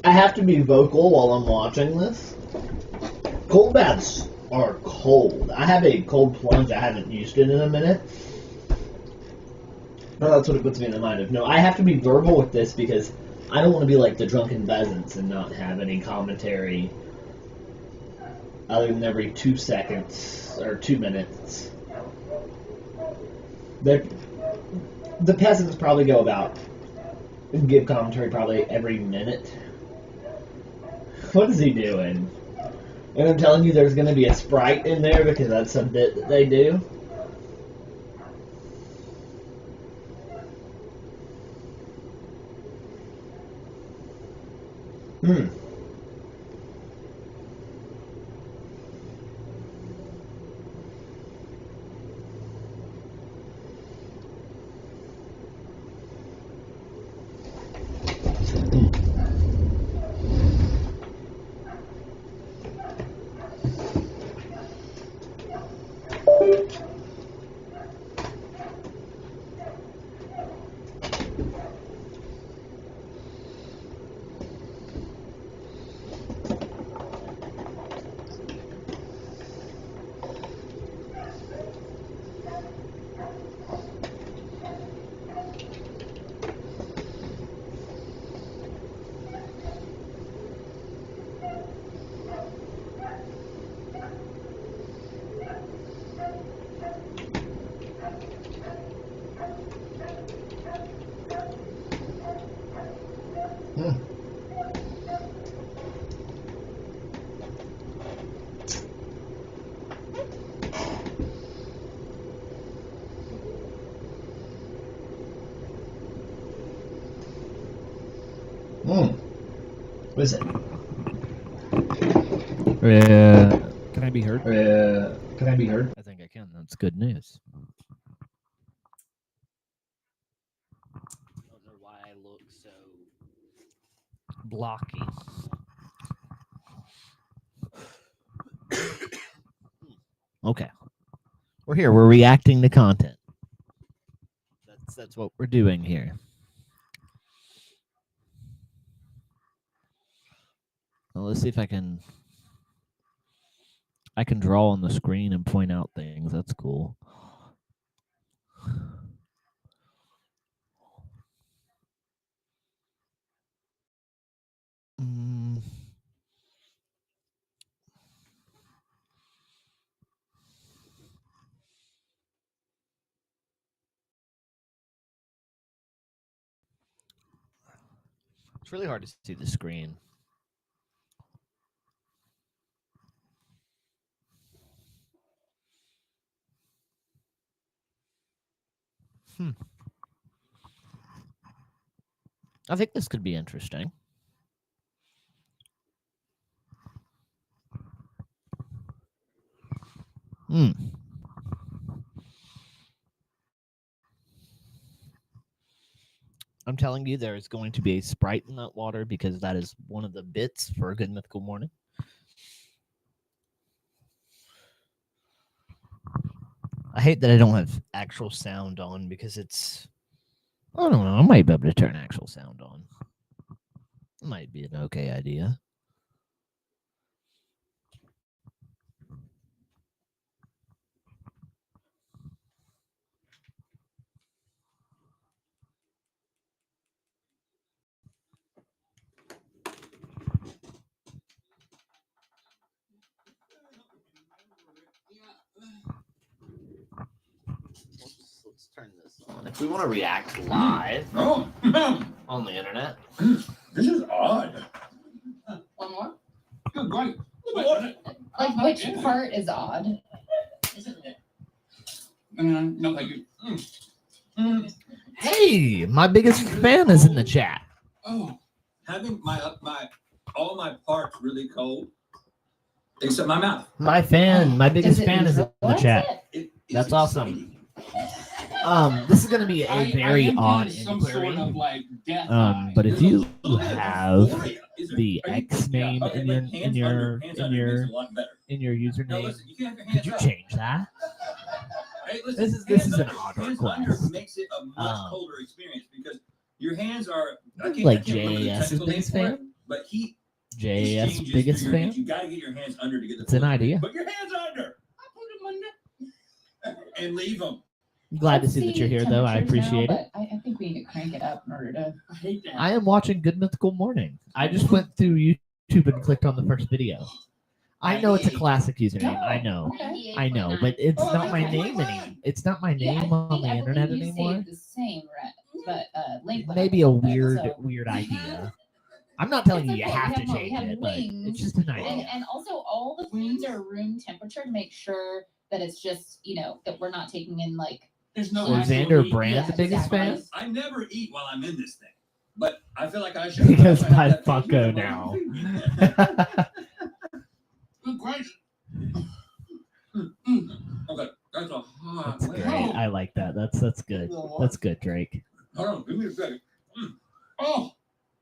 I have to be vocal while I'm watching this. Cold baths are cold. I have a cold plunge. I haven't used it in a minute. No, that's what it puts me in the mind of. No, I have to be verbal with this because I don't want to be like the drunken peasants and not have any commentary other than every 2 seconds or 2 minutes. The peasants probably go about give commentary probably every minute. What is he doing? And I'm telling you there's going to be a Sprite in there because that's a bit that they do. What is it? Can I be heard? Can I be heard? I think I can. That's good news. I don't know why I look so Blocky. Okay. We're here. We're reacting to content. That's what we're doing here. Well, let's see if I can draw on the screen and point out things. That's cool. It's really hard to see the screen. I think this could be interesting. I'm telling you, there is going to be a Sprite in that water because that is one of the bits for a good mythical morning. I hate that I don't have actual sound on because it's... I don't know. I might be able to turn actual sound on. Might be an okay idea. turn this on. If we want to react live Oh, on the internet. this is odd. One more? Good grief. Like, which part is odd? No, thank you. Hey, my biggest fan is in the chat. Oh, having all my parts really cold, except my mouth. My biggest fan is in the chat. That's awesome. exciting. This is going to be a very I odd some inquiry. sort of like death But if you There's a have euphoria. the X name Okay, in but your hands in under- your hands in under your makes it a lot better. in your No, username, listen, you can't have your could hands you up. change that? Hey, listen, This hands is an under- odd hands under request. makes it a much colder experience because your hands are Like I can't remember the JAS's technical name biggest for it, fan? but he JAS changes biggest for your hands. fan? You got to get your hands under to get the It's an full idea. experience. Put your hands under. I put them under. And leave them. Glad to see that you're here, though. I appreciate it. I think we need to crank it up in order to. I hate that. I am watching Good Mythical Morning. I just went through YouTube and clicked on the first video. I know it's a classic username. I know. Okay. I know, but it's not my name anymore. It's not my name on the internet you anymore. saved the same, but link. Maybe a went weird, so- weird idea. I'm not telling It's you okay, you have we to what? change We have it, but wings, it's just an idea. and also all the foods are room temperature to make sure that it's just that we're not taking in like. There's no Alexander actual Brand, Yes, the biggest exactly. fan? I never eat while I'm in this thing, but I feel like I should. Because I have by that Funko feature. now. Good gracious. Okay, that's a hot. That's great. I like that. That's good. That's good, Drake. Hold on, give me a second. Oh,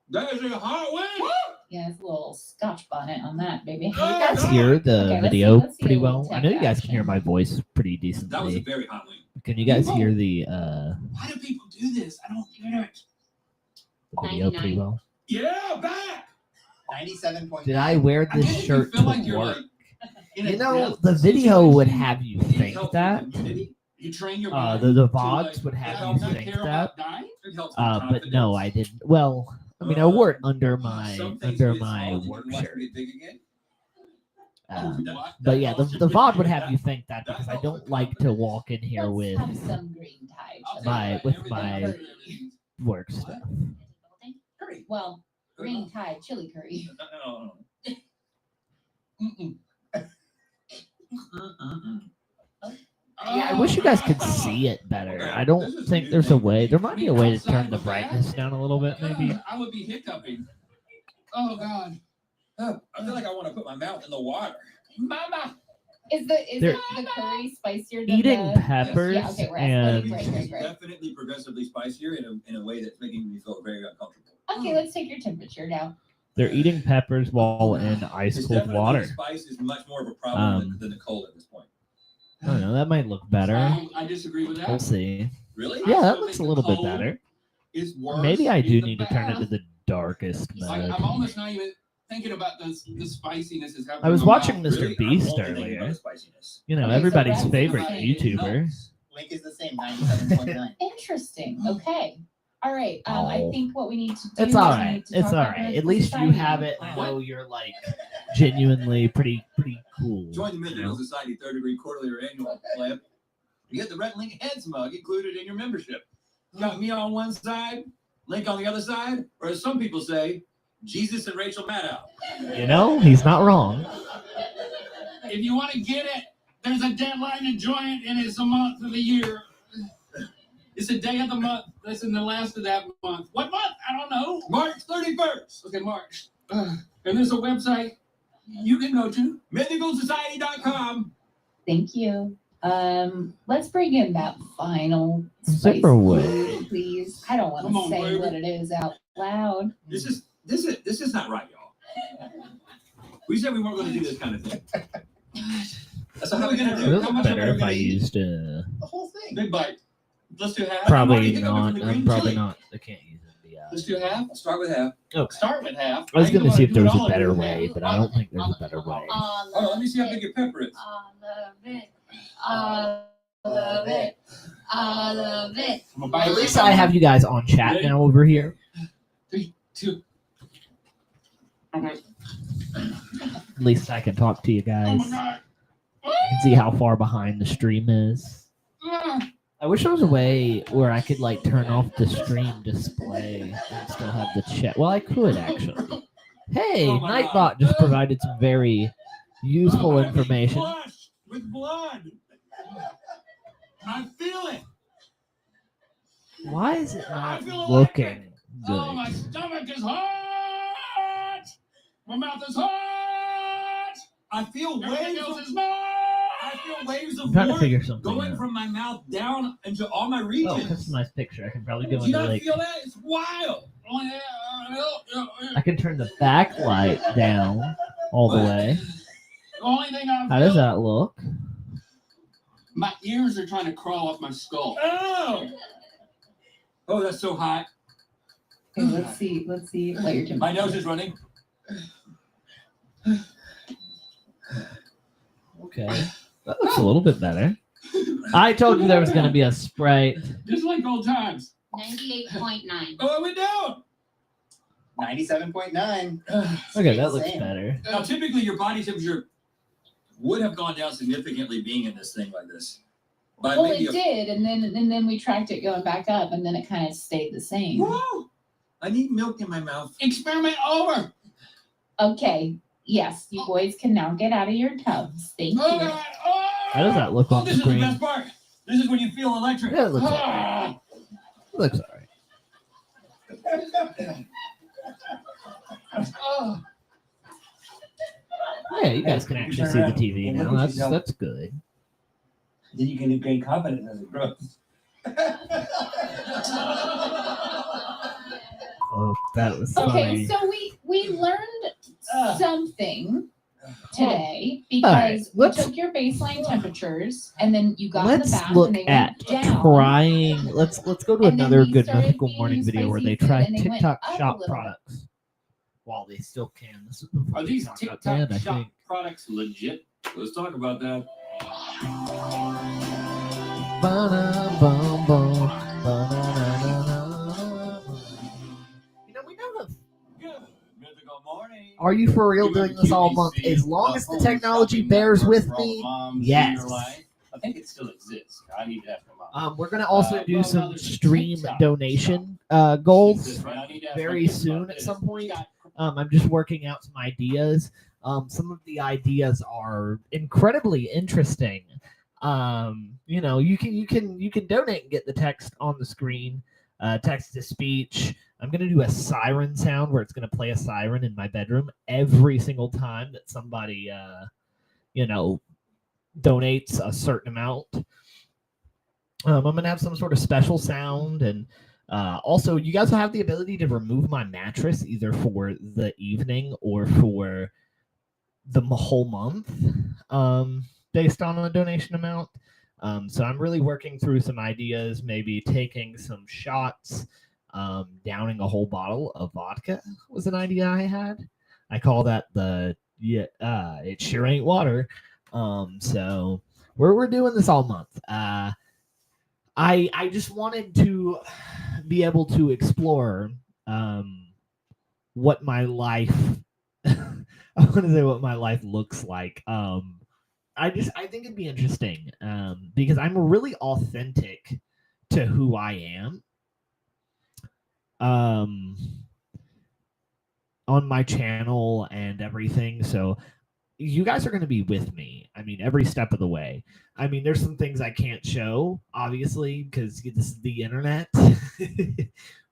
that is a hot wing. Yeah, it's a little Scotch bonnet on that, baby. Can you guys hear the Okay, let's video see pretty a little well? I know you tech guys can hear action. my voice pretty That was a decently. very hot wing. Can you guys hear the Why do people do this? I don't get it. video pretty well? Yeah, back. 97.9. Did I wear I this get it, you shirt feel to like you're work? like in a You know, death the video situation. would have you It think helps that. with immunity. You train your The body the to, VODs would it have helps you not think care that. about dying. It helps with But no, confidence. I didn't. Well, I mean, I wore it under my Some things get my small, you work can watch shirt. them get big again. But yeah, the VOD would have you think that because I don't like to walk in here with Have some green tide. my work stuff. Well, green tide chili curry. No. Yeah, I wish you guys could see it better. I don't think there's a way. There might be a way to turn the brightness down a little bit, maybe. I would be hiccuping. Oh God. I feel like I want to put my mouth in the water. Mama. Is They're the curry spicier than eating the... peppers Yeah, okay, right. and Right. Definitely progressively spicier in a way that's making me feel very uncomfortable. Okay, let's take your temperature now. they're eating peppers while in ice It's cold definitely- water. Spice is much more of a problem Um, than the cold at this point. I don't know. That might look better. I disagree with that. We'll see. Really? Yeah, I that still looks a think little the bit cold better. is worse Maybe I in do the need to turn it to bath. the darkest Like, mode. I'm almost not even thinking about the spiciness is happening. I was in my watching mouth. Mr. Really? Beast I'm only thinking about earlier. the spiciness. You know, Okay, so everybody's that's favorite fine. YouTuber. Link is the same, 97.9. Interesting. Okay. All right. I Oh. think what we need to do. It's is all we right. need to It's talk all about right. the At least you society. have it. I know you're like genuinely pretty cool. Join the you Mythical know? Society third degree quarterly or annual plan. You get the Red Link Heads mug included in your membership. Got me on one side, Link on the other side, or as some people say, Jesus and Rachel Maddow. You know, he's not wrong. If you want to get it, there's a deadline to join it, and it's a month of the year. It's a day of the month. That's in the last of that month. What month? I don't know. March 31st. Okay, March. And there's a website you can go to, mythicalsociety.com. Thank you. Let's bring in that final spice Zipperwood. food, please. I don't want Come to on, say baby. what it is out loud. This is not right, y'all. We said we weren't going to do this kind of thing. So how are we going to It do? would How look much are we better if I going to eat? used The whole thing. Big bite. Let's do half. probably Hiccup not. from the I'm green probably chili. not. I can't use it. Let's do half. I'll start with half. Okay. Start with half. I was Now you gonna see if wanna there do was it all a better in way, half. but I don't think there's a better way. Hold on, let me see how big your pepper is. I love it. I love it. I'm gonna bite At it. least I have you guys on chat now over here. 3, 2. At least I can talk to you Oh guys. my God. I can see how far behind the stream is. I wish there was a way where I could like turn off the stream display and still have the chat. Well, I could actually. Hey, Oh my Nightbot God. just provided some very useful I'm being information. flushed with blood. I feel it. Why is it I not feel looking electric. good? Oh, my stomach is hot. My mouth is hot. I feel Everything waves else of is I feel waves I'm of trying to warmth figure something going out. from my mouth down into all my Oh, regions. customized picture. I can probably Do go you into not like. feel that? It's wild. Oh, yeah. I can turn the backlight down all the way. The only thing I feel. How does that look? My ears are trying to crawl off my skull. Oh! Oh, that's so hot. Okay, let's see what your temperature. My nose is running. Okay. That looks a little bit better. I told you there was going to be a Sprite. Just like old times. 98.9. Oh, we're down. 97.9. Okay, that looks Same. better. Now, typically, your body temperature would have gone down significantly being in this thing like this. By Well, maybe it did, and then we tracked it going back up, and then it kind of stayed the same. Woo! I need milk in my mouth. Experiment over. Okay, yes, you boys can now get out of your tubs. Thank you. God. Oh! How does that look on This is the screen? best part. This is when you feel electric. Yeah, it looks Ah! Looks alright. Oh. Yeah, you guys can actually see the TV now. That's good. Then you can gain confidence as it grows. Oh, that was Okay, funny. so we learned something today Alright, because we took your baseline temperatures and then you got in the Let's bath look and they at went down. trying. Let's go to And then another we good started mythical being morning video where spicy they food try and they went TikTok up a shop little. products while they still can. This is before Are these TikTok got TikTok banned, I shop think. products legit? Let's talk about that. Ba-da-bum-bum, ba-da-da-da-da-da. You know, we never. Good mythical morning. Are you for real You doing remember this all QVC, month? As long as the home technology shopping bears network with for all me, the moms in yes. your life? I think it still exists. I need to ask my mom. We're gonna also do well, some now there's a stream TikTok donation This goals is right. I need to ask my very kids soon about at this. some point. I'm just working out some ideas. Some of the ideas are incredibly interesting. You know, you can donate and get the text on the screen, text to speech. I'm gonna do a siren sound where it's gonna play a siren in my bedroom every single time that somebody donates a certain amount. I'm gonna have some sort of special sound, and also you guys will have the ability to remove my mattress either for the evening or for the whole month, based on a donation amount. So I'm really working through some ideas, maybe taking some shots, downing a whole bottle of vodka was an idea I had. I call that it sure ain't water. So we're doing this all month. I just wanted to be able to explore what my life I want to say what my life looks like. I think it'd be interesting because I'm really authentic to who I am. On my channel and everything. So you guys are going to be with me. I mean, every step of the way. I mean, there's some things I can't show, obviously, because this is the internet.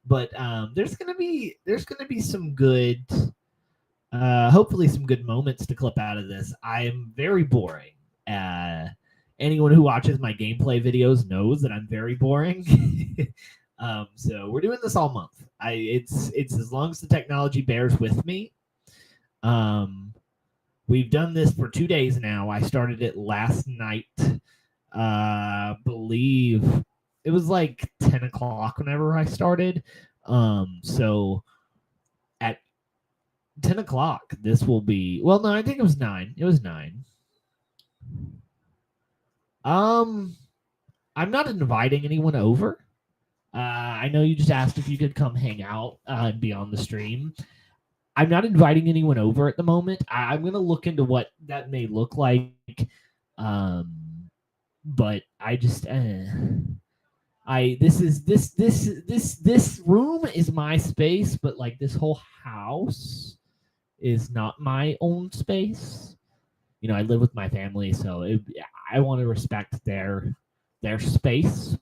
But there's gonna be some good, hopefully some good moments to clip out of this. I am very boring. Anyone who watches my gameplay videos knows that I'm very boring. So we're doing this all month. It's as long as the technology bears with me. We've done this for 2 days now. I started it last night. Believe it was like 10 o'clock whenever I started. So at 10 o'clock, this will be, well, no, I think it was 9. It was 9. I'm not inviting anyone over. I know you just asked if you could come hang out and be on the stream. I'm not inviting anyone over at the moment. I'm going to look into what that may look like. But I just, This room is my space, but like this whole house is not my own space. You know, I live with my family, so I want to respect their space.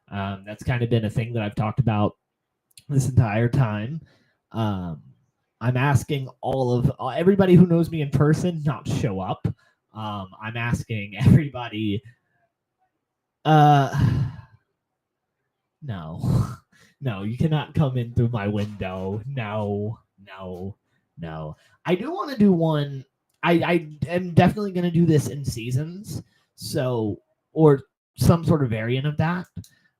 That's kind of been a thing that I've talked about this entire time. I'm asking all of everybody who knows me in person not to show up. I'm asking everybody. No, no, you cannot come in through my window. No. I do want to do one. I am definitely going to do this in seasons, so or some sort of variant of that.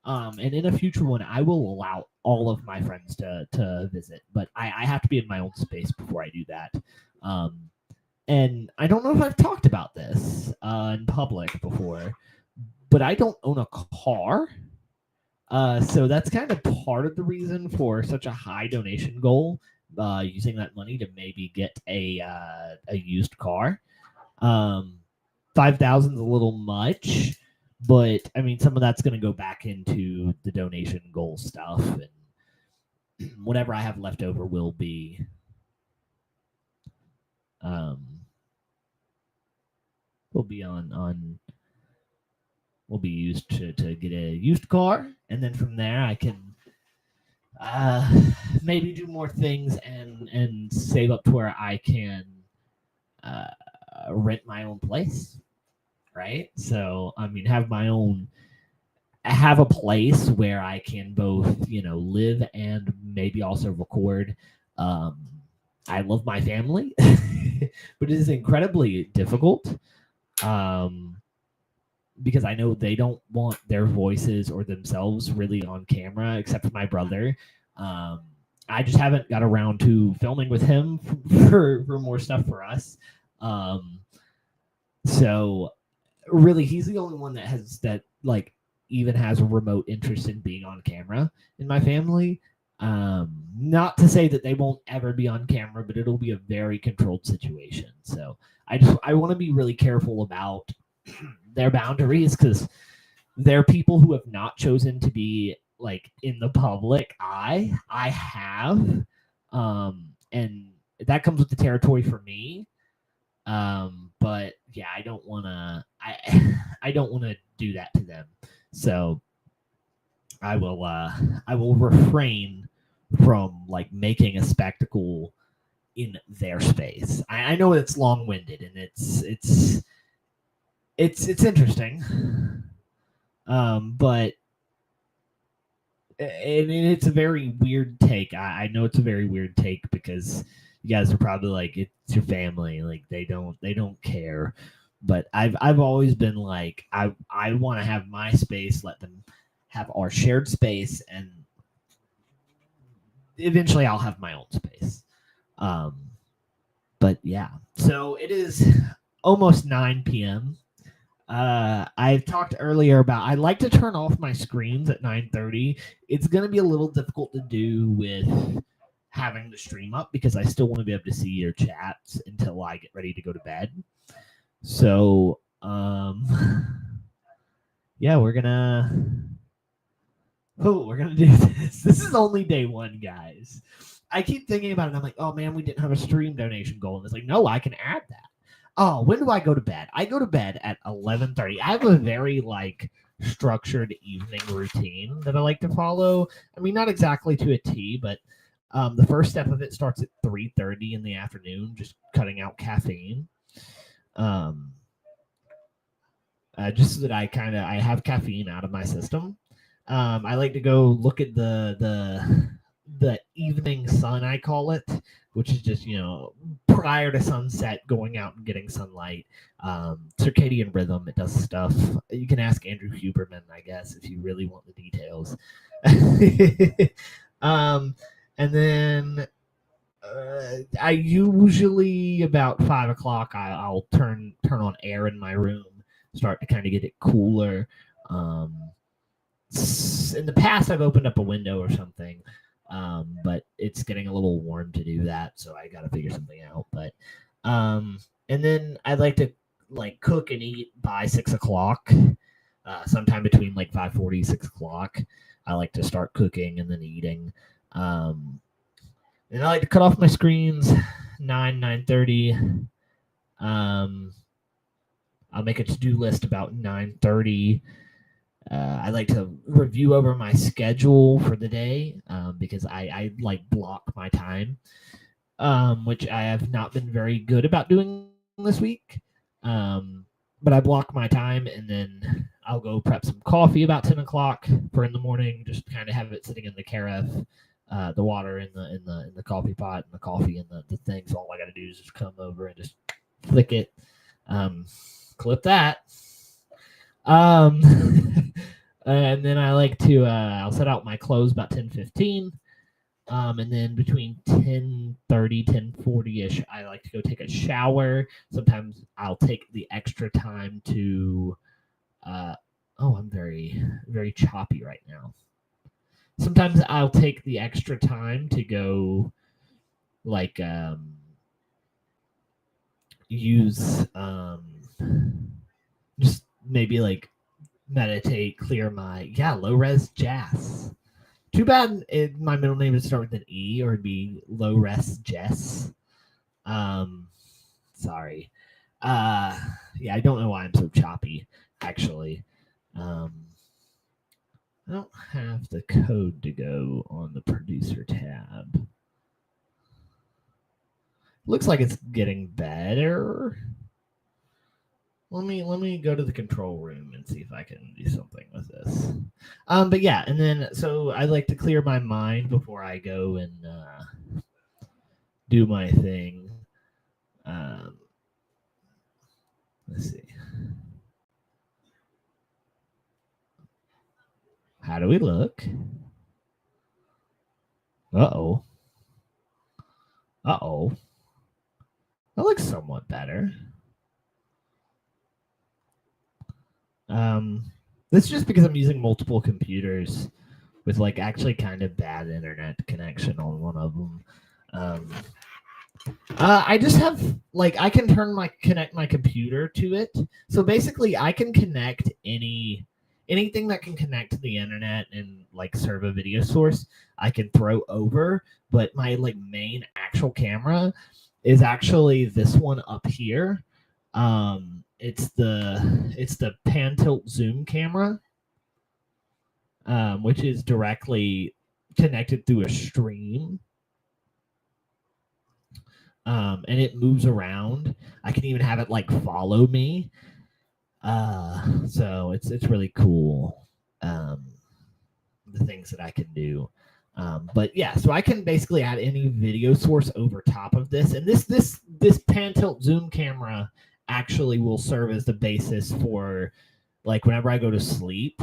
And in a future one, I will allow all of my friends to visit, but I have to be in my own space before I do that. And I don't know if I've talked about this in public before, but I don't own a car. So that's kind of part of the reason for such a high donation goal. Using that money to maybe get a used car. 5,000 is a little much, but I mean some of that's going to go back into the donation goal stuff, and whatever I have left over will be will be used to get a used car, and then from there I can maybe do more things and save up to where I can rent my own place, right? So I mean, have a place where I can both live and maybe also record. I love my family, but it is incredibly difficult. Because I know they don't want their voices or themselves really on camera, except for my brother. I just haven't got around to filming with him for more stuff for us. So really, he's the only one that even has a remote interest in being on camera in my family. Not to say that they won't ever be on camera, but it'll be a very controlled situation. So I want to be really careful about their boundaries, because they're people who have not chosen to be like in the public eye. I have, and that comes with the territory for me. But yeah, I don't want to. I don't want to do that to them. So I will refrain from like making a spectacle in their space. I know it's long-winded and it's interesting, but it's a very weird take. I know it's a very weird take because you guys are probably like, it's your family, like they don't care. But I've always been like, I want to have my space, let them have our shared space, and eventually I'll have my own space. But yeah, so it is almost 9 p.m. I've talked earlier about I like to turn off my screens at 9:30. It's going to be a little difficult to do with having the stream up because I still want to be able to see your chats until I get ready to go to bed. So, yeah, we're gonna do this. This is only day one, guys. I keep thinking about it, and I'm like, oh man, we didn't have a stream donation goal. And it's like, no, I can add that. Oh, when do I go to bed? I go to bed at 11:30. I have a very structured evening routine that I like to follow. I mean, not exactly to a T, but the first step of it starts at 3:30 in the afternoon, just cutting out caffeine. Just so that I have caffeine out of my system. I like to go look at the evening sun, I call it, which is just, prior to sunset, going out and getting sunlight. Circadian rhythm, it does stuff. You can ask Andrew Huberman, I guess, if you really want the details. And then I usually about 5 o'clock, I'll turn on air in my room, start to kind of get it cooler. In the past, I've opened up a window or something. But it's getting a little warm to do that, so I gotta figure something out. But and then I'd like to cook and eat by 6 o'clock. sometime between like 5:40, 6 o'clock. I like to start cooking and then eating. And I like to cut off my screens 9:30. I'll make a to-do list about 9:30. I like to review over my schedule for the day because I like block my time, which I have not been very good about doing this week. But I block my time, and then I'll go prep some coffee about 10 o'clock for in the morning. Just kind of have it sitting in the carafe, the water in the coffee pot, and the coffee in the thing. So all I got to do is just come over and just flick it, clip that. And then I like to I'll set out my clothes about 10:15. And then between 10:30, 10:40-ish, I like to go take a shower. Sometimes I'll take the extra time to I'm very, very choppy right now. Sometimes I'll take the extra time to go like use just maybe like meditate, clear my low res JAS. Too bad my middle name would start with an E, or it'd be low res Jess. Sorry. Yeah, I don't know why I'm so choppy. Actually, I don't have the code to go on the producer tab. Looks like it's getting better. Let me go to the control room and see if I can do something with this. But yeah, and then so I like to clear my mind before I go and do my thing. Let's see. How do we look? Uh-oh. Uh-oh. That looks somewhat better. This is just because I'm using multiple computers with like actually kind of bad internet connection on one of them. I just have like I can connect my computer to it. So basically I can connect anything that can connect to the internet and like serve a video source, I can throw over, but my like main actual camera is actually this one up here. It's the pan tilt zoom camera, which is directly connected through a stream. And it moves around. I can even have it like follow me. So it's really cool. The things that I can do. But yeah, so I can basically add any video source over top of this, and this pan tilt zoom camera actually will serve as the basis for like whenever I go to sleep.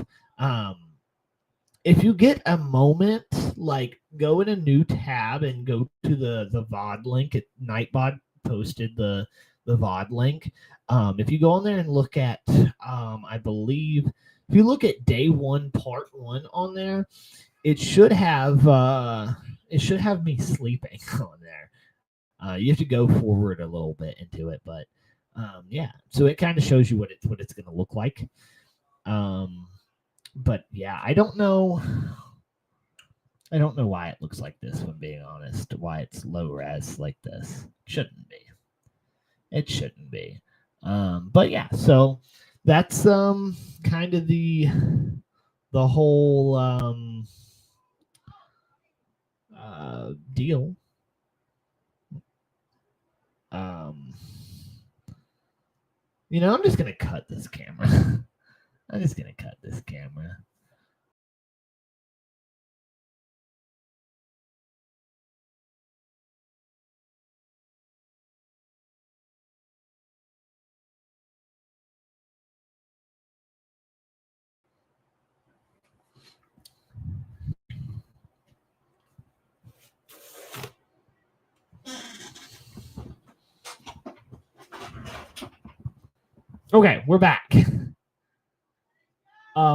If you get a moment, like go in a new tab and go to the VOD link. Nightbot posted the VOD link. If you go on there and look at, I believe, if you look at day 1, part 1 on there, it should have me sleeping on there. You have to go forward a little bit into it, but yeah. So it kind of shows you what it's going to look like. But yeah, I don't know why it looks like this, when being honest. Why it's low res like this. It shouldn't be. But yeah, so that's kind of the whole deal. I'm just gonna cut this camera. I'm just gonna cut this camera. Okay, we're back.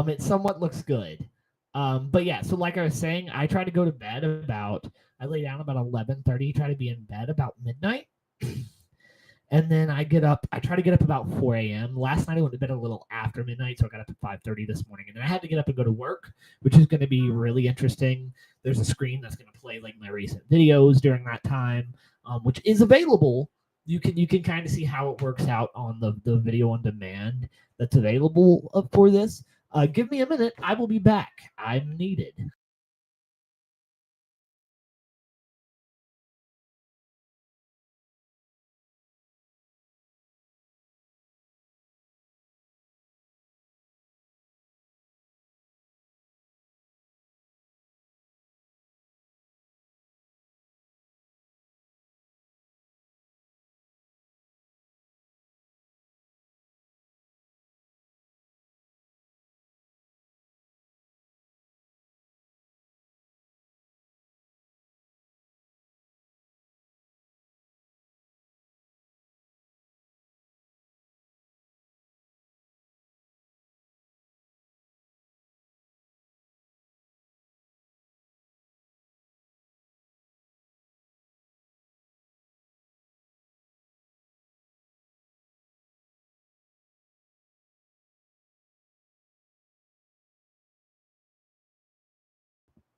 It somewhat looks good. But yeah, so like I was saying, I try to go to bed I lay down about 11:30, try to be in bed about midnight. And then I try to get up about 4 a.m. Last night I went to bed a little after midnight, so I got up at 5:30 this morning. And then I had to get up and go to work, which is going to be really interesting. There's a screen that's going to play like my recent videos during that time, which is available. You can kind of see how it works out on the video on demand that's available for this. Give me a minute. I will be back. I'm needed.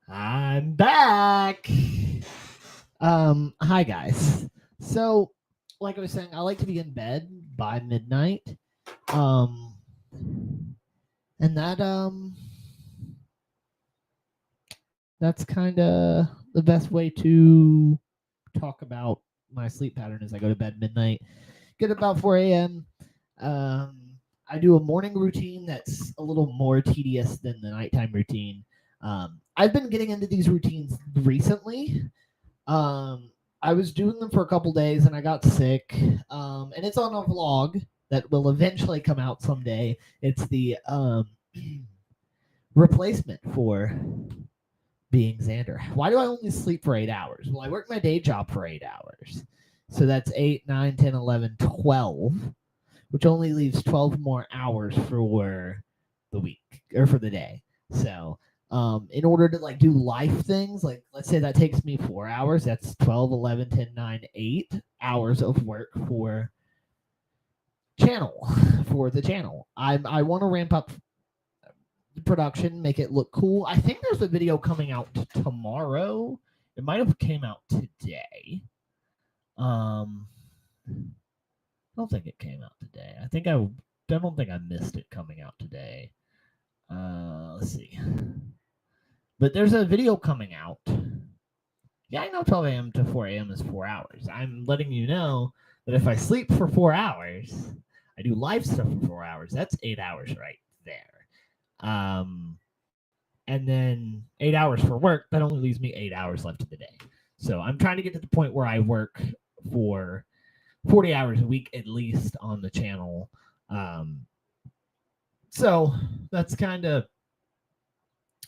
I'm back. Hi guys. So, like I was saying, I like to be in bed by midnight. And that's kind of the best way to talk about my sleep pattern is I go to bed midnight, get about 4 a.m. I do a morning routine that's a little more tedious than the nighttime routine. I've been getting into these routines recently. I was doing them for a couple days and I got sick. And it's on a vlog that will eventually come out someday. It's the replacement for being Xander. Why do I only sleep for 8 hours? Well, I work my day job for 8 hours. So that's 8, 9, 10, 11, 12, which only leaves 12 more hours for the week or for the day. So in order to like do life things, like let's say that takes me 4 hours, that's 12, 11, 10, 9, 8 hours of work for the channel. I want to ramp up production, make it look cool. I think there's a video coming out tomorrow. It might have came out today. I don't think it came out today. I don't think I missed it coming out today. Let's see. But there's a video coming out. Yeah, I know 12 a.m. to 4 a.m. is 4 hours. I'm letting you know that if I sleep for 4 hours, I do live stuff for 4 hours. That's 8 hours right there. And then 8 hours for work, that only leaves me 8 hours left of the day. So I'm trying to get to the point where I work for 40 hours a week at least on the channel. So that's kind of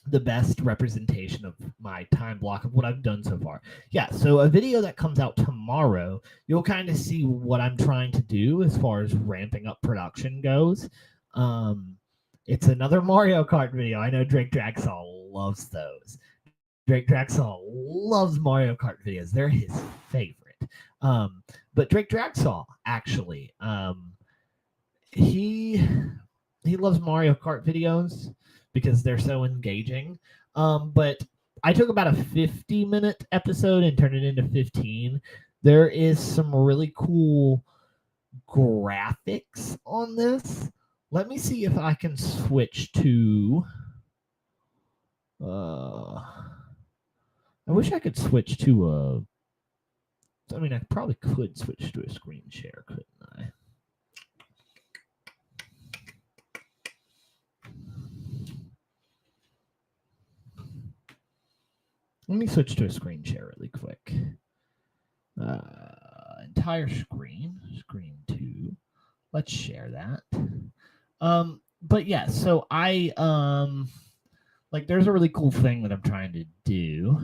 the best representation of my time block of what I've done so far. Yeah, so a video that comes out tomorrow, you'll kind of see what I'm trying to do as far as ramping up production goes. It's another Mario Kart video. I know Drake Draxall loves those. Drake Draxall loves Mario Kart videos. They're his favorite. But Drake Draxall, actually, he loves Mario Kart videos because they're so engaging. But I took about a 50-minute episode and turned it into 15. There is some really cool graphics on this. Let me see if I can switch to... I wish I could switch to a... I mean, I probably could switch to a screen share, couldn't I? Let me switch to a screen share really quick. Entire screen, screen 2. Let's share that. But yeah, so I like there's a really cool thing that I'm trying to do.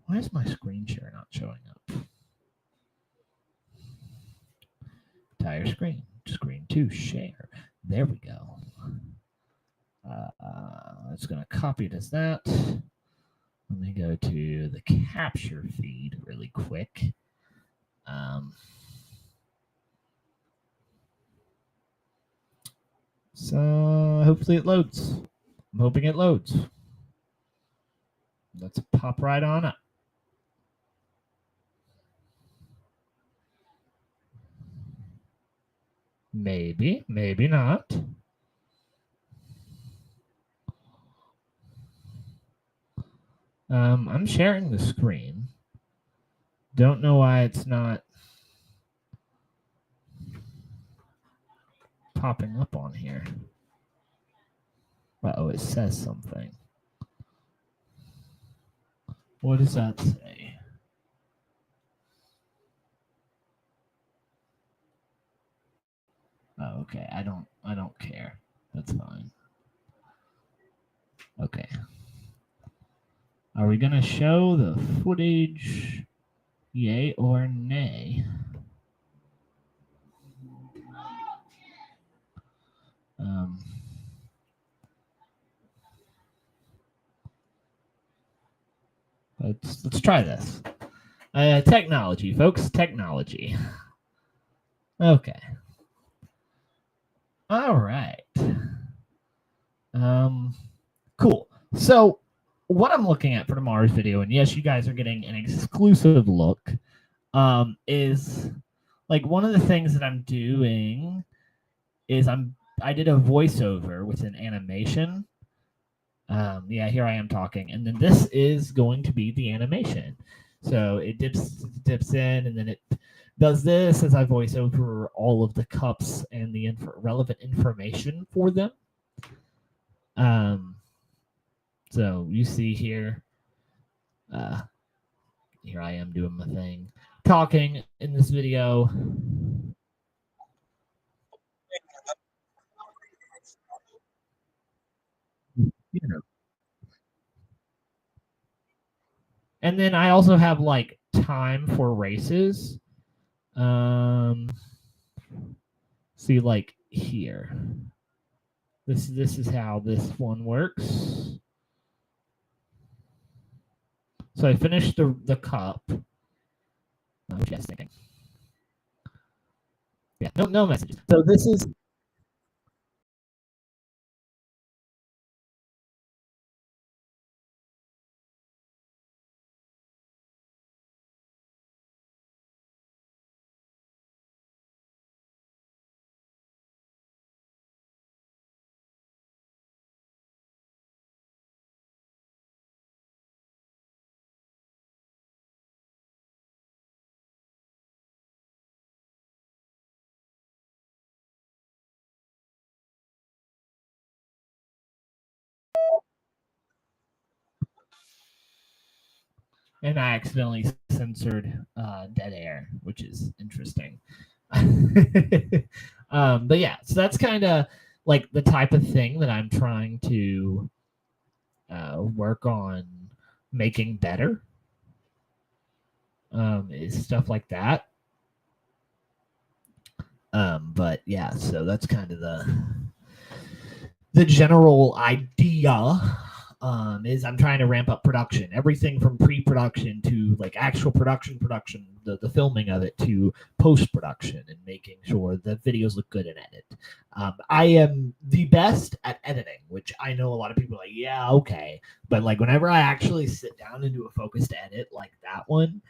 Why is my screen share not showing up? Entire screen, screen 2, share. There we go. It's going to copy it as that. Let me go to the capture feed really quick. So hopefully it loads. I'm hoping it loads. Let's pop right on up. Maybe, maybe not. I'm sharing the screen. Don't know why it's not popping up on here. Uh-oh, it says something. What does that say? Oh, okay. I don't care. That's fine. Okay. Are we gonna show the footage? Yay or nay? Let's try this. Technology, folks. Technology. Okay. All right. Cool. So what I'm looking at for tomorrow's video, and yes, you guys are getting an exclusive look, is like one of the things that I'm doing is I did a voiceover with an animation. Yeah, here I am talking, and then this is going to be the animation. So it dips in, and then it does this as I voice over all of the cups and the relevant information for them. So you see here, here I am doing my thing, talking in this video. You know. And then I also have like time for races. See, like here. This is how this one works. So I finished the cup. What are you guys thinking? Yeah, no messages. So this is and I accidentally censored dead air, which is interesting. But yeah, so that's kind of like the type of thing that I'm trying to work on making better. Is stuff like that. But yeah, so that's kind of the general idea. Is I'm trying to ramp up production, everything from pre-production to like actual production, the filming of it, to post-production, and making sure the videos look good in edit. I am the best at editing, which I know a lot of people are like, yeah, okay, but like whenever I actually sit down and do a focused edit like that one,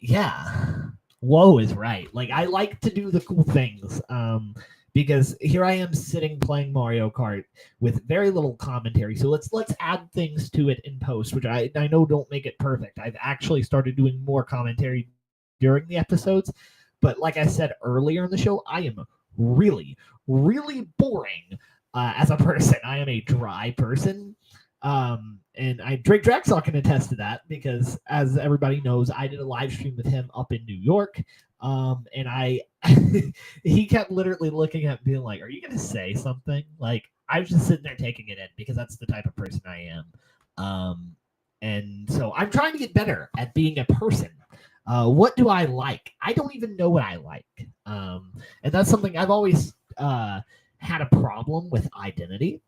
yeah, whoa is right. Like I like to do the cool things. Because here I am sitting playing Mario Kart with very little commentary. So let's add things to it in post, which I know don't make it perfect. I've actually started doing more commentary during the episodes, but like I said earlier in the show, I am really, really boring as a person. I am a dry person. And Drake Draxall can attest to that because, as everybody knows, I did a live stream with him up in New York. And he kept literally looking at me being like, are you going to say something? Like, I was just sitting there taking it in because that's the type of person I am. And so I'm trying to get better at being a person. What do I like? I don't even know what I like. And that's something I've always had a problem with identity.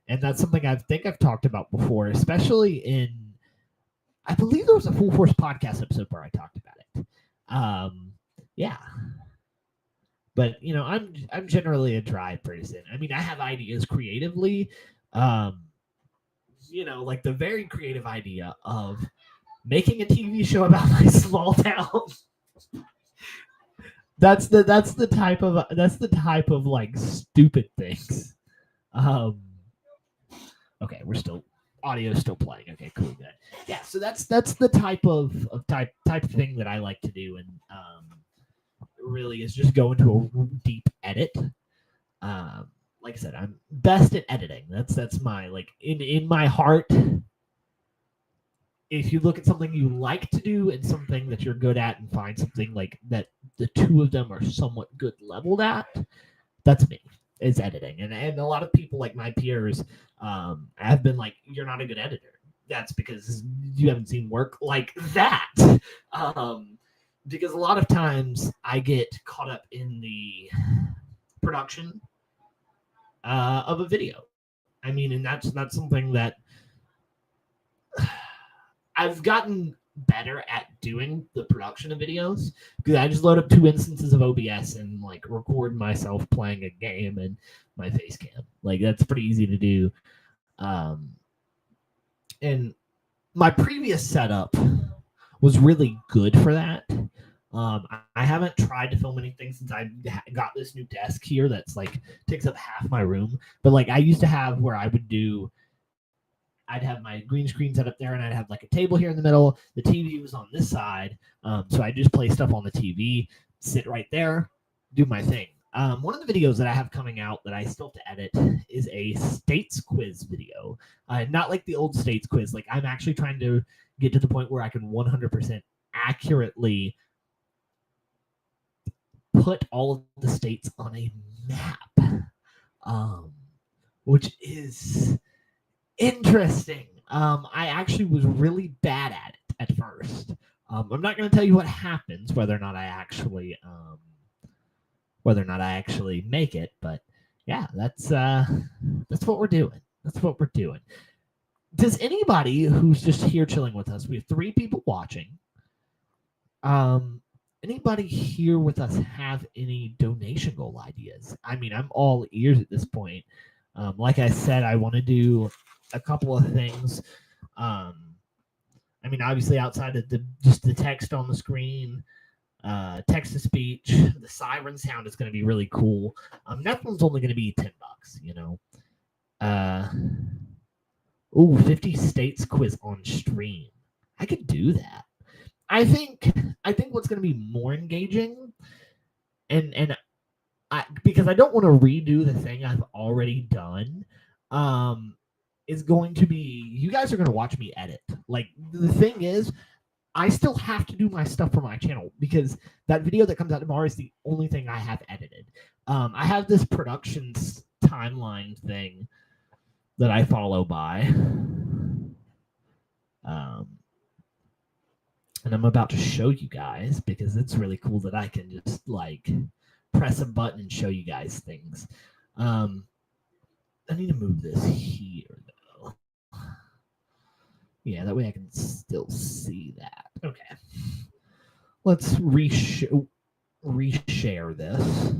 And that's something I think I've talked about before, especially in, I believe there was a Full Force podcast episode where I talked about it. Yeah. But I'm generally a dry person. I mean, I have ideas creatively. Like the very creative idea of making a TV show about my small town. that's the type of like stupid things. Okay, we're still audio's still playing. Okay, cool, good. Yeah, so that's the type of thing that I like to do, and really is just go into a deep edit. Like I said, I'm best at editing. That's my like in my heart. If you look at something you like to do and something that you're good at and find something like that, the two of them are somewhat good leveled at, that's me. Is editing, and a lot of people like my peers have been like, "You're not a good editor." That's because you haven't seen work like that. Because a lot of times I get caught up in the production of a video. I mean, and that's something that I've gotten better at doing the production of videos because I just load up 2 instances of OBS and like record myself playing a game and my face cam. Like that's pretty easy to do. And my previous setup was really good for that. I haven't tried to film anything since I got this new desk here that's like takes up half my room. But like I used to have where I'd have my green screen set up there, and I'd have like a table here in the middle. The TV was on this side, so I just play stuff on the TV, sit right there, do my thing. One of the videos that I have coming out that I still have to edit is a states quiz video. Not like the old states quiz. Like I'm actually trying to get to the point where I can 100% accurately put all of the states on a map, which is interesting. I actually was really bad at it at first. I'm not going to tell you what happens, whether or not I actually make it, but yeah, that's what we're doing. That's what we're doing. Does anybody who's just here chilling with us? We have 3 people watching. Anybody here with us have any donation goal ideas? I mean, I'm all ears at this point. Like I said, I want to do a couple of things. I mean, obviously, outside of just the text on the screen, text to speech, the siren sound is going to be really cool. That one's only going to be $10, you know. 50 states quiz on stream. I could do that. I think what's going to be more engaging, and because I don't want to redo the thing I've already done, is going to be you guys are going to watch me edit. Like the thing is, I still have to do my stuff for my channel because that video that comes out tomorrow is the only thing I have edited. I have this production timeline thing that I follow by. And I'm about to show you guys because it's really cool that I can just like press a button and show you guys things. I need to move this here though. Yeah, that way I can still see that. Okay. Let's reshare this.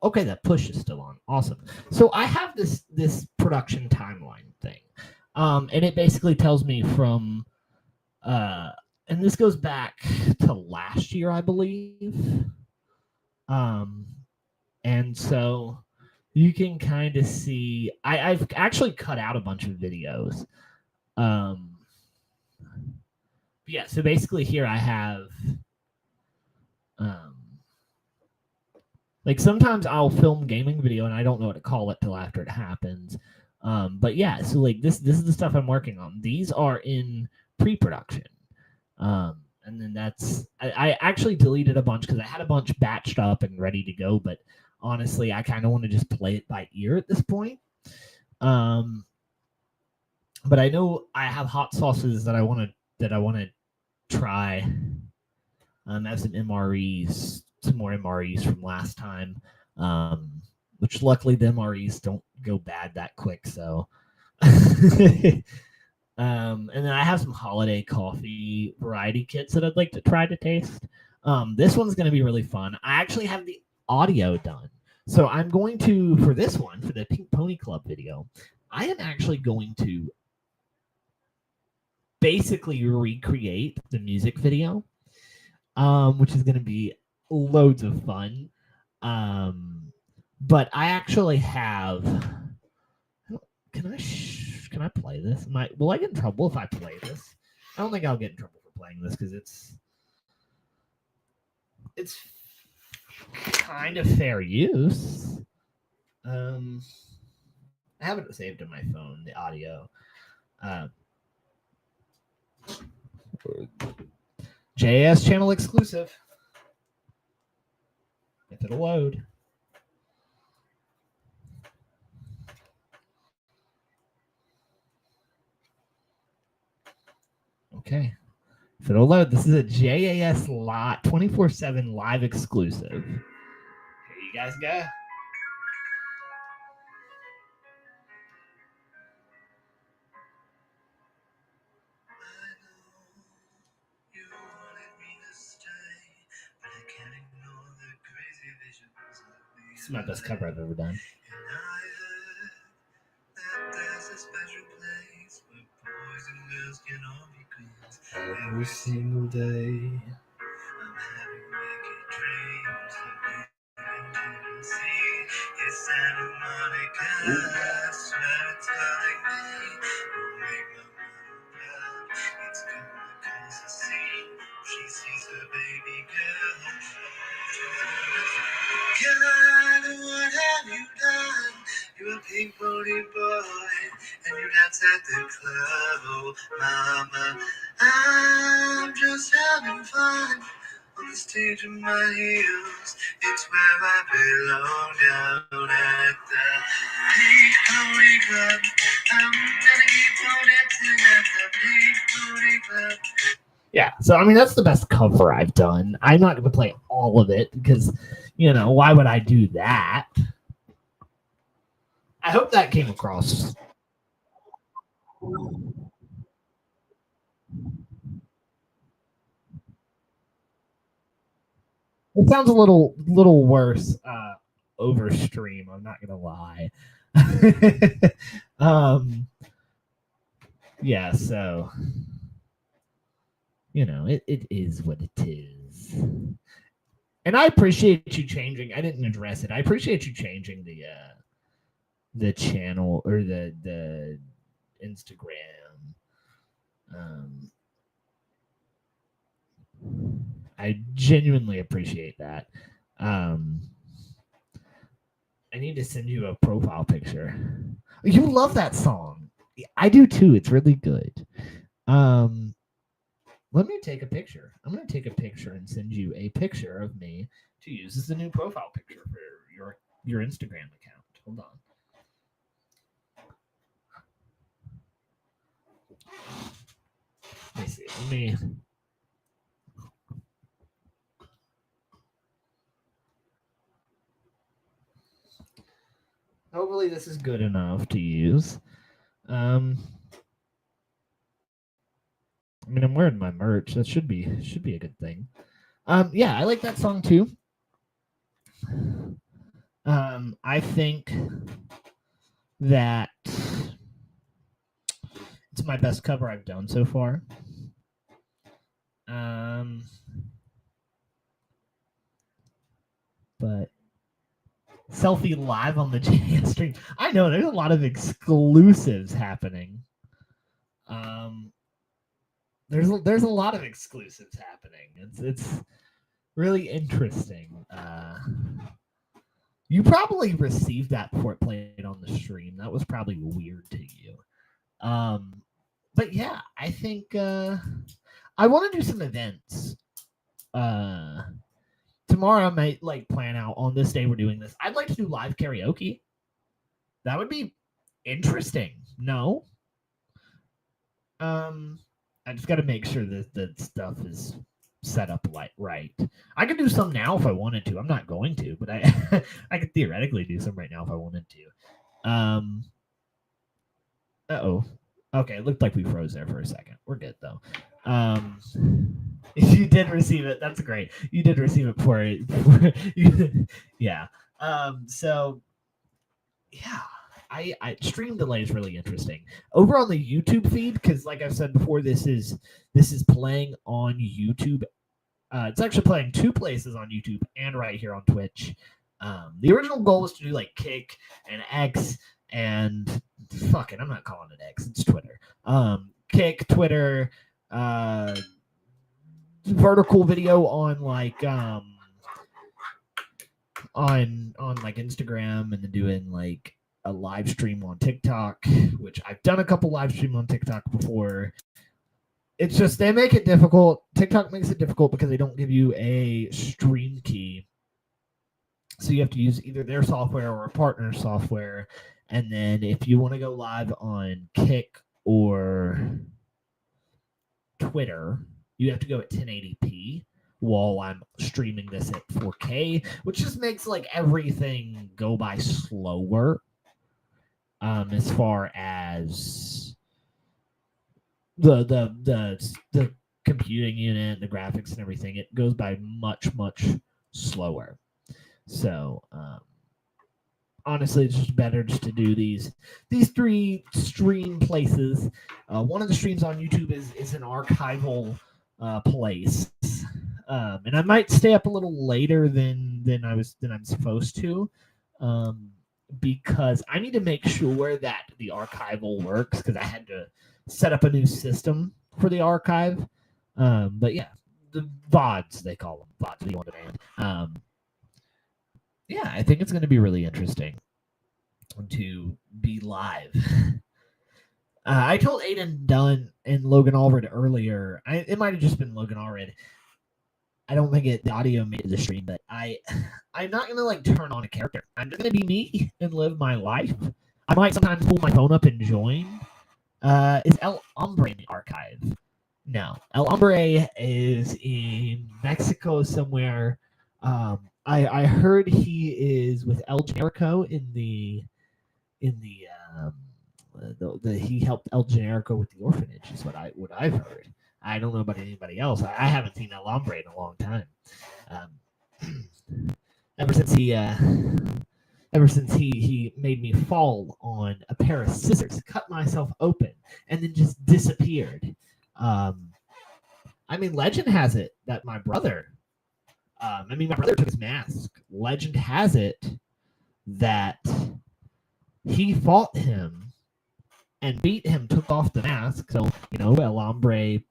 Okay, that push is still on. Awesome. So I have this production timeline thing. And it basically tells me from and this goes back to last year, I believe. And so you can kind of see I've actually cut out a bunch of videos. Yeah, so basically here I have like sometimes I'll film gaming video and I don't know what to call it till after it happens. But yeah, so like this is the stuff I'm working on. These are in pre-production. And then I actually deleted a bunch because I had a bunch batched up and ready to go, but honestly, I kind of want to just play it by ear at this point. But I know I have hot sauces that I want to try. I have some MREs, some more MREs from last time, which luckily the MREs don't go bad that quick. So, and then I have some holiday coffee variety kits that I'd like to try to taste. This one's going to be really fun. I actually have the audio done. So I'm going to, for this one, for the Pink Pony Club video, I am actually going to basically recreate the music video, which is going to be loads of fun. But I actually have. Can I play this? Will I get in trouble if I play this? I don't think I'll get in trouble for playing this because it's kind of fair use. I have it saved on my phone, the audio. JAS channel exclusive. If it'll load. Okay. If it'll load, this is a JAS lot 24/7 live exclusive. Here you guys go. This is my best cover I've ever done. Every single day. God, what have you done? You're a pink pony boy, and you dance at the club, oh mama. I'm just having fun on the stage of my heels. It's where I belong, down at the Pink Pony Club. I'm gonna keep on dancing at the Pink Pony Club. Yeah, so I mean that's the best cover I've done. I'm not going to play all of it because, why would I do that? I hope that came across. It sounds a little worse over stream. I'm not gonna lie. Yeah, so it is what it is. And I appreciate you changing. I didn't address it. I appreciate you changing the channel or the Instagram. I genuinely appreciate that. I need to send you a profile picture. You love that song. I do too. It's really good. Let me take a picture. I'm going to take a picture and send you a picture of me to use as the new profile picture for your Instagram account. Hold on. Let me see. Hopefully this is good enough to use. I'm wearing my merch. That should be a good thing. Yeah, I like that song too. I think that it's my best cover I've done so far. But selfie live on the JS stream. I know there's a lot of exclusives happening. There's a lot of exclusives happening. It's really interesting. You probably received that before it played on the stream. That was probably weird to you. But yeah, I think I want to do some events. Tomorrow I might plan out on this day we're doing this. I'd like to do live karaoke. That would be interesting. No. I just got to make sure that the stuff is set up right. I could do some now if I wanted to. I'm not going to, but I I could theoretically do some right now if I wanted to. Uh-oh. Okay, it looked like we froze there for a second. We're good though. You did receive it. That's great. You did receive it for it. Yeah. So yeah, I stream delay is really interesting over on the YouTube feed because, like I've said before, this is playing on YouTube. It's actually playing two places on YouTube and right here on Twitch. The original goal was to do like Kick and X and fuck it, I'm not calling it X. It's Twitter. Kick, Twitter, vertical video on like on like Instagram, and then doing like a live stream on TikTok, which I've done a couple live stream on TikTok before. It's just they make it difficult. TikTok makes it difficult because they don't give you a stream key. So you have to use either their software or a partner software. And then if you want to go live on Kick or Twitter, you have to go at 1080p while I'm streaming this at 4K, which just makes like everything go by slower. As far as the computing unit, the graphics and everything, it goes by much slower. So honestly, it's just better just to do these three stream places. One of the streams on YouTube is an archival place, and I might stay up a little later than I'm supposed to, because I need to make sure that the archival works because I had to set up a new system for the archive. But yeah, the VODs they call them, VODs, video on demand. Yeah, I think it's going to be really interesting to be live. I told Aiden Dunn and Logan Allred earlier. It might have just been Logan Allred. I don't think the audio made the stream, but I'm not gonna like turn on a character. I'm just gonna be me and live my life. I might sometimes pull my phone up and join. Is El Hombre in the archive? No, El Hombre is in Mexico somewhere. I heard he is with El Generico in the he helped El Generico with the orphanage is what I've heard. I don't know about anybody else. I haven't seen El Hombre in a long time. Ever since he made me fall on a pair of scissors, cut myself open, and then just disappeared. I mean, legend has it that my brother took his mask. Legend has it that he fought him and beat him, took off the mask. So, El Hombre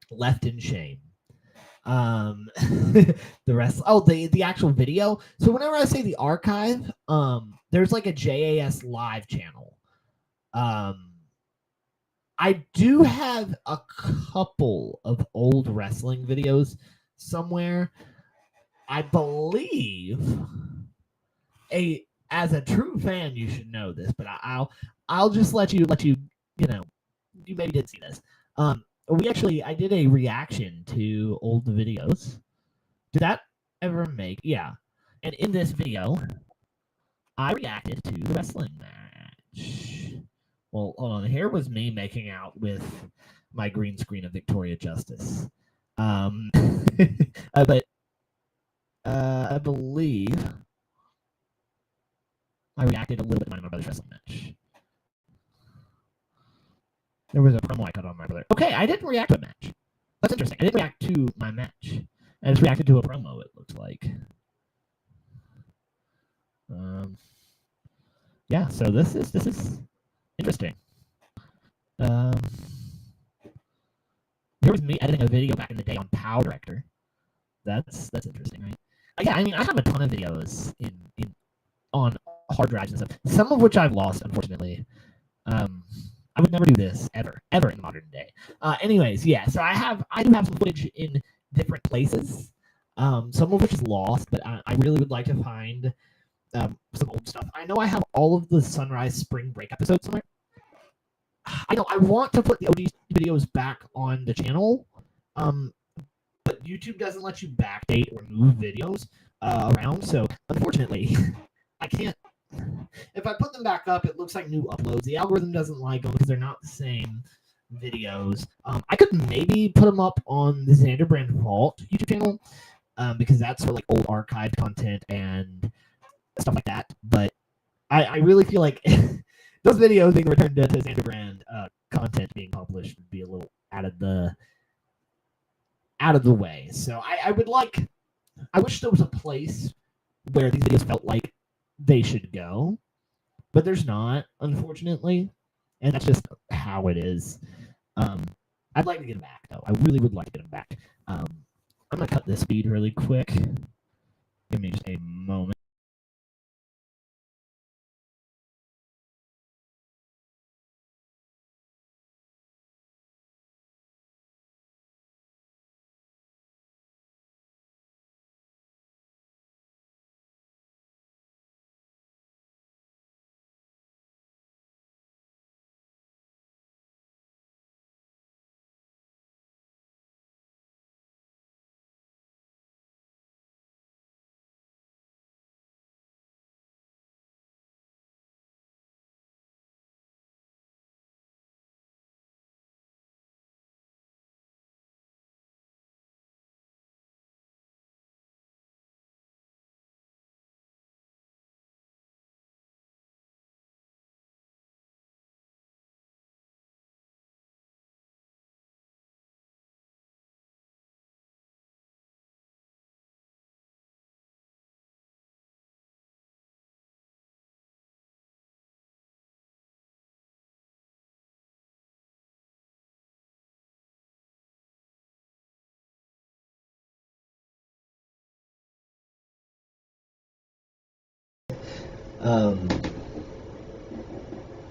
left in shame. The rest, the actual video. So whenever I say the archive, there's like a JAS live channel. I do have a couple of old wrestling videos somewhere. I believe as a true fan, you should know this, but I'll just let you you maybe didn't see this. I did a reaction to old videos. Did that ever make? Yeah. And in this video, I reacted to the wrestling match. Well, hold on. Here was me making out with my green screen of Victoria Justice. But I believe I reacted a little bit to my brother's wrestling match. There was a promo I cut on my brother. Okay, I didn't react to a match. That's interesting. I didn't react to my match. I just reacted to a promo, it looks like. Yeah, so this is interesting. Here was me editing a video back in the day on POW Director. That's interesting, right? Yeah, I mean, I have a ton of videos on hard drives and stuff. Some of which I've lost, unfortunately. I would never do this ever in the modern day. Anyways, yeah. So I do have some footage in different places. Some of which is lost, but I really would like to find some old stuff. I know I have all of the Sunrise Spring Break episodes somewhere. I know I want to put the OG videos back on the channel, but YouTube doesn't let you backdate or move videos around. So unfortunately, I can't. If I put them back up, it looks like new uploads. The algorithm doesn't like them because they're not the same. videos. I could maybe put them up on the Xander Brand Vault YouTube channel because that's for like old archived content and stuff like that. But I really feel like those videos being returned to Xander Brand content being published would be a little out of the way. So I wish there was a place where these videos felt like they should go, but there's not, unfortunately, and that's just how it is. I'd like to get them back, though. I really would like to get them back. I'm gonna cut this feed really quick. Give me just a moment.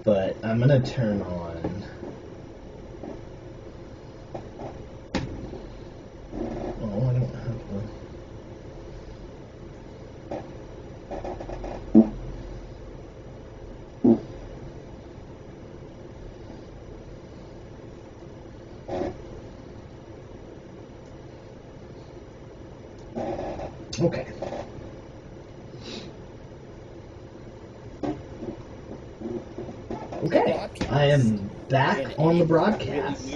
But I'm gonna turn on. Oh, I don't have the. Okay. Okay, I am back on the broadcast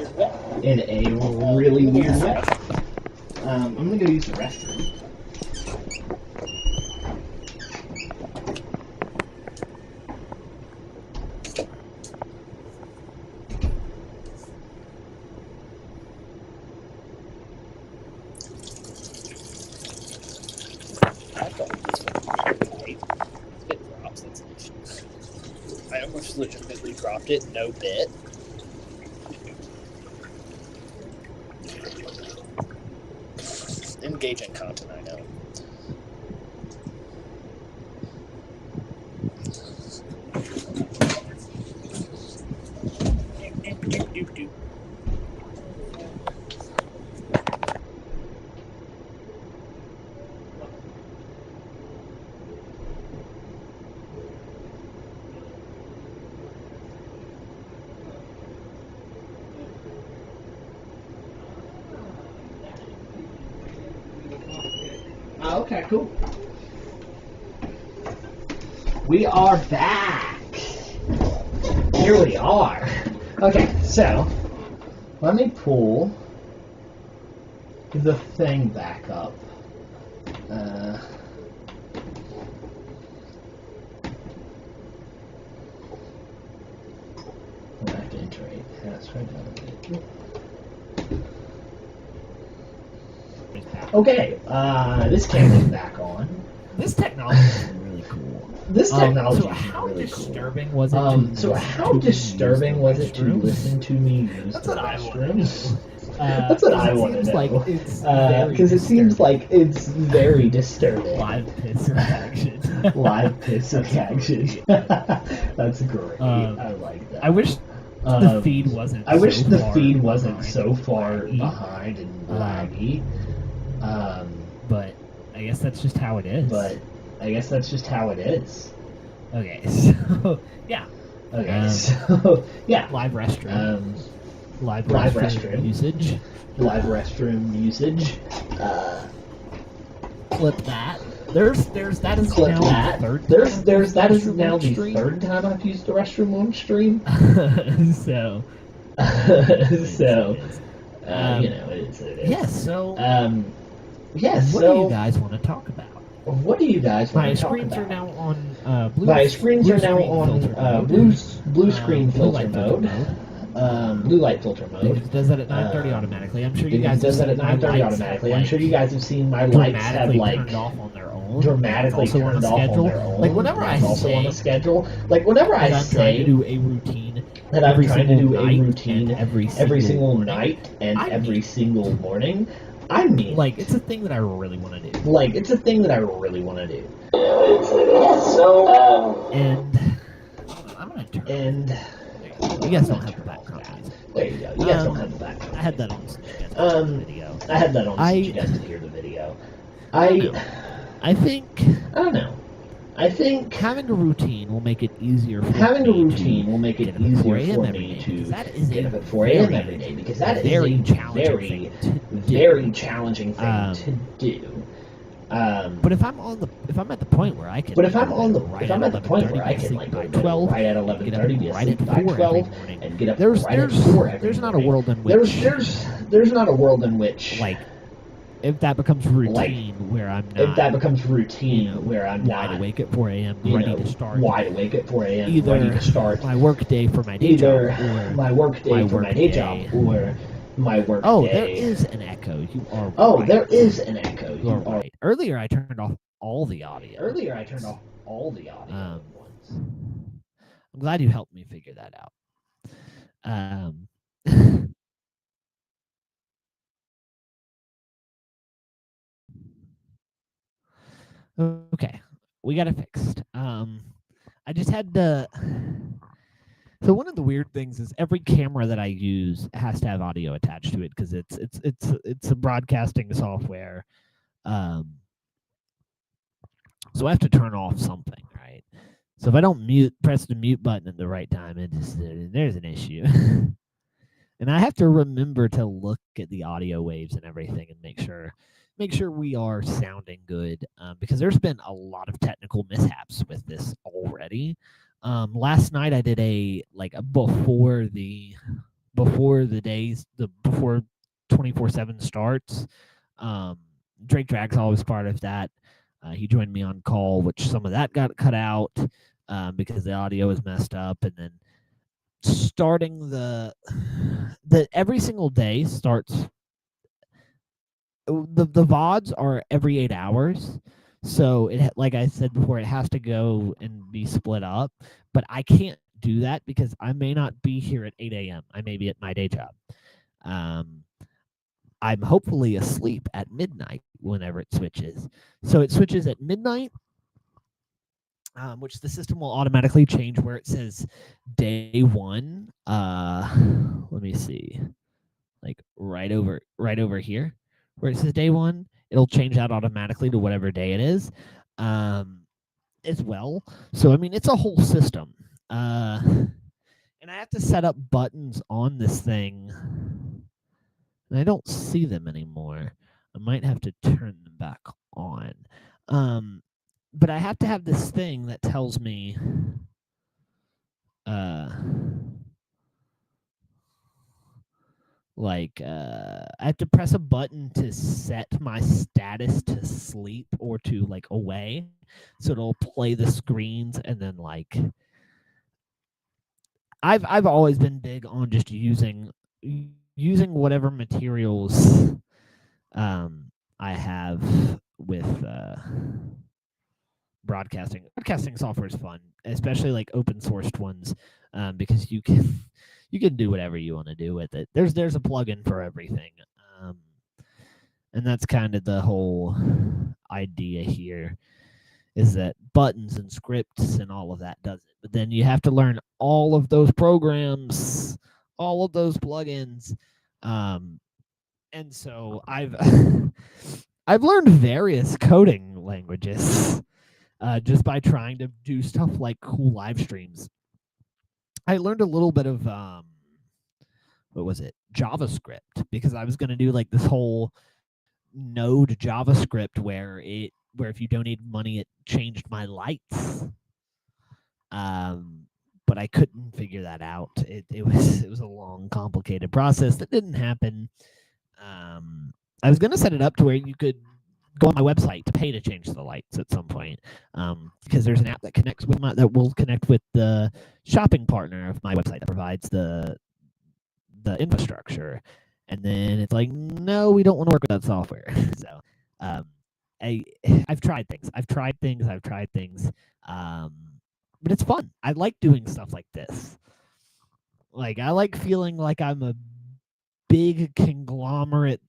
in a really weird way. I'm gonna go use the restroom. I almost legitimately dropped it, no bit. Engaging content, I know. Okay, cool. We are back. Here we are. Okay, so let me pull the thing back up. I have to enter a password. Okay, this camera's back on. This technology is really cool. This technology So is how really disturbing cool. was it to So listen how to disturbing me was use it the to restroom? listen to me use That's the what I wanna restrooms? know. That's what I It want to seems know. like it's very Because it seems disturbing. like it's very disturbing. Live piss reaction. Live piss reaction. That's great. I like that. I wish the feed wasn't I wish so the far feed wasn't behind so and far laggy. behind and laggy. But I guess that's just how it is. Okay, so yeah. Okay, so yeah. Live restroom. Live live restroom restroom usage. Live restroom usage. Clip that. That is Clip now that. the third. That is now the third time I've used the restroom on stream. So So, Um, you know, it is what it is. Yes. So, Yes. what So, do you guys want to talk about? what do you guys want My to talk screens about? are now on blue. My screens blue are now screen on filter mode. blue screen blue filter light filter mode. Blue light filter mode. Because it does that at 9:30 automatically. I'm sure you Because guys it have does that seen at my 9:30 lights automatically. have, I'm sure you guys have seen my lights have dramatically like turned off on their own. dramatically That's also turned on a off on schedule. their own. Like whenever I That's also say on a schedule. Like whenever I that I'm trying to say do a routine that I'm every trying to single do a night routine and every single morning, night and I every mean single morning, I mean like it's a thing that I really want to do. like it's a thing that I really want to do. So And I'm gonna turn. and you guys don't have the background noise. there you go. You guys don't have the background. I had that on so you guys could hear the video. I had that on so you guys could hear the video. I think I don't know. I think having a routine will make it easier for having a me routine will make it get up at 4 easier a.m. for every me day, to because that is get a up at 4 a.m. very, every day because that is very a challenging very challenging thing to do. But if I'm at the point where I can, But if I'm at at the point where I can like go to bed right at 11:30, be right asleep at by 4 12, every morning, and get up there's right at 4 every there's not a morning. world in which There's not a world in which like if that becomes routine where I'm not if that becomes routine where I'm wide not awake at 4 a.m. you ready know, to start wide awake at 4 a.m. either ready to start my work day for my day job or my work day for my day job or my work day. there is an echo. You are right. There is an echo. You are right. Earlier I turned off all the audio. I'm glad you helped me figure that out. Okay, we got it fixed. I just had to. So one of the weird things is every camera that I use has to have audio attached to it because it's a broadcasting software. So I have to turn off something, right? So if I don't press the mute button at the right time, there's an issue. And I have to remember to look at the audio waves and everything and make sure we are sounding good, because there's been a lot of technical mishaps with this already. Last night I did before 24/7 starts. Drake Dragsall was part of that. He joined me on call, which some of that got cut out because the audio was messed up, and then starting the every single day starts. The VODs are every 8 hours, so like I said before, it has to go and be split up. But I can't do that because I may not be here at 8 a.m. I may be at my day job. I'm hopefully asleep at midnight whenever it switches. So it switches at midnight, which the system will automatically change where it says day one. Let me see, like right over here where it says day one, it'll change that automatically to whatever day it is, as well. So I mean, it's a whole system, and I have to set up buttons on this thing, and I don't see them anymore. I might have to turn them back on. But I have to have this thing that tells me I have to press a button to set my status to sleep or to like away, so it'll play the screens, and then like I've always been big on just using whatever materials I have with broadcasting. Broadcasting software is fun, especially like open sourced ones, because you can do whatever you want to do with it. There's a plugin for everything, and that's kind of the whole idea here, is that buttons and scripts and all of that does it. But then you have to learn all of those programs, all of those plugins, and so I've I've learned various coding languages just by trying to do stuff like cool live streams. I learned a little bit of what was it? JavaScript, because I was going to do like this whole Node JavaScript where if you donated money, it changed my lights. But but I couldn't figure that out. It was a long, complicated process that didn't happen. I was gonna set it up to where you could go on my website to pay to change the lights at some point, because there's an app that connects with that will connect with the shopping partner of my website that provides the infrastructure, and then it's like, no, we don't want to work with that software. So I've tried things. But it's fun. I like doing stuff like this. Like, I like feeling like I'm a big conglomerate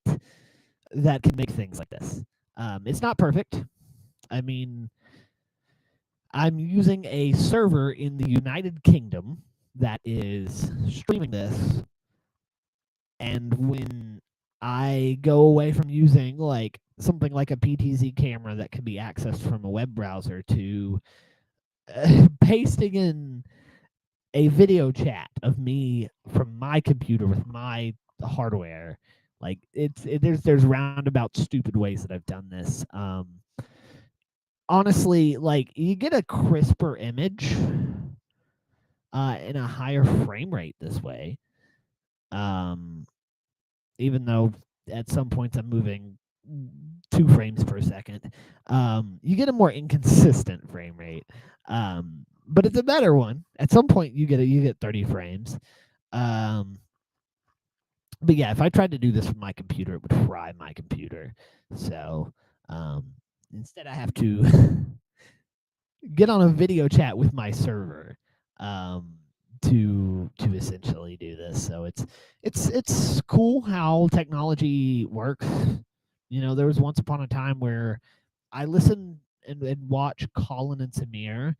that can make things like this. It's not perfect. I mean, I'm using a server in the United Kingdom that is streaming this, and when I go away from using like something like a PTZ camera that can be accessed from a web browser to pasting in a video chat of me from my computer with my hardware, like there's roundabout stupid ways that I've done this. Honestly, like, you get a crisper image and a higher frame rate this way. Even though at some points I'm moving 2 frames per second, you get a more inconsistent frame rate. But it's a better one. At some point you get 30 frames. But yeah, if I tried to do this with my computer, it would fry my computer. So instead I have to get on a video chat with my server to essentially do this. So it's cool how technology works. You know, there was once upon a time where I listened and watched Colin and Samir.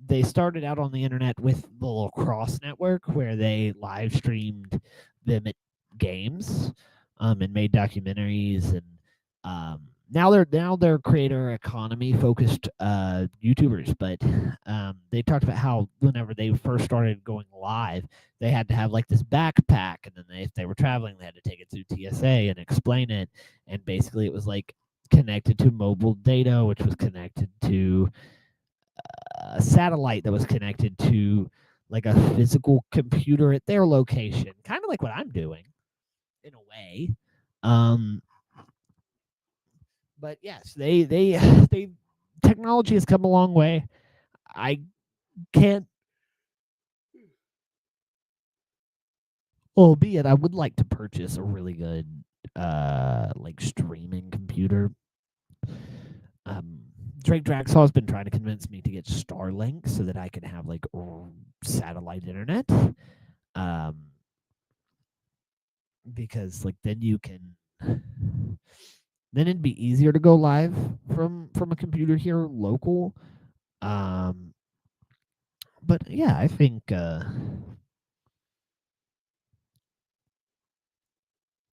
They started out on the internet with the Lacrosse Network, where they live streamed them at games, and made documentaries, and now they're creator economy focused YouTubers. But they talked about how whenever they first started going live, they had to have like this backpack, and then if they were traveling, they had to take it through TSA and explain it. And basically, it was like connected to mobile data, which was connected to a satellite that was connected to like a physical computer at their location, kind of like what I'm doing in a way. But yes, they technology has come a long way. I can't, albeit I would like to purchase a really good like streaming computer. Drake Draxall has been trying to convince me to get Starlink so that I can have like satellite internet. Because like then you can, then it'd be easier to go live from a computer here local. But yeah, I think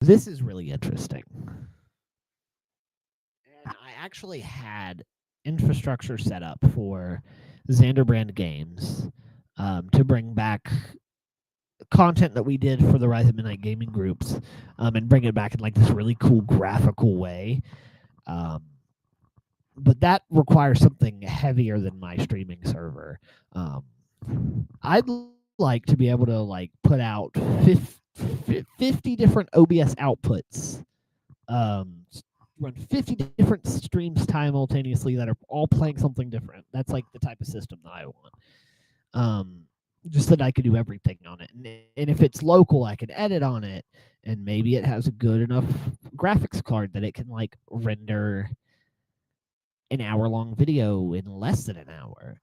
this is really interesting. And I actually had infrastructure set up for Xanderbrand Games to bring back content that we did for the Rise of Midnight gaming groups, and bring it back in like this really cool graphical way. But that requires something heavier than my streaming server. I'd like to be able to like put out 50 different OBS outputs, run 50 different streams simultaneously that are all playing something different. That's like the type of system that I want. Just that I could do everything on it. And if it's local, I can edit on it, and maybe it has a good enough graphics card that it can like render an hour-long video in less than an hour.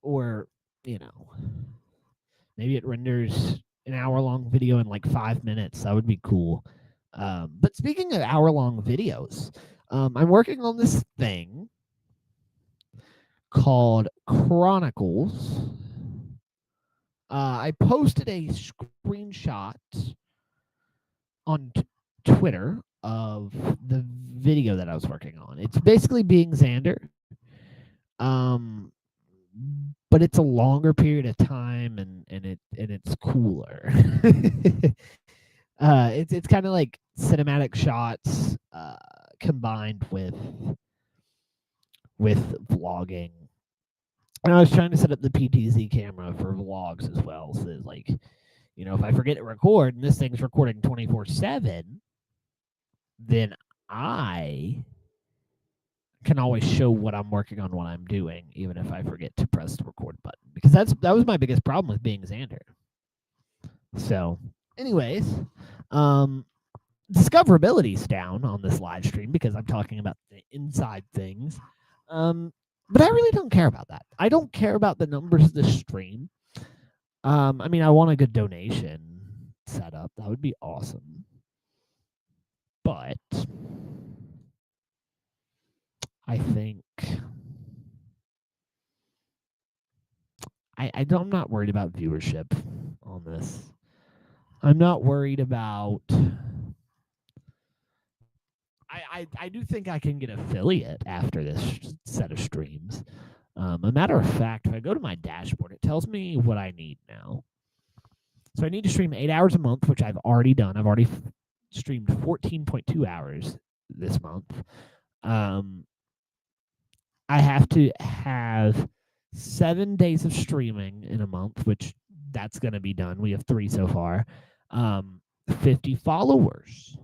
Or, you know, maybe it renders an hour-long video in like 5 minutes. That would be cool. But speaking of hour-long videos, I'm working on this thing called Chronicles. I posted a screenshot on Twitter of the video that I was working on. It's basically being Xander, but it's a longer period of time, and it's cooler. It's kind of like cinematic shots combined with vlogging. And I was trying to set up the PTZ camera for vlogs as well, so that, like, you know, if I forget to record and this thing's recording 24/7, then I can always show what I'm working on, what I'm doing, even if I forget to press the record button. Because that was my biggest problem with being Xander. So, anyways, discoverability's down on this live stream because I'm talking about the inside things. But I really don't care about that. I don't care about the numbers of the stream. I mean, I want a good donation setup. That would be awesome. But I think I'm not worried about viewership on this. I'm not worried about. I do think I can get affiliate after this set of streams. A matter of fact, if I go to my dashboard, it tells me what I need now. So I need to stream 8 hours a month, which I've already done. I've already streamed 14.2 hours this month. I have to have 7 days of streaming in a month, which that's going to be done. We have 3 so far. 50 followers,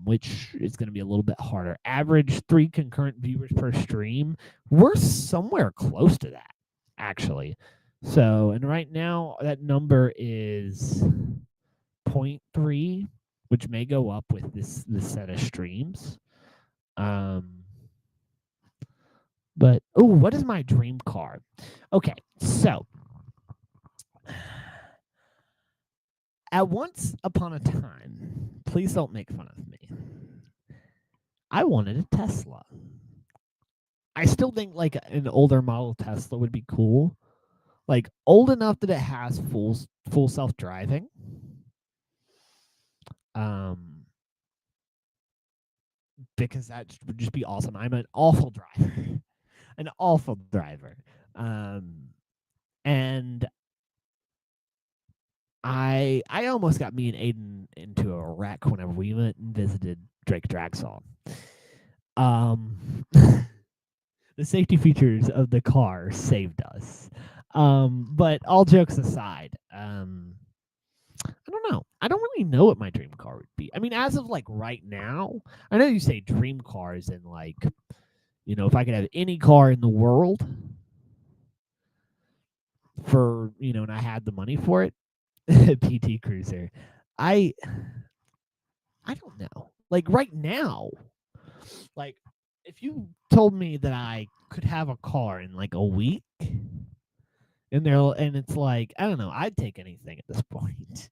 which is going to be a little bit harder. Average 3 concurrent viewers per stream. We're somewhere close to that, actually. So, and right now that number is 0.3, which may go up with this set of streams. But oh, what is my dream car? Okay, so at once upon a time, please don't make fun of me. I wanted a Tesla. I still think like an older model Tesla would be cool. Like old enough that it has full self-driving. Because that would just be awesome. I'm an awful driver. An awful driver. And I almost got me and Aiden into a wreck whenever we went and visited Drake Dragsaw. The safety features of the car saved us. But all jokes aside, I don't know. I don't really know what my dream car would be. I mean, as of like right now, I know you say dream cars and like, you know, if I could have any car in the world for, you know, and I had the money for it, PT Cruiser. I don't know. Like right now, like if you told me that I could have a car in like a week, and it's like I don't know, I'd take anything at this point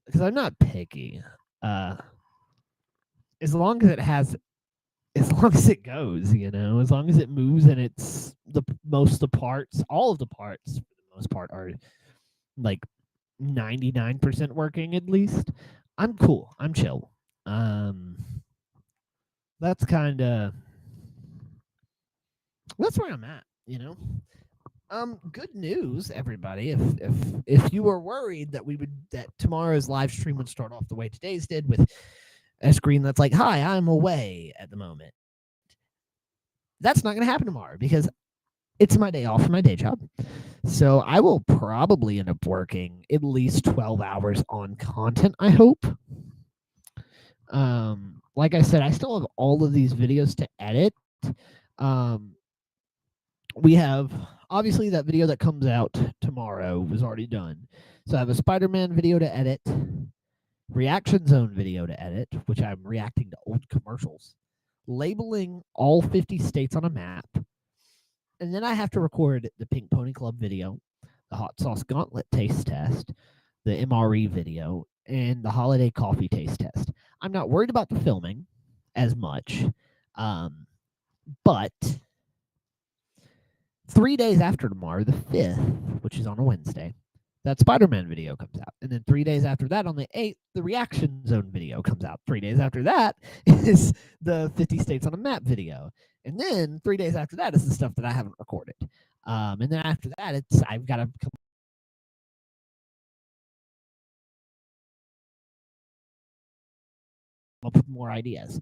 because I'm not picky. As long as it goes, you know, as long as it moves and it's all of the parts for the most part are like 99% working at least, I'm cool. I'm chill. That's where I'm at, you know. Good news, everybody. If you were worried that tomorrow's live stream would start off the way today's did with a screen that's like, "Hi, I'm away at the moment." That's not going to happen tomorrow because it's my day off from my day job. So I will probably end up working at least 12 hours on content, I hope. Like I said, I still have all of these videos to edit. We have obviously that video that comes out tomorrow was already done. So I have a Spider-Man video to edit, Reaction Zone video to edit, which I'm reacting to old commercials, labeling all 50 states on a map, and then I have to record the Pink Pony Club video, the Hot Sauce Gauntlet taste test, the MRE video, and the Holiday Coffee taste test. I'm not worried about the filming as much, but 3 days after tomorrow, the 5th, which is on a Wednesday, that Spider-Man video comes out. And then 3 days after that, on the 8th, the Reaction Zone video comes out. 3 days after that is the 50 States on a Map video. And then 3 days after that is the stuff that I haven't recorded. And then after that, I've got to come up with more ideas.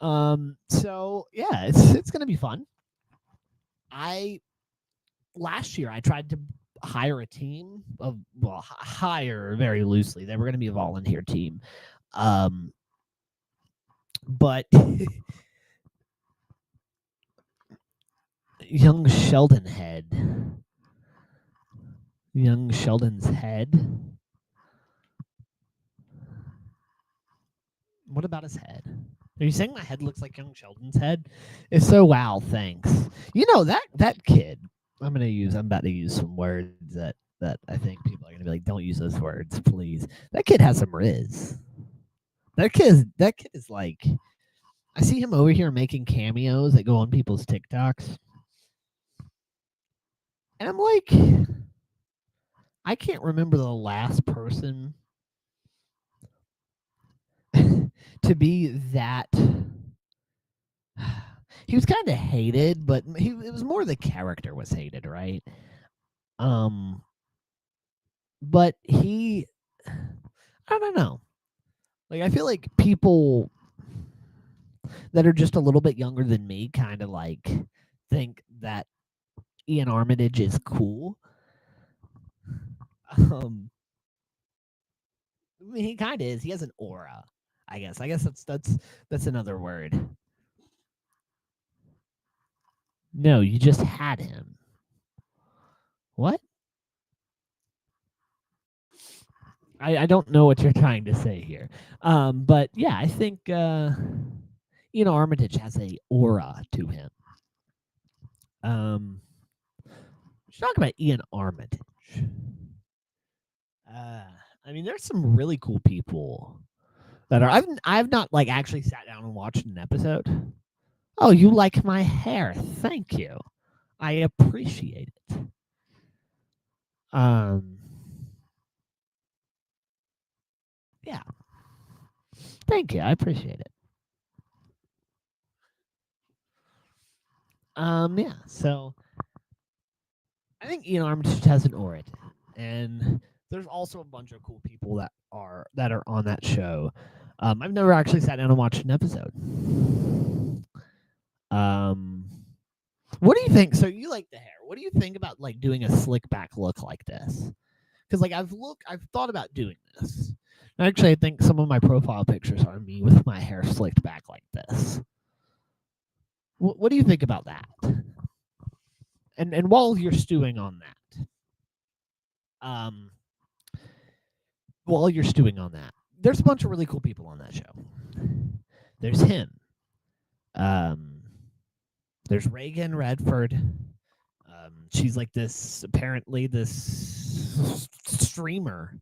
So yeah, it's going to be fun. last year I tried to hire a team of hire very loosely. They were going to be a volunteer team, but young Sheldon's head. What about his head? Are you saying my head looks like young Sheldon's head? If so, wow, thanks. You know that kid. I'm about to use some words that I think people are gonna be like, don't use those words, please. That kid has some riz. That kid is like, I see him over here making cameos that go on people's TikToks, and I'm like, I can't remember the last person to be that. He was kind of hated, but it was more the character was hated, right? But I don't know. Like, I feel like people that are just a little bit younger than me kind of like think that Ian Armitage is cool. I mean, he kind of is. He has an aura, I guess. That's another word. No, you just had him. What? I don't know what you're trying to say here. But yeah, I think Ian Armitage has a aura to him. Let's talk about Ian Armitage. I mean, there's some really cool people that are. I've not like actually sat down and watched an episode. Oh, you like my hair? Thank you. I appreciate it. Yeah. Thank you. I appreciate it. Yeah. So I think Ian Armitage has an aura, and there's also a bunch of cool people that are on that show. I've never actually sat down and watched an episode. What do you think? So you like the hair. What do you think about like doing a slick back look like this? Because like I've thought about doing this. Actually, I think some of my profile pictures are me with my hair slicked back like this. What do you think about that? And while you're stewing on that, there's a bunch of really cool people on that show. There's him. There's Reagan Redford. She's like this streamer,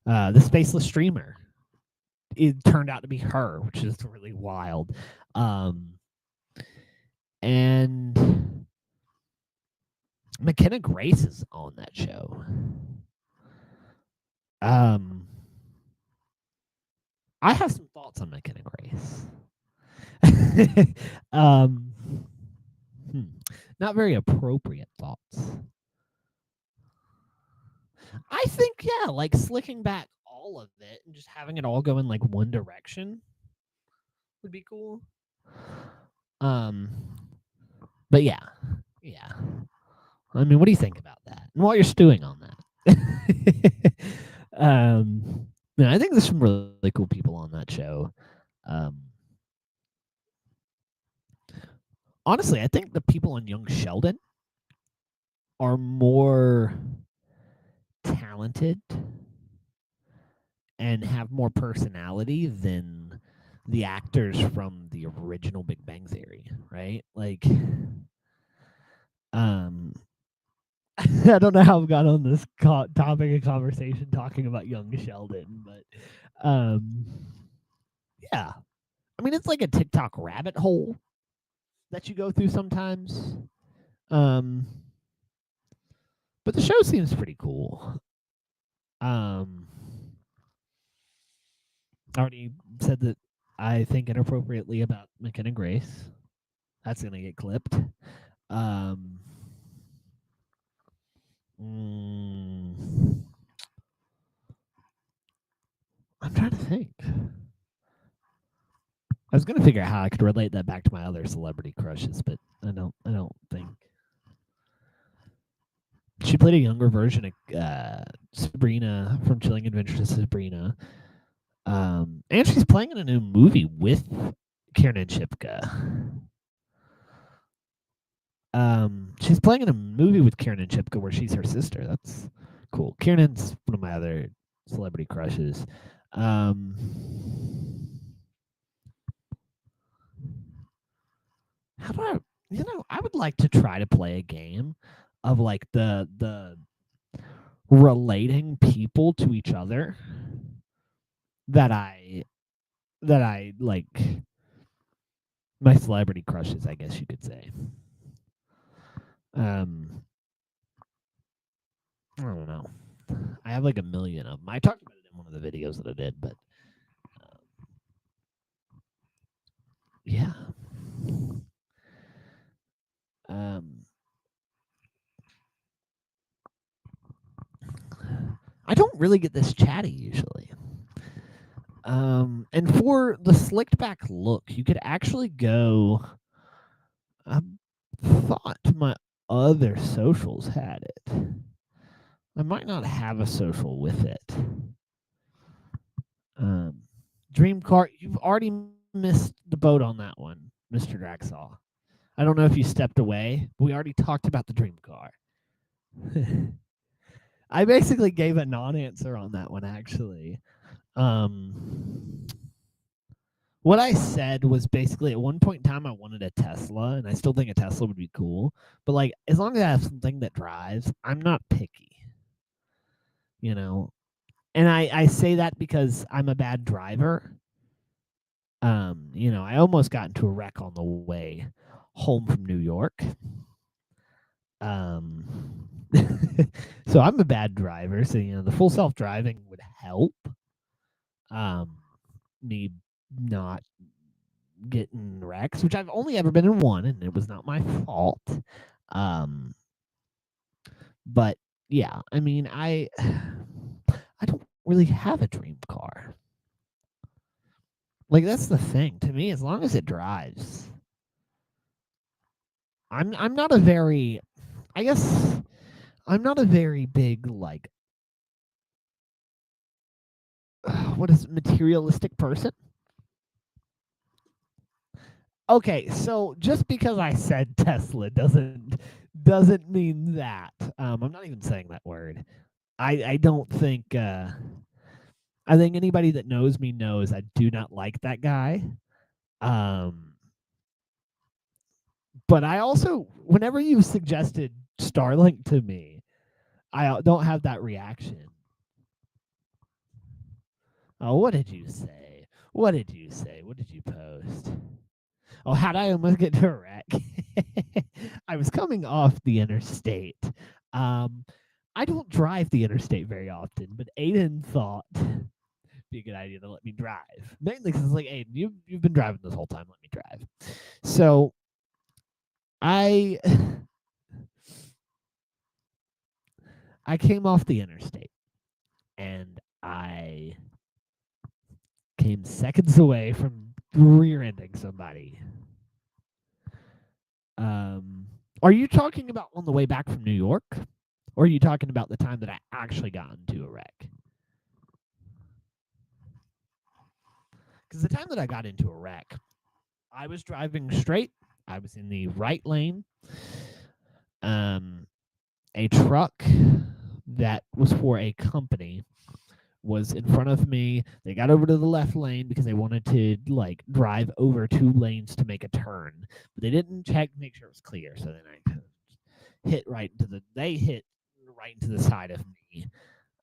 the spaceless streamer. It turned out to be her, which is really wild. And McKenna Grace is on that show. I have some thoughts on McKenna Grace. Not very appropriate thoughts. I think, yeah, like slicking back all of it and just having it all go in like one direction would be cool. But yeah. I mean, what do you think about that? And while you're stewing on that, I think there's some really cool people on that show. Honestly, I think the people on Young Sheldon are more talented and have more personality than the actors from the original Big Bang Theory, right? Like, I don't know how I've got on this topic of conversation talking about Young Sheldon, but yeah. I mean, it's like a TikTok rabbit hole that you go through sometimes. But the show seems pretty cool. I already said that I think inappropriately about McKenna Grace. That's gonna get clipped. I'm trying to think. I was gonna figure out how I could relate that back to my other celebrity crushes, but I don't think She played a younger version of Sabrina from Chilling Adventures of Sabrina. And she's playing in a new movie with Kiernan Shipka. She's playing in a movie with Kiernan Shipka where she's her sister. That's cool. Kiernan's one of my other celebrity crushes. How do I? I would like to try to play a game of like the relating people to each other that I like, my celebrity crushes, I guess you could say. I don't know. I have like a million of them. I talked about it in one of the videos that I did, but yeah. I don't really get this chatty usually. And for the slicked back look, you could actually go. I thought my other socials had it. I might not have a social with it. Dream car, you've already missed the boat on that one, Mr. Draxall. I don't know if you stepped away, but we already talked about the dream car. I basically gave a non-answer on that one, actually. What I said was basically at one point in time I wanted a Tesla, and I still think a Tesla would be cool. But like, as long as I have something that drives, I'm not picky. And I say that because I'm a bad driver. I almost got into a wreck on the way home from New York. So I'm a bad driver. So the full self-driving would help. Me not getting wrecks, which I've only ever been in one, and it was not my fault. But yeah, I mean, I don't really have a dream car. Like, that's the thing. To me, as long as it drives. I'm not a very, I guess I'm not a very big, like, what is it, materialistic person? Okay, so just because I said Tesla doesn't mean that. I'm not even saying that word. I don't think I think anybody that knows me knows I do not like that guy. But I also, whenever you suggested Starlink to me, I don't have that reaction. Oh, what did you say? What did you say? What did you post? Oh, how'd I almost get to a wreck? I was coming off the interstate. I don't drive the interstate very often, but Aiden thought it'd be a good idea to let me drive. Mainly because it's like, Aiden, you've been driving this whole time, let me drive. So I came off the interstate and I came seconds away from rear-ending somebody. Are you talking about on the way back from New York? Or are you talking about the time that I actually got into a wreck? Because the time that I got into a wreck, I was driving straight. I was in the right lane. A truck that was for a company was in front of me. They got over to the left lane because they wanted to like drive over 2 lanes to make a turn, but they didn't check to make sure it was clear. So then I hit right into the side of me.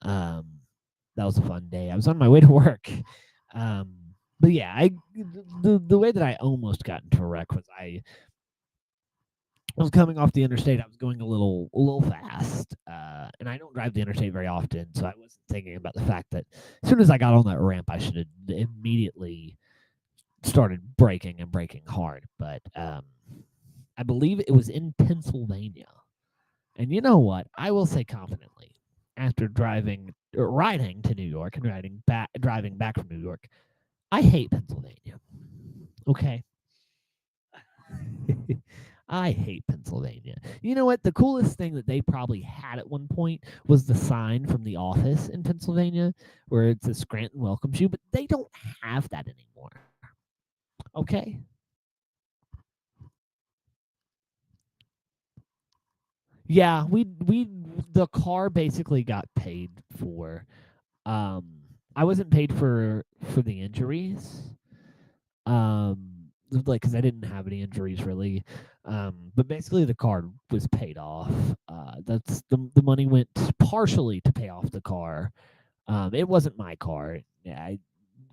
That was a fun day. I was on my way to work. But yeah, the way that I almost got into a wreck was I was coming off the interstate. I was going a little fast, and I don't drive the interstate very often, so I wasn't thinking about the fact that as soon as I got on that ramp, I should have immediately started braking and braking hard. But I believe it was in Pennsylvania, and you know what? I will say confidently, after riding to New York and driving back from New York, I hate Pennsylvania. Okay. I hate Pennsylvania. You know what? The coolest thing that they probably had at one point was the sign from the office in Pennsylvania where it says Scranton welcomes you, but they don't have that anymore. Okay? Yeah, we the car basically got paid for. Um, I wasn't paid for the injuries. Like because I didn't have any injuries really. But basically the car was paid off. That's the money went partially to pay off the car. It wasn't my car. Yeah,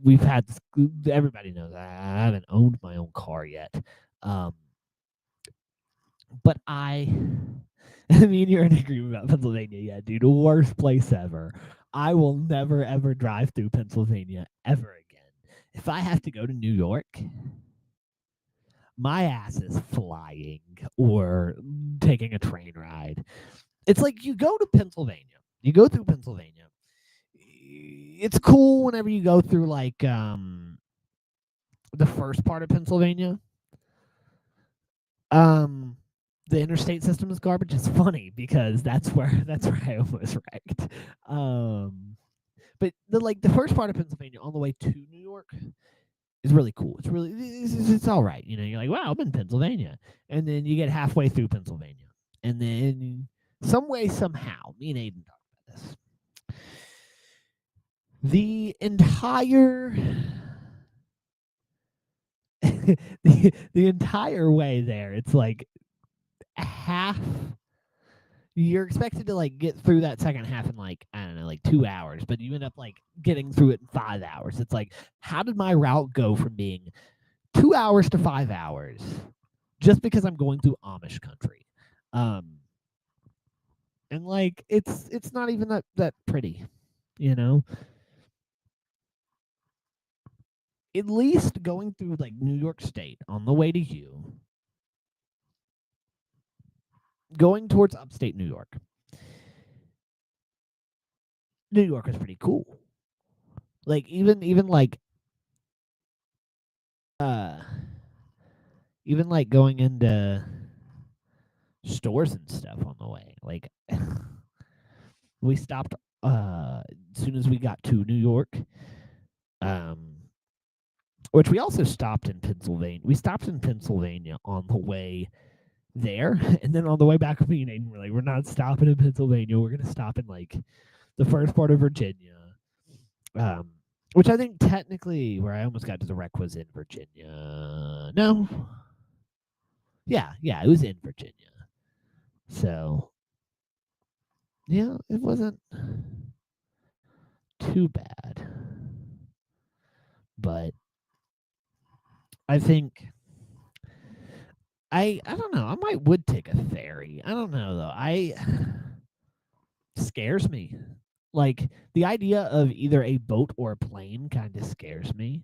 we've had everybody knows I haven't owned my own car yet. Um, but I mean, you're in agreement about Pennsylvania, yeah, dude. Worst place ever. I will never ever drive through Pennsylvania ever again. If I have to go to New York, my ass is flying or taking a train ride. It's like you go to Pennsylvania. You go through Pennsylvania. It's cool whenever you go through like the first part of Pennsylvania. The interstate system is garbage. It's funny because that's where I almost wrecked. But the first part of Pennsylvania on the way to New York is really cool. It's all right. You know, you're like, wow, I'm in Pennsylvania, and then you get halfway through Pennsylvania, and then some way somehow, me and Aiden talked about this. The entire the entire way there, it's like half. You're expected to like get through that second half in like I don't know, like 2 hours, but you end up like getting through it in 5 hours. It's like, how did my route go from being 2 hours to 5 hours just because I'm going through Amish country? And like it's not even that pretty, you know. At least going through like New York State on the way to you, going towards upstate New York. New York is pretty cool. Like even like uh even like going into stores and stuff on the way. Like we stopped as soon as we got to New York. Which we also stopped in Pennsylvania. We stopped in Pennsylvania on the way there, and then on the way back, me and Aiden were like, we're not stopping in Pennsylvania. We're gonna stop in like the first part of Virginia. Which I think technically where I almost got to the wreck was in Virginia. No. Yeah, it was in Virginia. So yeah, it wasn't too bad. But I think I don't know. I would take a ferry. I don't know though. Scares me. Like the idea of either a boat or a plane kind of scares me.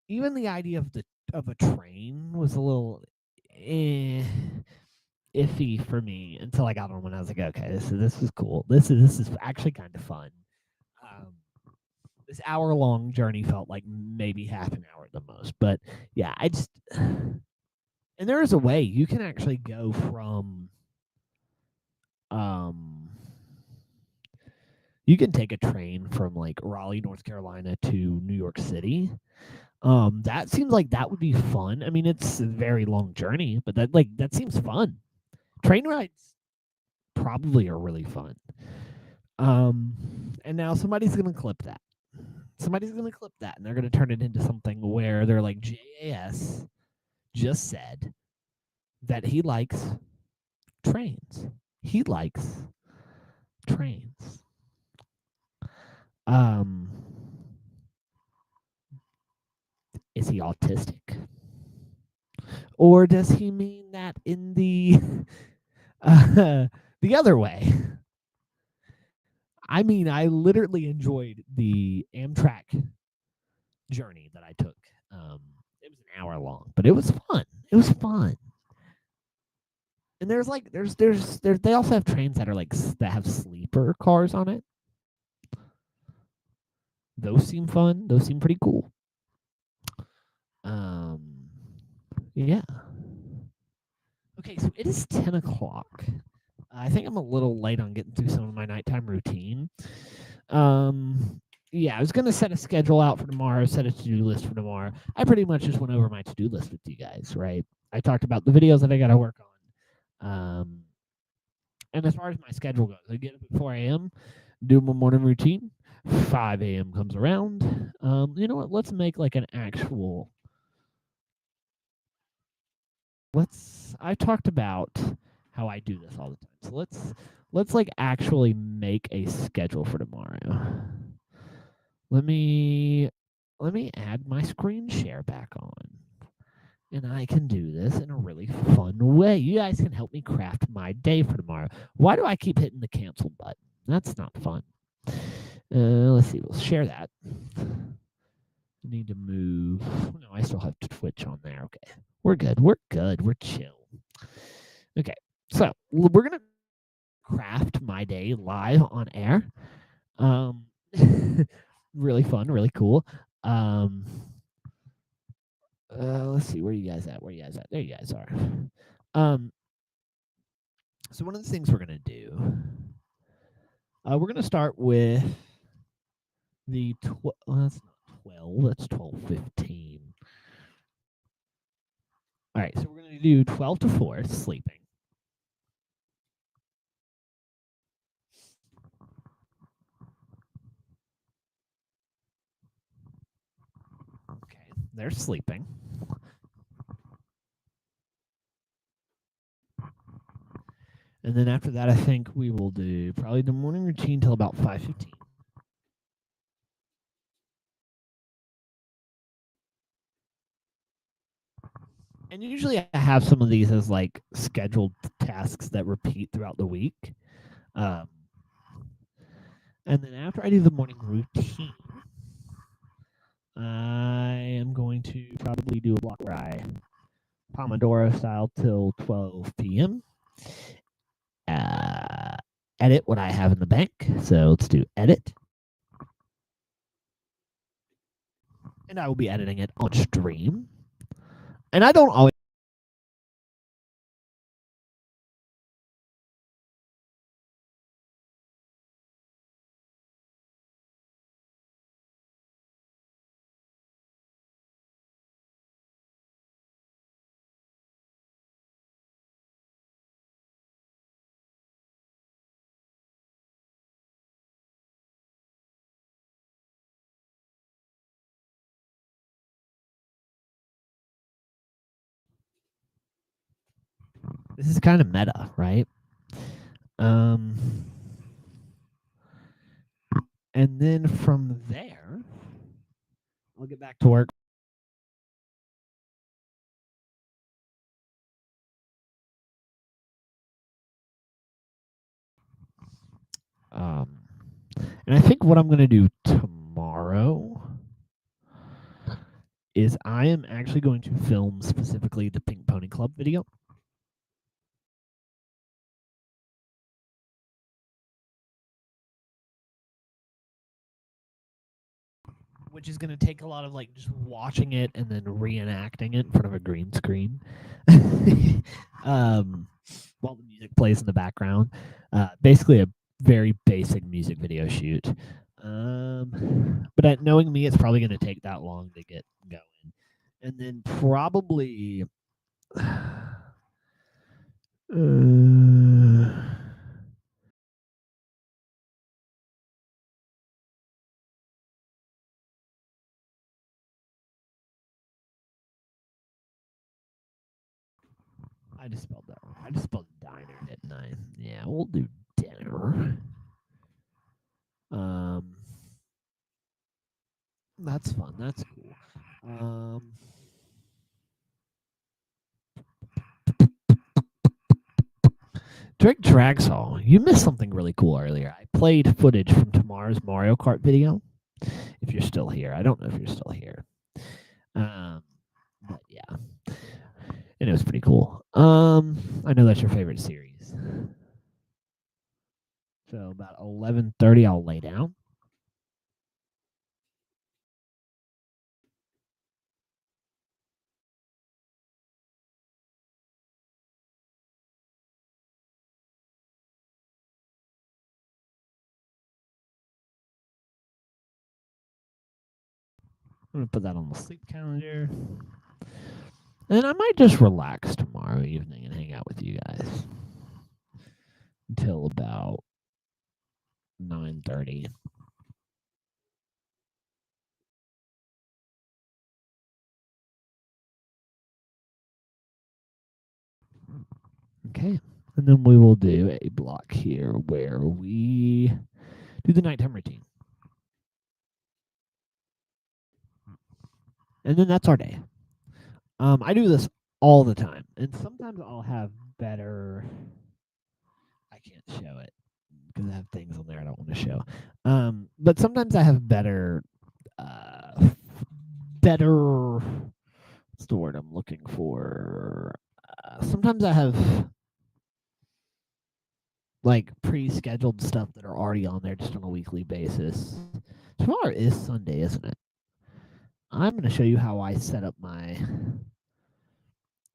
Even the idea of a train was a little iffy for me until I got on when I was like, okay, this is cool. This is actually kind of fun. This hour-long journey felt like maybe half an hour at the most, but yeah, I just and there is a way you can actually go from you can take a train from like Raleigh, North Carolina to New York City. That seems like that would be fun. I mean, it's a very long journey, but that seems fun. Train rides probably are really fun. And now somebody's gonna clip that. Somebody's gonna clip that, and they're gonna turn it into something where they're like, JAS just said that he likes trains. He likes trains. Is he autistic? Or does he mean that in the the other way? I mean, I literally enjoyed the Amtrak journey that I took. It was an hour long, but it was fun. It was fun. And there's they also have trains that are like that have sleeper cars on it. Those seem fun. Those seem pretty cool. Yeah. Okay, so it is 10 o'clock. I think I'm a little late on getting through some of my nighttime routine. Yeah, I was going to set a schedule out for tomorrow, set a to-do list for tomorrow. I pretty much just went over my to-do list with you guys, right? I talked about the videos that I got to work on. And as far as my schedule goes, I get up at 4 a.m., do my morning routine. 5 a.m. comes around. You know what? Let's make like an actual. I talked about how I do this all the time. So let's like actually make a schedule for tomorrow. Let me add my screen share back on. And I can do this in a really fun way. You guys can help me craft my day for tomorrow. Why do I keep hitting the cancel button? That's not fun. Let's see. We'll share that. I need to move. No, I still have Twitch on there. Okay. We're good. We're good. We're chill. Okay. So we're going to craft my day live on air. Really fun. Really cool. Let's see. Where are you guys at? Where are you guys at? There you guys are. So one of the things we're going to do, we're going to start with the that's not 12, that's 12:15. All right, so we're going to do 12 to 4, sleeping. Okay, they're sleeping. And then after that, I think we will do probably the morning routine till about 5:15. And usually I have some of these as like scheduled tasks that repeat throughout the week. And then after I do the morning routine, I am going to probably do a block where I Pomodoro style till 12 p.m. Edit what I have in the bank. So let's do edit. And I will be editing it on stream. And I don't always. This is kind of meta, right? And then from there, I'll get back to work. And I think what I'm going to do tomorrow is I am actually going to film specifically the Pink Pony Club video. Which is going to take a lot of like just watching it and then reenacting it in front of a green screen while the music plays in the background. Basically a very basic music video shoot. But knowing me, it's probably going to take that long to get going. And then probably... I just spelled that wrong. I just spelled diner, didn't I? Yeah, we'll do dinner. That's fun. That's cool. Drake Dragsall, you missed something really cool earlier. I played footage from tomorrow's Mario Kart video. If you're still here, I don't know if you're still here. But yeah, and it was pretty cool. I know that's your favorite series. So about 11:30, I'll lay down. going to put that on the sleep calendar. And I might just relax tomorrow evening and hang out with you guys until about 9:30. Okay. And then we will do a block here where we do the nighttime routine. And then that's our day. I do this all the time. And sometimes I'll have better. I can't show it because I have things on there I don't want to show. But sometimes I have better. What's the word I'm looking for? Sometimes I have like pre-scheduled stuff that are already on there just on a weekly basis. Tomorrow is Sunday, isn't it? I'm going to show you how I set up my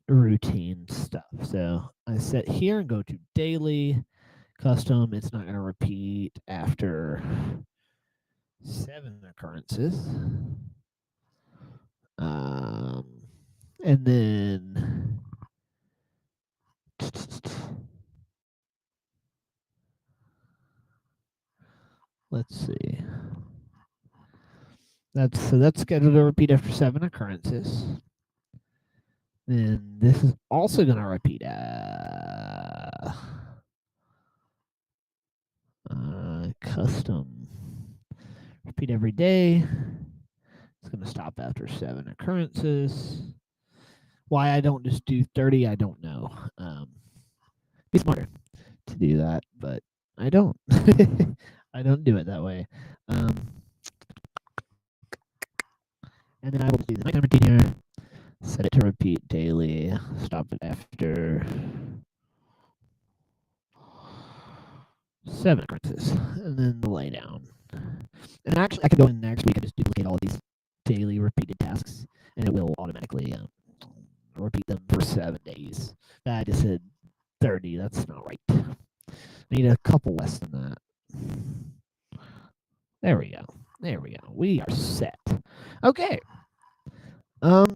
routine stuff. So I set here and go to daily, custom. It's not going to repeat after 7 occurrences. And then let's see. That's scheduled to repeat after 7 occurrences. Then this is also going to repeat. Custom. Repeat every day. It's going to stop after 7 occurrences. Why I don't just do 30, I don't know. Be smarter to do that, but I don't. I don't do it that way. And then I will do the nighttime routine here. Set it to repeat daily. Stop it after 7 occurrences. And then the lay down. And actually, I could go in next week and just duplicate all of these daily repeated tasks, and it will automatically repeat them for 7 days. I just said 30. That's not right. I need a couple less than that. There we go. There we go. We are set. Okay.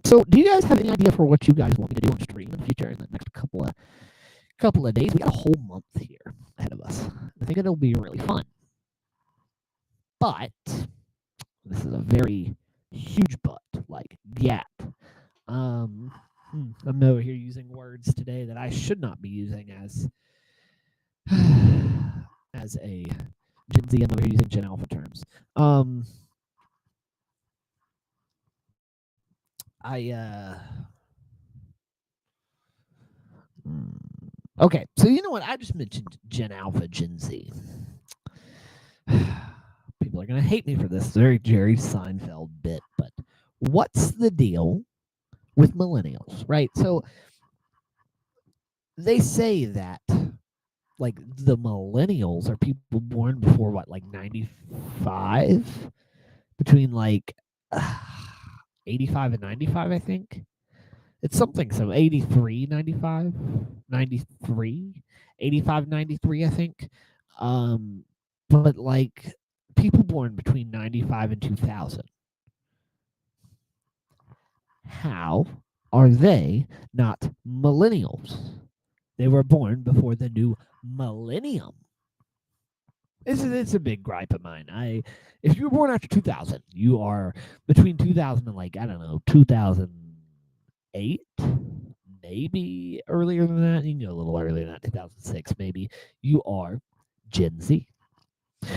So do you guys have any idea for what you guys want me to do on stream in the future in the next couple of days? We got a whole month here ahead of us. I think it'll be really fun. But this is a very huge but, like gap. I'm over here using words today that I should not be using as a Gen Z. I'm over here using Gen Alpha terms. Okay, so you know what? I just mentioned Gen Alpha, Gen Z. People are going to hate me for this very Jerry Seinfeld bit, but what's the deal with millennials, right? So they say that like the millennials are people born before what, like 95? Between like 85 and 95, I think. It's something so 83, 95, 93, 85, 93, I think. But like people born between 95 and 2000. How are they not millennials? They were born before the new millennium. It's a big gripe of mine. If you were born after 2000, you are between 2000 and like, I don't know, 2008, maybe earlier than that. You can go a little earlier than that, 2006 maybe. You are Gen Z.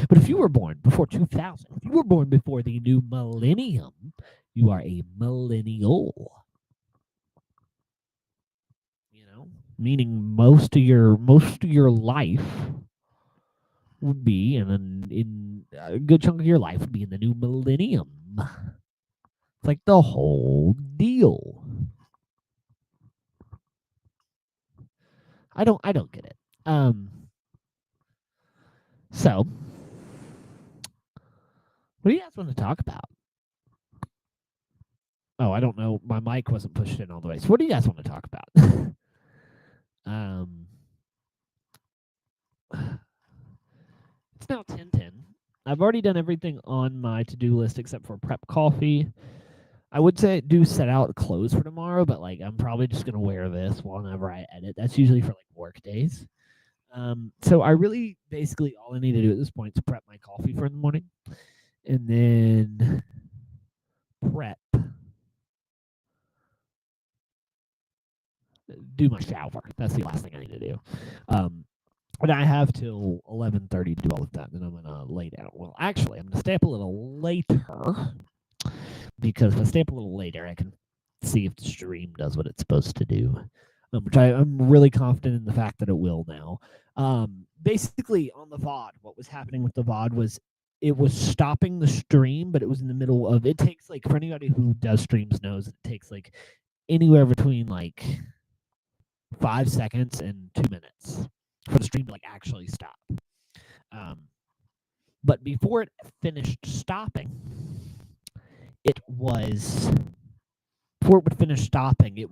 But if you were born before 2000, if you were born before the new millennium, you are a millennial. You know, meaning most of your life would be, and in a good chunk of your life would be in the new millennium. It's like the whole deal. I don't get it. So what do you guys want to talk about? Oh, I don't know. My mic wasn't pushed in all the way. So what do you guys want to talk about? It's now 10:10. I've already done everything on my to-do list except for prep coffee. I would say do set out clothes for tomorrow, but like I'm probably just gonna wear this whenever I edit. That's usually for like work days. So I really basically all I need to do at this point is prep my coffee for the morning, and then prep, do my shower. That's the last thing I need to do. And I have till 11:30 to do all of that. Then I'm gonna lay down. Well, actually, I'm gonna stay up a little later because if I stay up a little later, I can see if the stream does what it's supposed to do. Which I'm really confident in the fact that it will now. Basically, on the VOD, what was happening with the VOD was it was stopping the stream, but it was in the middle of. It takes like for anybody who does streams knows it takes like anywhere between like 5 seconds and 2 minutes for the stream to like actually stop. But before it finished stopping, it was before it would finish stopping,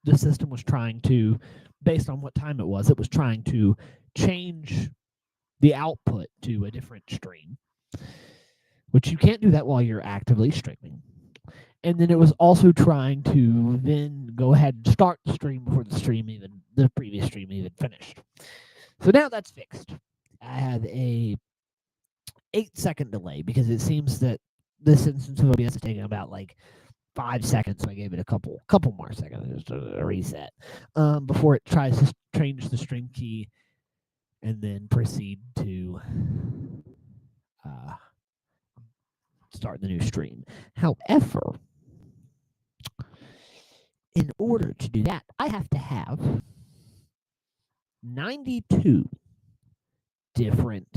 the system was trying to, based on what time it was trying to change the output to a different stream, which you can't do that while you're actively streaming. And then it was also trying to then go ahead and start the stream before the previous stream even finished. So now that's fixed. I have a 8-second delay because it seems that this instance of OBS is taking about like 5 seconds, so I gave it a couple more seconds just to reset before it tries to change the stream key and then proceed to start the new stream. However, in order to do that, I have to have 92 different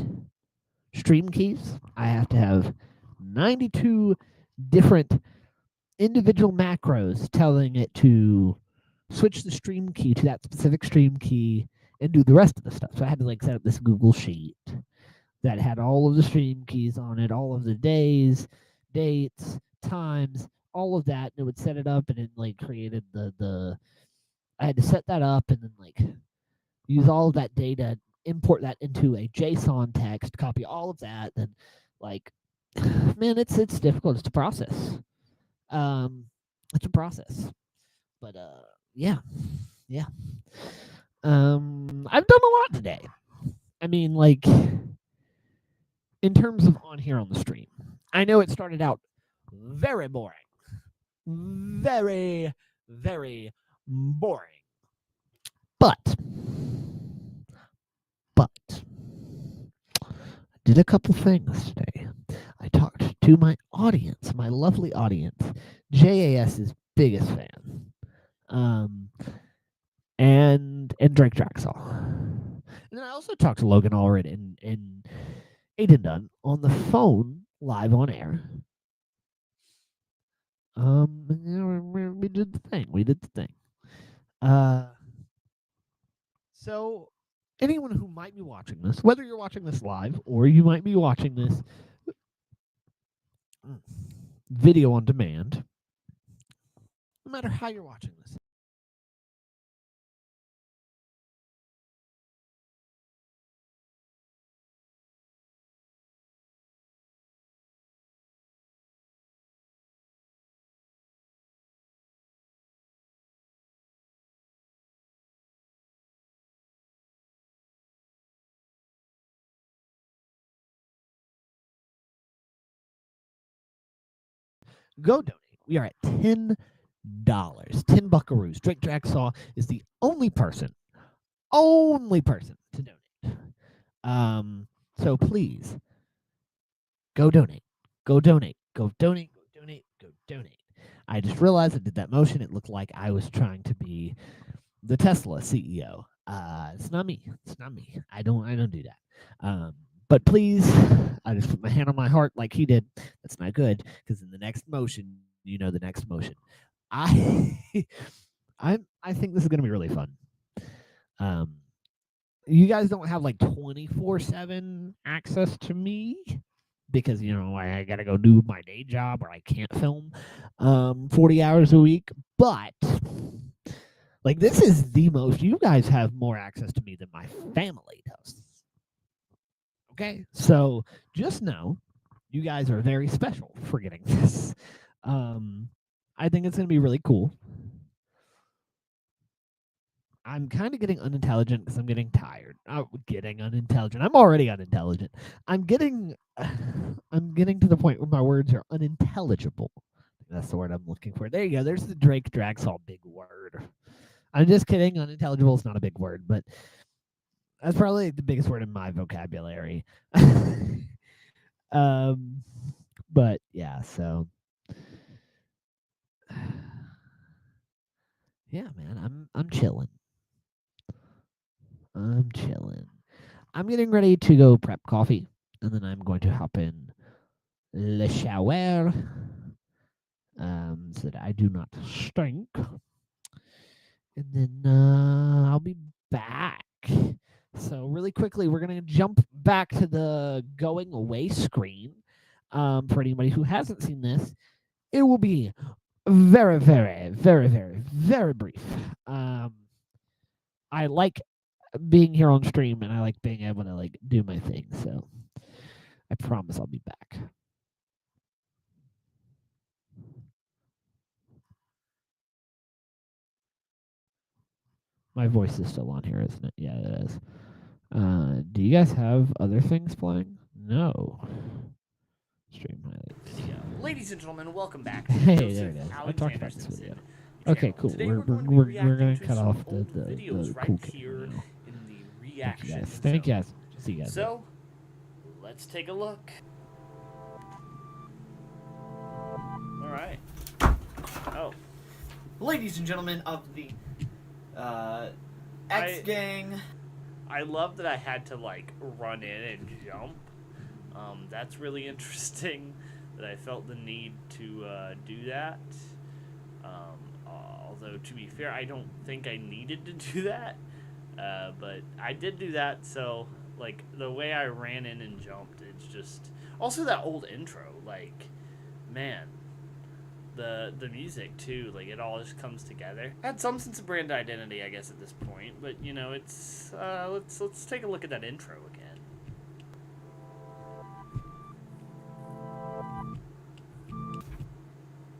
stream keys. I have to have 92 different individual macros telling it to switch the stream key to that specific stream key and do the rest of the stuff. So I had to like set up this Google sheet that had all of the stream keys on it, all of the days, dates, times, all of that, and it would set it up and it like created the I had to set that up and then like use all of that data, import that into a JSON text, copy all of that, and like man, it's difficult. It's a process. It's a process. But yeah. I've done a lot today. I mean, like in terms of on here on the stream. I know it started out very boring. Very, very boring. But I did a couple things today. I talked to my audience, my lovely audience, JAS's biggest fan, and Drake Draxall. And then I also talked to Logan Allred and Aiden Dunn on the phone live on air. We did the thing. So anyone who might be watching this, whether you're watching this live or you might be watching this video on demand, no matter how you're watching this, go donate. We are at $10. 10 buckaroos. Drake Draxall is the only person to donate. So please go donate. Go donate. Go donate. Go donate. Go donate. I just realized I did that motion. It looked like I was trying to be the Tesla CEO. It's not me. It's not me. I don't do that. But please, I just put my hand on my heart like he did. That's not good because in the next motion, you know the next motion. I think this is gonna be really fun. You guys don't have like 24/7 access to me because I gotta go do my day job or I can't film 40 hours a week. But like this is the most. You guys have more access to me than my family does. Okay, so just know you guys are very special for getting this. I think it's going to be really cool. I'm kind of getting unintelligent because I'm getting tired. I'm getting unintelligent. I'm already unintelligent. I'm getting to the point where my words are unintelligible. That's the word I'm looking for. There you go. There's the Drake Draxall big word. I'm just kidding. Unintelligible is not a big word, but that's probably the biggest word in my vocabulary. But yeah, so yeah, man, I'm chilling. I'm chilling. I'm getting ready to go prep coffee, and then I'm going to hop in the shower, so that I do not stink. And then I'll be back. So really quickly, we're gonna jump back to the going away screen. For anybody who hasn't seen this, it will be very, very, very, very, very brief. I like being here on stream, and I like being able to like do my thing. So I promise I'll be back. My voice is still on here, isn't it? Yeah, it is. Do you guys have other things playing? No. Stream highlights. Video. Ladies and gentlemen, welcome back. Hey, Joseph there it is. I talked about this Simpson video. channel. Okay, cool. Today We're going to be gonna reacting to cut some off the old videos cool right kid here now. in the reaction. Thank you guys. See you guys. So, let's take a look. All right. Oh. Ladies and gentlemen of the X Gang. I love that I had to like run in and jump. That's really interesting that I felt the need to do that. Although to be fair, I don't think I needed to do that. But I did do that, so like the way I ran in and jumped, it's just also that old intro, like man. The music too, like it all just comes together. Had some sense of brand identity, I guess, at this point, but you know, it's let's take a look at that intro again.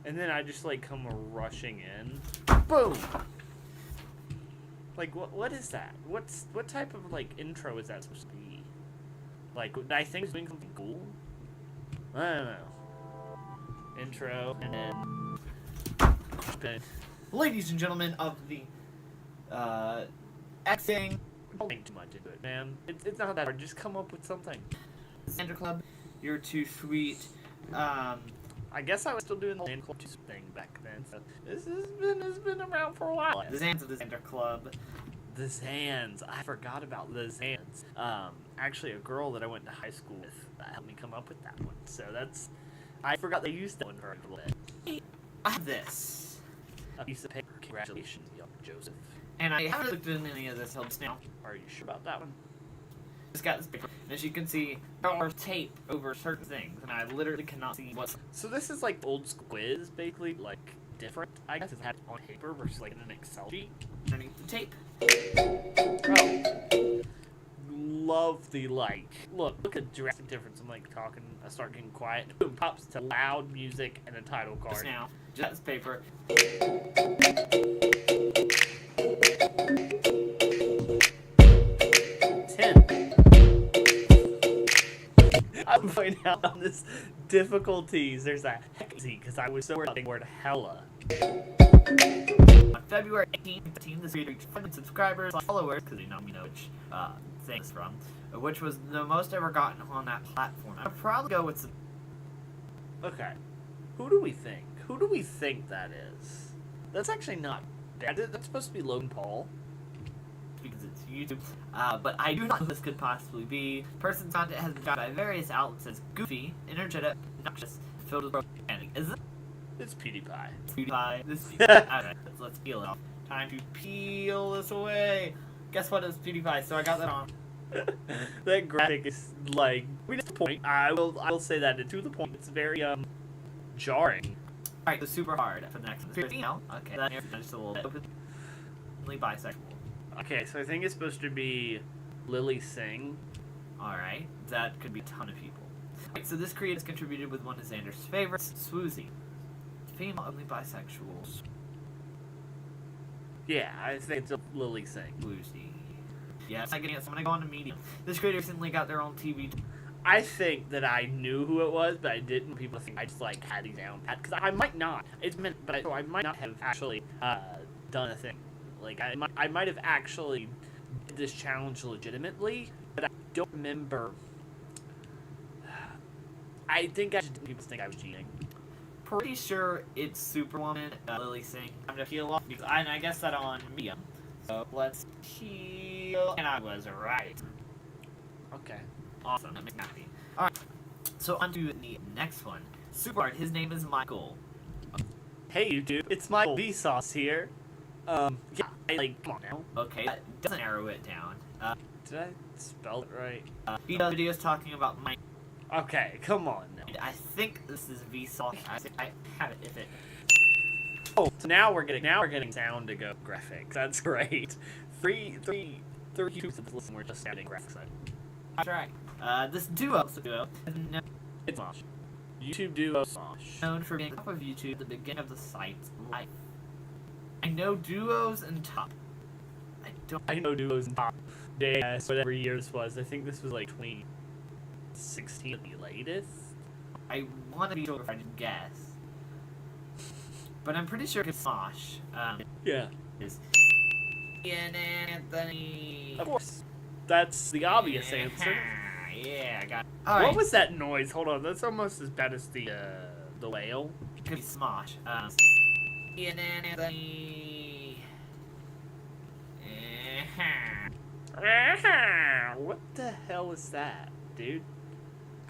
And then I just like come rushing in, boom. Like what is that? What type of like intro is that supposed to be? Like I think it's doing something cool. I don't know. Intro and then ladies and gentlemen of the X Gang. Don't think too much into it, man. It's not that hard. Just come up with something. Sandra Club, you're too sweet. I guess I was still doing the Sandra Club thing back then. So this has been around for a while. The Zans of the Sandra Club. The Zans. I forgot about the Zans. Actually, a girl that I went to high school with helped me come up with that one. So that's. I forgot they used that one for a little bit. I have this. A piece of paper. Congratulations, young Joseph. And I haven't looked at any of this helps now. Are you sure about that one? Just got this paper. And as you can see, there are tape over certain things, and I literally cannot see what's. So this is like old school quiz, basically, like different. I guess it's had on paper versus like in an Excel sheet. Underneath the tape. Oh. Love the like. Look at the drastic difference. I'm like talking. I start getting quiet. Boom, pops to loud music and a title card. Just now, just this paper. 10. I'm pointing out on this difficulties. There's a heck because I was so worried about the word hella. On February 18th, this video reached 500 subscribers, followers, because you know which thing it's from, which was the most ever gotten on that platform. I'd probably go with some. Okay, who do we think? Who do we think that is? That's actually not bad. That's supposed to be Logan Paul. Because it's YouTube. But I do not know who this could possibly be. Person's content has been found by various outlets as goofy, energetic, obnoxious, filled with profanity. Is it? It's PewDiePie. PewDiePie. This is alright, let's peel it off. Time to peel this away. Guess what? It's PewDiePie, so I got that on. That graphic is like to the point. I will say that to the point. It's very jarring. Alright, so super hard for the next one. Female. Okay, that is just a little bit openly bisexual. Okay, so I think it's supposed to be Lily Singh. Alright, that could be a ton of people. Alright, so this creator has contributed with one of Xander's favorites, Swoozy. female, only bisexuals. Yeah, I think it's a Lily thing. Lucy. Yeah, it's not getting it, so I'm gonna go on to Medium. This creator recently got their own TV. I think that I knew who it was, but I didn't. People think I just like had these down pat because I might not. It's meant, but I might not have actually done a thing. Like I might have actually did this challenge legitimately, but I don't remember. I think people think I was cheating. Pretty sure it's Superwoman, Lily Singh. I'm gonna heal off because I guess that on Medium. So let's heal, and I was right. Okay. Awesome, that makes me happy. Alright, so on to the next one. Superhard, his name is Michael. Hey YouTube, it's Michael Vsauce here. Yeah, come on now. Okay, that doesn't arrow it down. Did I spell it right? He does videos talking about Mike. Okay, come on now. I think this is Vsauce. I have it if it. Oh, so now we're getting sound to go graphics. That's great. Three YouTubers of listen, we're just sounding graphics. That's right. This duo, it's Smosh. YouTube duo Smosh. Known for being top of YouTube at the beginning of the site's life. I know duos and top. I know duos and top. JAS, whatever year this was. I think this was like 2016 at the latest. I want to be sure if I can guess. But I'm pretty sure it's Smosh. Yeah. Is Ian Anthony. Of course. That's the obvious answer. Yeah, I got it. What was that noise? Hold on, that's almost as bad as the whale. It could be Smosh. Ian Anthony. What the hell is that, dude?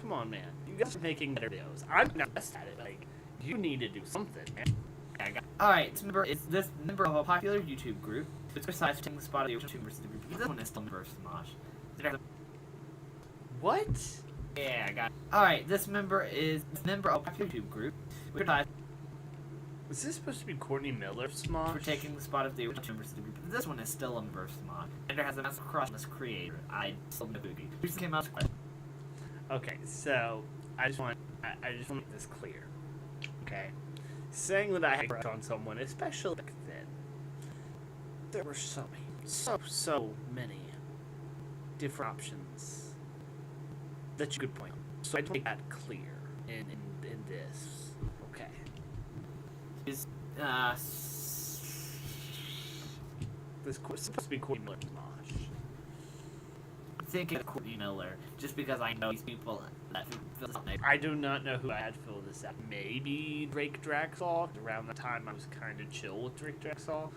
Come on, man. You guys are making better videos. I'm not best at it. Like, you need to do something, man. Alright, this member of a popular YouTube group. It's besides taking the spot of the original versus the group. This one is still member of Smosh. What? Yeah, I got it. Alright, this member of a popular YouTube group. Is this supposed to be Courtney Miller of Smosh? For taking the spot of the original versus the group. This one is still a member of Smosh. And there has a massive crush on this creator. I still know Boogie. Who just came out with Okay, so I just want to make this clear. Okay, saying that I had a crush on someone, especially back then, there were so many different options that you could point out. So I just want to make that clear in this. Okay. This is supposed to be Courtney Miller Smosh. I'm thinking of Courtney Miller, just because I know these people that fill this out. I do not know who I had fill this out. Maybe Drake Draxall. Around the time I was kind of chill with Drake Draxall.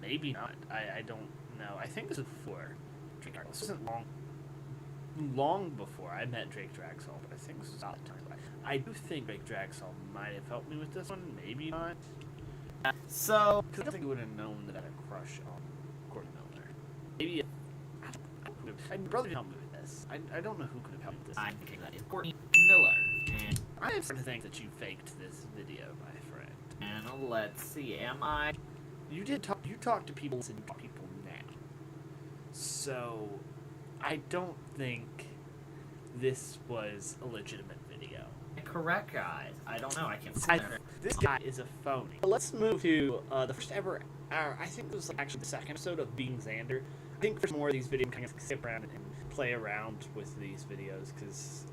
Maybe not. I don't know. I think this was before Drake Draxall. This wasn't long before I met Drake Draxall, but I think this was out of time. I do think Drake Draxall might have helped me with this one. Maybe not. So, because I don't think I would have known that I had a crush on Courtney Miller. Maybe my brother can help me with this. I don't know who could have helped me with this. I'm thinking that is Courtney Miller. And I am starting to think that you faked this video, my friend. And let's see, am I? You talk to people and talk to people now. So, I don't think this was a legitimate video. Correct, guys. I don't know. I can't see that. This guy is a phony. Let's move to the first ever. I think it was actually the second episode of Being Xander. I think there's more of these videos. Kind of skip around and play around with these videos because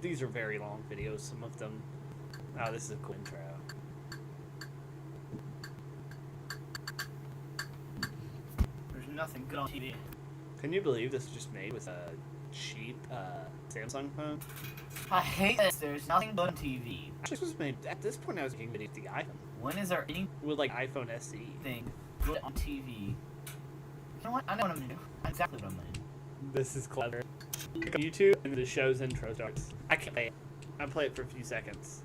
these are very long videos. Some of them. Oh, this is a cool intro. There's nothing good on TV. Can you believe this was just made with a cheap Samsung phone? I hate this. There's nothing good on TV. Actually, this was made at this point. I was making videos with the iPhone. When is there anything with like iPhone SE good on TV? You know what? I know what I'm gonna do. I know exactly what I'm gonna do. This is clever. Click on YouTube and the show's intro starts. I can't play it. I'll play it for a few seconds.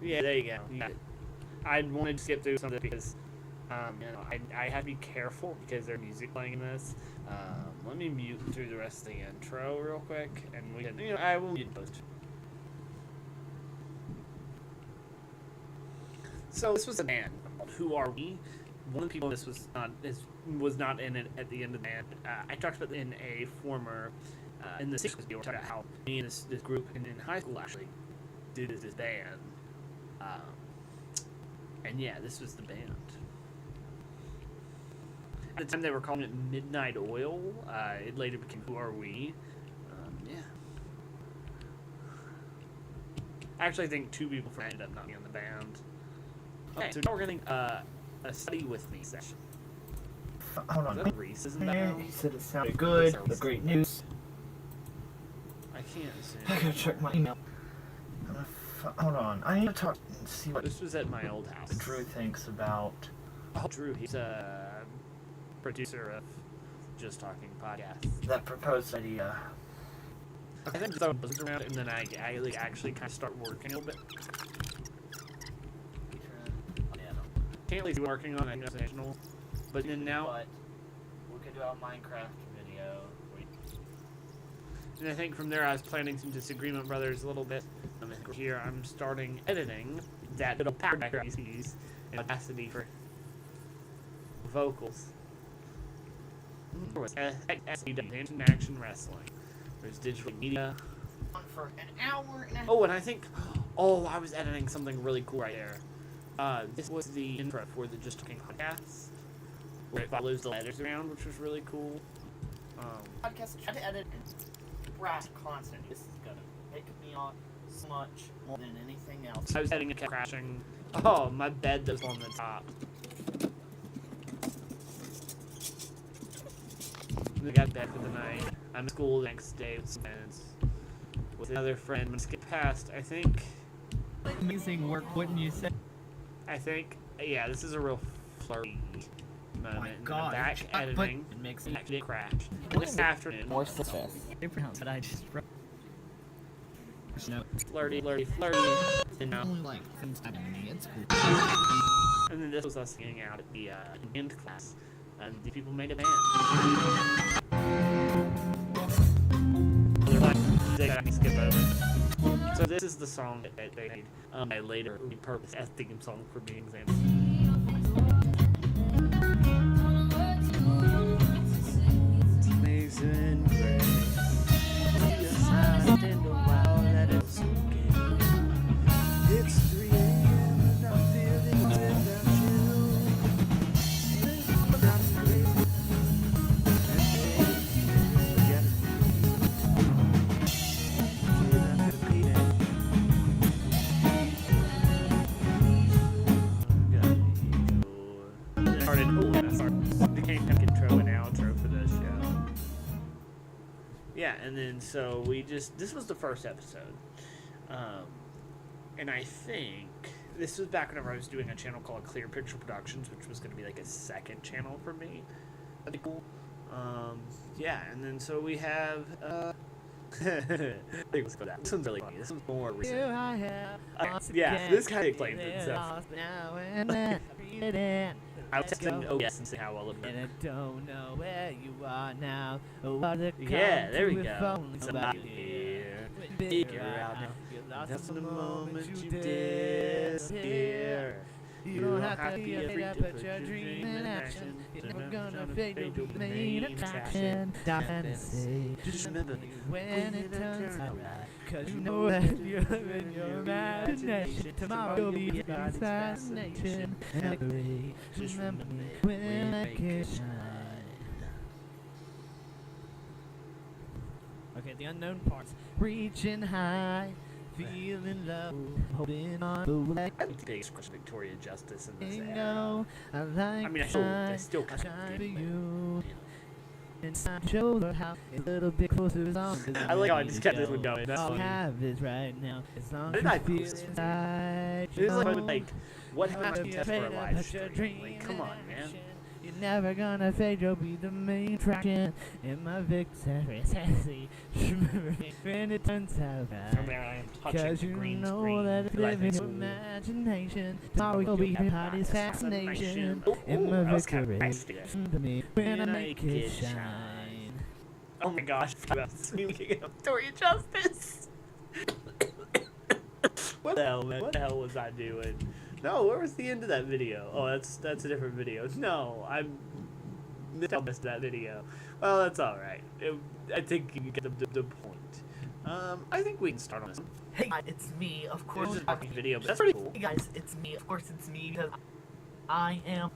Yeah, there you go. You got it. I wanted to skip through some of this because I have to be careful because there's music playing in this. Let me mute through the rest of the intro real quick, and we can, I will mute post. So this was a band called Who Are We? One of the people this was not in it at the end of the band. I talked about in a former in the 60s video. We talked about how me and this group in high school actually did this band. And yeah, this was the band. At the time, they were calling it Midnight Oil. It later became Who Are We? Yeah. I actually think 2 people ended up not being in the band. Okay, so now we're getting a study with me session. Hold on. Is that Reese, isn't that? He said it sounded good. The great news. I can't see. I gotta check my email. Hold on. I need to talk and see what This was at my old house. Drew thinks about. Oh, Drew, he's a producer of Just Talking podcast. That proposed idea. I think I was around, and then I like, actually kind of start working a little bit. Can't really be working on it national, but then now We could do a Minecraft video. and I think from there I was planning some Disagreement Brothers a little bit. Here I'm starting editing that little power pieces and Audacity for vocals. Action Wrestling. There's digital media. For an hour and a half. Oh, and I think, I was editing something really cool right there. This was the intro for the Just Talking podcast, where it follows the letters around, which was really cool. Podcast, try to edit brass constant. This is gonna make me on so much more than anything else. I was editing and kept crashing. Oh, my bed that was on the top. I got back for the night. I'm at school the next day with some friends. With another friend. I'm gonna skip past, I think. Amazing work, wouldn't you say? I think, yeah, this is a real flirty moment. my And God, I'm back but editing. it makes and me- actually it crashed. This afternoon. More success. But I just Flirty. And now. like things happen to me. It's cool. And then this was us hanging out at the band class. And the people made a band. They got me skip over. So this is the song that they made. I later repurposed as theme song for being example. Amazing grace. Yes, I didn't know how that it's okay. It's 3 a.m. and I'm feeling without became an intro and outro for this show. Yeah, and then so this was the first episode. And I think this was back whenever I was doing a channel called Clear Picture Productions, which was going to be like a second channel for me. That'd be cool. Yeah, and then so we have, let's go down. This one's really funny. This one's more recent. Yeah, this kind of explains itself. I was texting OS and see how well it went. And I don't know where you are now. Yeah, there we go. Somebody here. Figure out now. That's the moment you disappear. You don't have to be afraid to put your dream in action. You're never gonna fade to the main attraction. Fantasy. Just remember when it turns out right. Cause you know that you're living your imagination. Tomorrow will be your fascination. And agree. Just remember when I can shine. Okay, the unknown parts. Reaching high. Feeling love, holding on to like I think they express Victoria Justice in this era. I mean, I still kind of do you. Inside shoulder how a little bit closer is on. I like how I just kept this one going. That's funny. All I have is right now. It's on the inside. It's like what happens to test for a live stream? Like, come on, man. You're never gonna fade, you'll be the main attraction in my victory. Remember when it turns out right. Cause you know that it's living your imagination. Tomorrow you'll be behind his fascination in my victory. To me when I make it shine. Oh my gosh, speaking of Victoria Justice. What the hell, man? What the hell was I doing? No, where was the end of that video? Oh, that's a different video. No, I missed that video. Well, that's all right. I think you get the point. I think we can start on this one. Hey guys, it's me, of course. It's just a fucking video, but that's pretty cool. Hey guys, it's me. Of course it's me because I am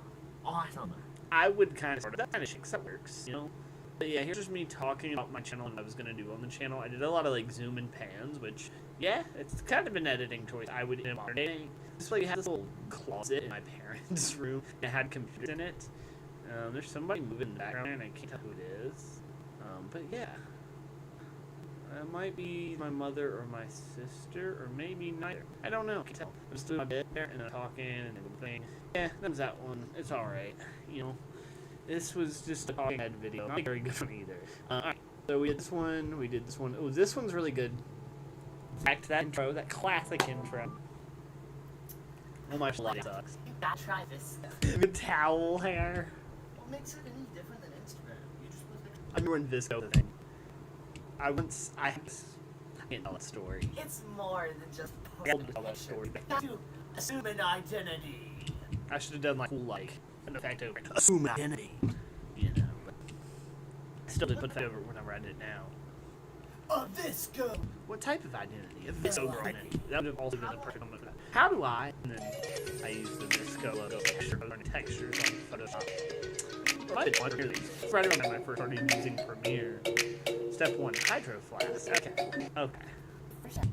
awesome. I would kind of sort of, that kind of shakes, that works, you know? But yeah, here's just me talking about my channel and what I was going to do on the channel. I did a lot of like zoom and pans, which, yeah, it's kind of an editing choice I would do in modern day. This place had this little closet in my parents' room. It had computers in it. There's somebody moving in the background and I can't tell who it is. But yeah. It might be my mother or my sister, or maybe neither. I don't know. I can't tell. I'm just in my bed there and I'm talking and everything. Yeah, that was that one. It's alright. You know, this was just a talking head video. Not a very good one either. Alright, so we did this one. We did this one. Oh, this one's really good. Back to that intro, that classic intro. Oh my god, it sucks. You gotta try this. The towel hair. What makes it any different than Instagram? You just put it. I'm doing Visco thing. I can't tell a story. It's more than just I can't tell that story. To assume an identity. I should have done like an effect over it. Assume an identity. You know, but I still did put that over whenever I did it now. A Visco. What type of identity? A Visco girl identity. That would have also been a perfect moment for that. How do I? And then I use the Visco logo textures on Photoshop. I did one here. Right around when I first started using Premiere. Step 1, hydro flask. Okay.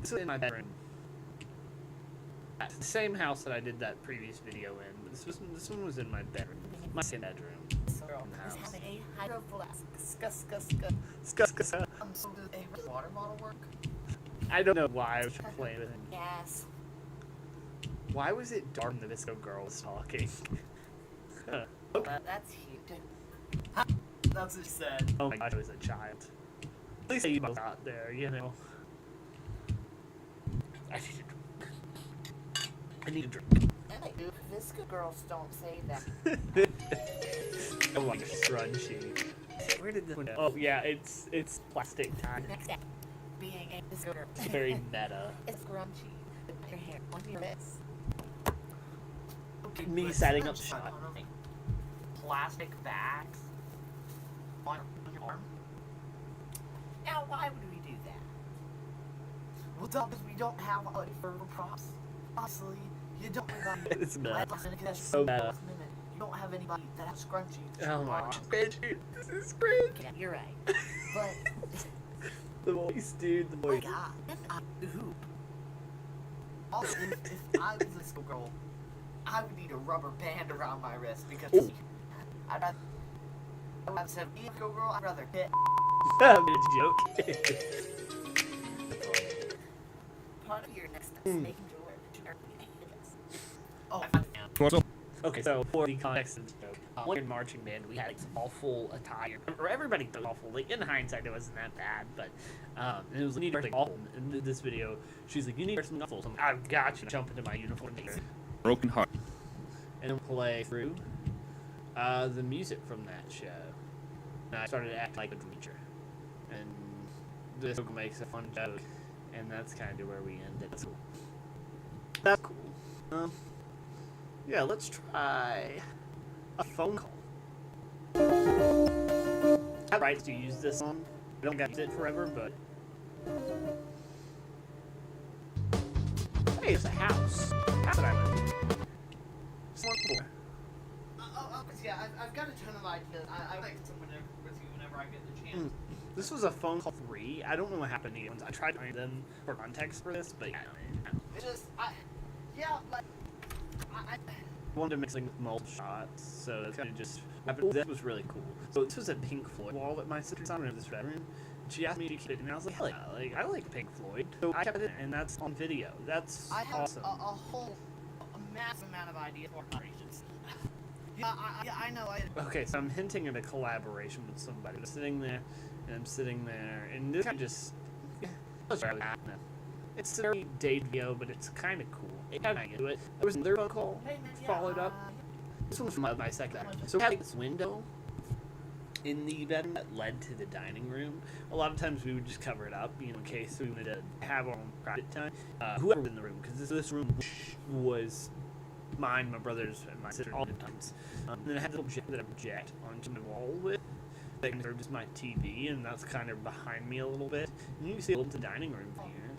This was in my bedroom. At the same house that I did that previous video in, but this one was in my bedroom. My same bedroom. In the house. Having a hydro flask. So does a water bottle work? I don't know why I was playing with it. Yes. Why was it dark when the Visco girl was talking? Okay. That's huge. That's what she said. Oh my gosh, I was a child. At least you both out there, you know. I need a drink. Visco girls don't say that. Oh my gosh, scrunchy. Where did this one go? Oh yeah, it's plastic time. Next step, being a Visco girl. It's very meta. It's scrunchy. Put your hair on your wrist. Okay, Me setting up shot. Plastic bags on your arm. Now, why would we do that? Well, because we don't have any further props. Honestly, you don't have anybody. It's meta. So meta. You don't have anybody that has scrunchie. Oh my gosh, this is great. Yeah, you're right. But the voice, dude, the voice. Oh my god, the hoop. Also, if I was a school girl, I would need a rubber band around my wrist because I'd rather have a school girl. I'd rather hit. I'm joke. Part of your next step is making sure Oh, I found it. Okay, so for the context of the joke, when in marching band, we had like, some awful attire. Or everybody was awful. Like in hindsight, it wasn't that bad, but it was neat. Like awful. In this video, she's like, "You need to wear something awful." So I'm like, "I've got you." Jump into my uniform here. Broken heart. And then play through the music from that show. And I started to act like a teacher. And this makes a fun joke, and that's kind of where we ended. That's cool. That's cool. Yeah, let's try a phone call. I have rights to use this on. I don't got to use it forever, but hey, it's a house. House that I live in. Yeah, I've got a ton of ideas. I like someone with you whenever I get the chance. This was a phone call 3. I don't know what happened to the ones. I tried to find them for context for this, but yeah. It's just, I wanted to mix things with multiple shots, so that's kind of just happened. This was really cool. So this was a Pink Floyd wall that my sister's on in this bedroom. She asked me to keep it, and I was like, hell yeah, like, I like Pink Floyd. So I kept it, and that's on video. That's awesome. I have a whole massive amount of ideas for operations. Yeah, I know. Okay, so I'm hinting at a collaboration with somebody. I'm sitting there, and this kind of just... It's a very dated video, but it's kind of cool. It kind of into it. There was another phone call followed up. This one was from my second. So we had this window in the bedroom that led to the dining room. A lot of times we would just cover it up, you know, in case we wanted to have our own private time. Whoever was in the room, because this room was mine, my brother's, and my sister all the times. And then I had a little jet that I project onto my wall with. thing serves as my TV, and that's kind of behind me a little bit. And you can see a little dining room here.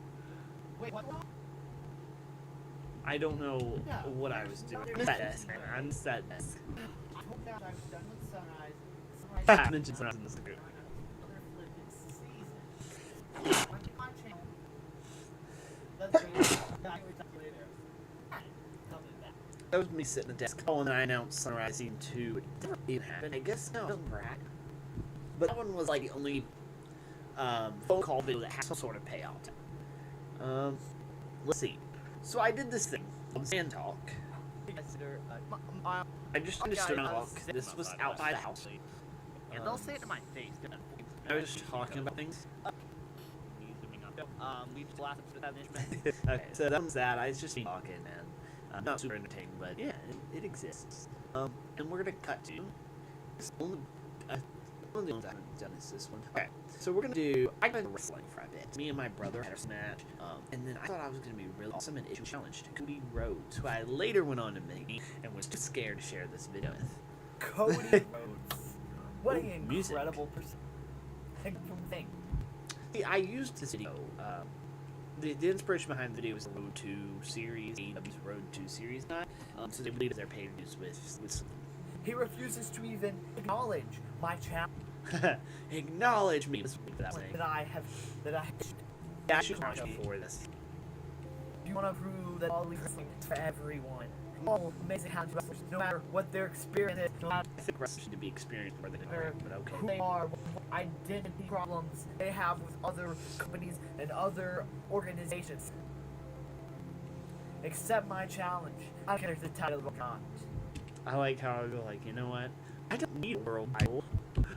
Wait, what? I don't know what I was doing. I missed that desk. I hope that I was done with Sunrise. I mentioned Sunrise in this group. That was me sitting at the desk. Oh, and then I announced Sunrise Season 2. It never even happened. I guess no, it doesn't brag. But that one was like the only phone call video that has some sort of payout. Let's see. So I did this thing on Sand Talk. I just understood talk. This was outside the house. And they'll say it to my face. I was just talking about things. We just last Okay, so that was that. I was just talking, and not super entertaining, but yeah, it exists. And we're gonna cut to one of the ones I haven't done is this one. Okay, so we're gonna do. I got into wrestling for a bit. Me and my brother had a match, and then I thought I was gonna be really awesome and issue challenge to Cody Rhodes, who I later went on to meet and was too scared to share this video with. Cody Rhodes. What an incredible thing. See, I used this video. The inspiration behind the video was the Road 2 series, AEW's Road 2 series 9. So they believe their page with something. He refuses to even acknowledge my challenge. Acknowledge me. I should watch for this. You want to prove that all wrestling is for everyone. All amazing how wrestlers, no matter what their experience is, no matter I think wrestlers should be experienced more than but okay. who they are, what identity problems they have with other companies and other organizations. Accept my challenge. I don't care if the title or not. I like how I go like, you know what? I don't need a world title.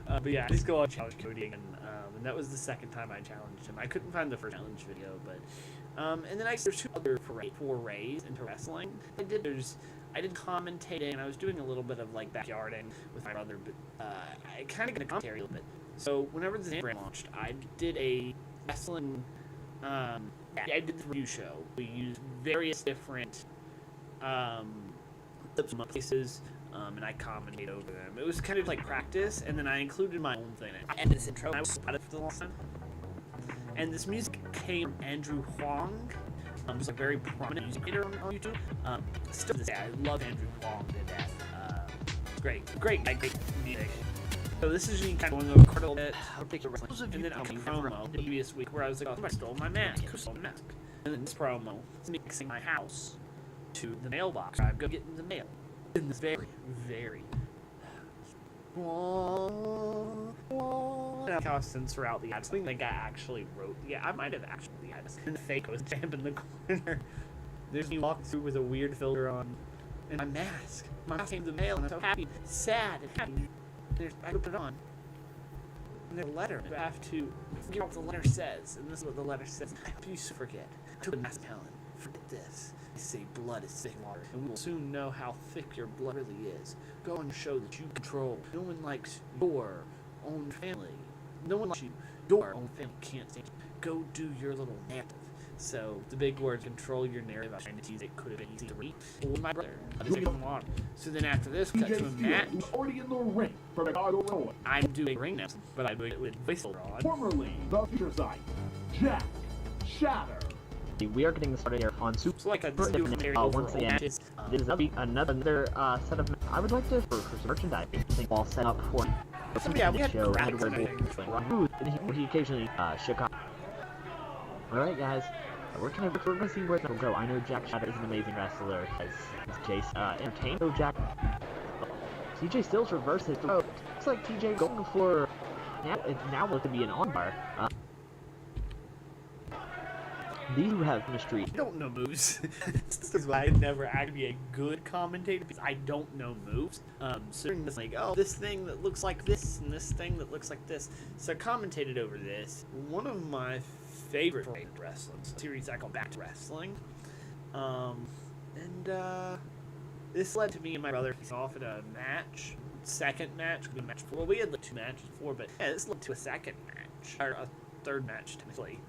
But yeah, I just go on challenge Cody again, and that was the second time I challenged him. I couldn't find the first challenge video, but and then there's two other forays into wrestling. I did commentating, and I was doing a little bit of like backyarding with my brother, but I kind of got a commentary a little bit. So whenever the brand launched, I did a wrestling. I did the review show. We used various different clips from places. And I commentate over them. It was kind of like practice, and then I included my own thing. I ended this intro, and I was proud of it for the last time. And this music came from Andrew Huang, who's a very prominent music creator on YouTube. Still to this day, I love Andrew Huang to death. Great guy, great music. So this is me kind of going over quite a little bit. I'll take the wrestling, and then I'll make a promo the previous week where I was like, oh, I stole my mask. Who stole my mask? And then this promo is me fixing my house to the mailbox. I'm going to get in the mail. In this very constant throughout the ads. I think the guy actually wrote. Yeah, I might have actually the ads. And the fake was jammed in the corner. There's me walking through with a weird filter on, and my mask. My mask came to the mail, and I'm so happy, sad, and happy. I put it on. And there's a letter. I have to figure out what the letter says, and this is what the letter says. I hope you forget. I took a mask, Helen. Forget this. They say blood is thick water, and we will soon know how thick your blood really is. Go and show that you control. No one likes your own family. No one likes you. Your own family can't stand you. Go do your little narrative. So, the big word, control your narrative. I was trying to tease it. Could have been easy to read. Or my brother. So then after this, cut to a match. Already in the ring from Chicago, Illinois. I'm doing ring now, but I'm doing it with voiceover on. Formerly the future site, Jack Shatter. We are getting started here on Super so like a once again, this is another set of. I would like to for some merchandise. I think all set up for some we had show. And he occasionally Chicago. All right, guys, we're gonna see where it'll go. I know Jack Shatter is an amazing wrestler. As Jace entertained. So Jack, TJ Stills reverses. Looks like TJ going for now looks to be an armbar. These who have chemistry. I don't know moves. This is why I'd never actually be a good commentator, because I don't know moves. So it's like, oh, this thing that looks like this, and this thing that looks like this. So I commentated over this. One of my favorite wrestling series I call Back to Wrestling. This led to me and my brother off at a match. Second match. Well, we had like 2 matches before, but yeah, this led to a second match. Or a third match, technically.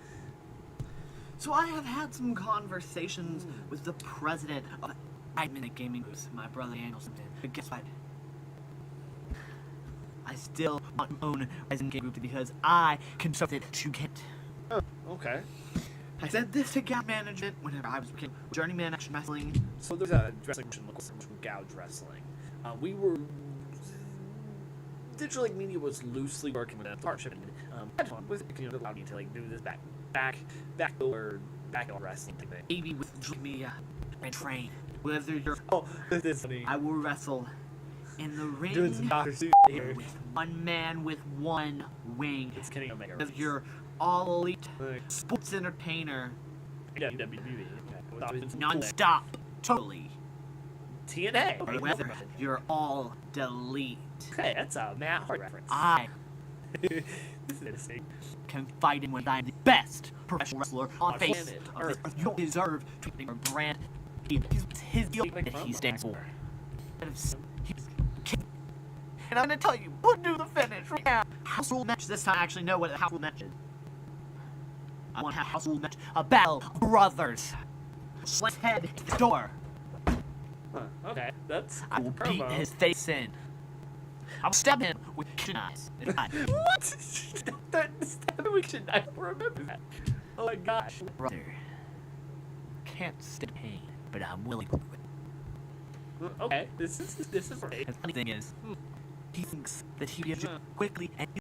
So I have had some conversations with the president of 5 Minute Gaming Groups, my brother Daniel. But guess what? I still want to own Rising Group because I constructed to get. Oh, okay. I said this to Gouge Management whenever I was working with Journeyman Action Wrestling. So there's a wrestling promotion from Gouge Wrestling. We were Digital Lake Media was loosely working with a partnership. Had fun with it, allowed me to like do this backdoor wrestling thing. Maybe with Digital Media and train. Whether you're this is funny. I will wrestle in the ring Doing some Dr. Seuss here. with one man with one wing. It's Kenny Omega. Whether you're all elite sports entertainer, non-stop, totally. TNA. Or whether you're all delete. Hey, that's a Matt Hart reference. I This is interesting. can fight him when I'm the best professional wrestler on face of this earth. You don't deserve to be a brand. His deal that he stands for. And I'm gonna tell you, we'll do the finish right now. House rule match this time. I actually know what a house rule match is. I want to have a house rule match. A battle of brothers. Sledge head at the door. Huh, okay, that's I will beat promo. his face in. I will stab him with kitchen eyes. What? We should not remember that. Oh my gosh. Brother can't stand pain, but I'm willing to do it. Okay, this is great. The funny thing is, he thinks that he can just quickly and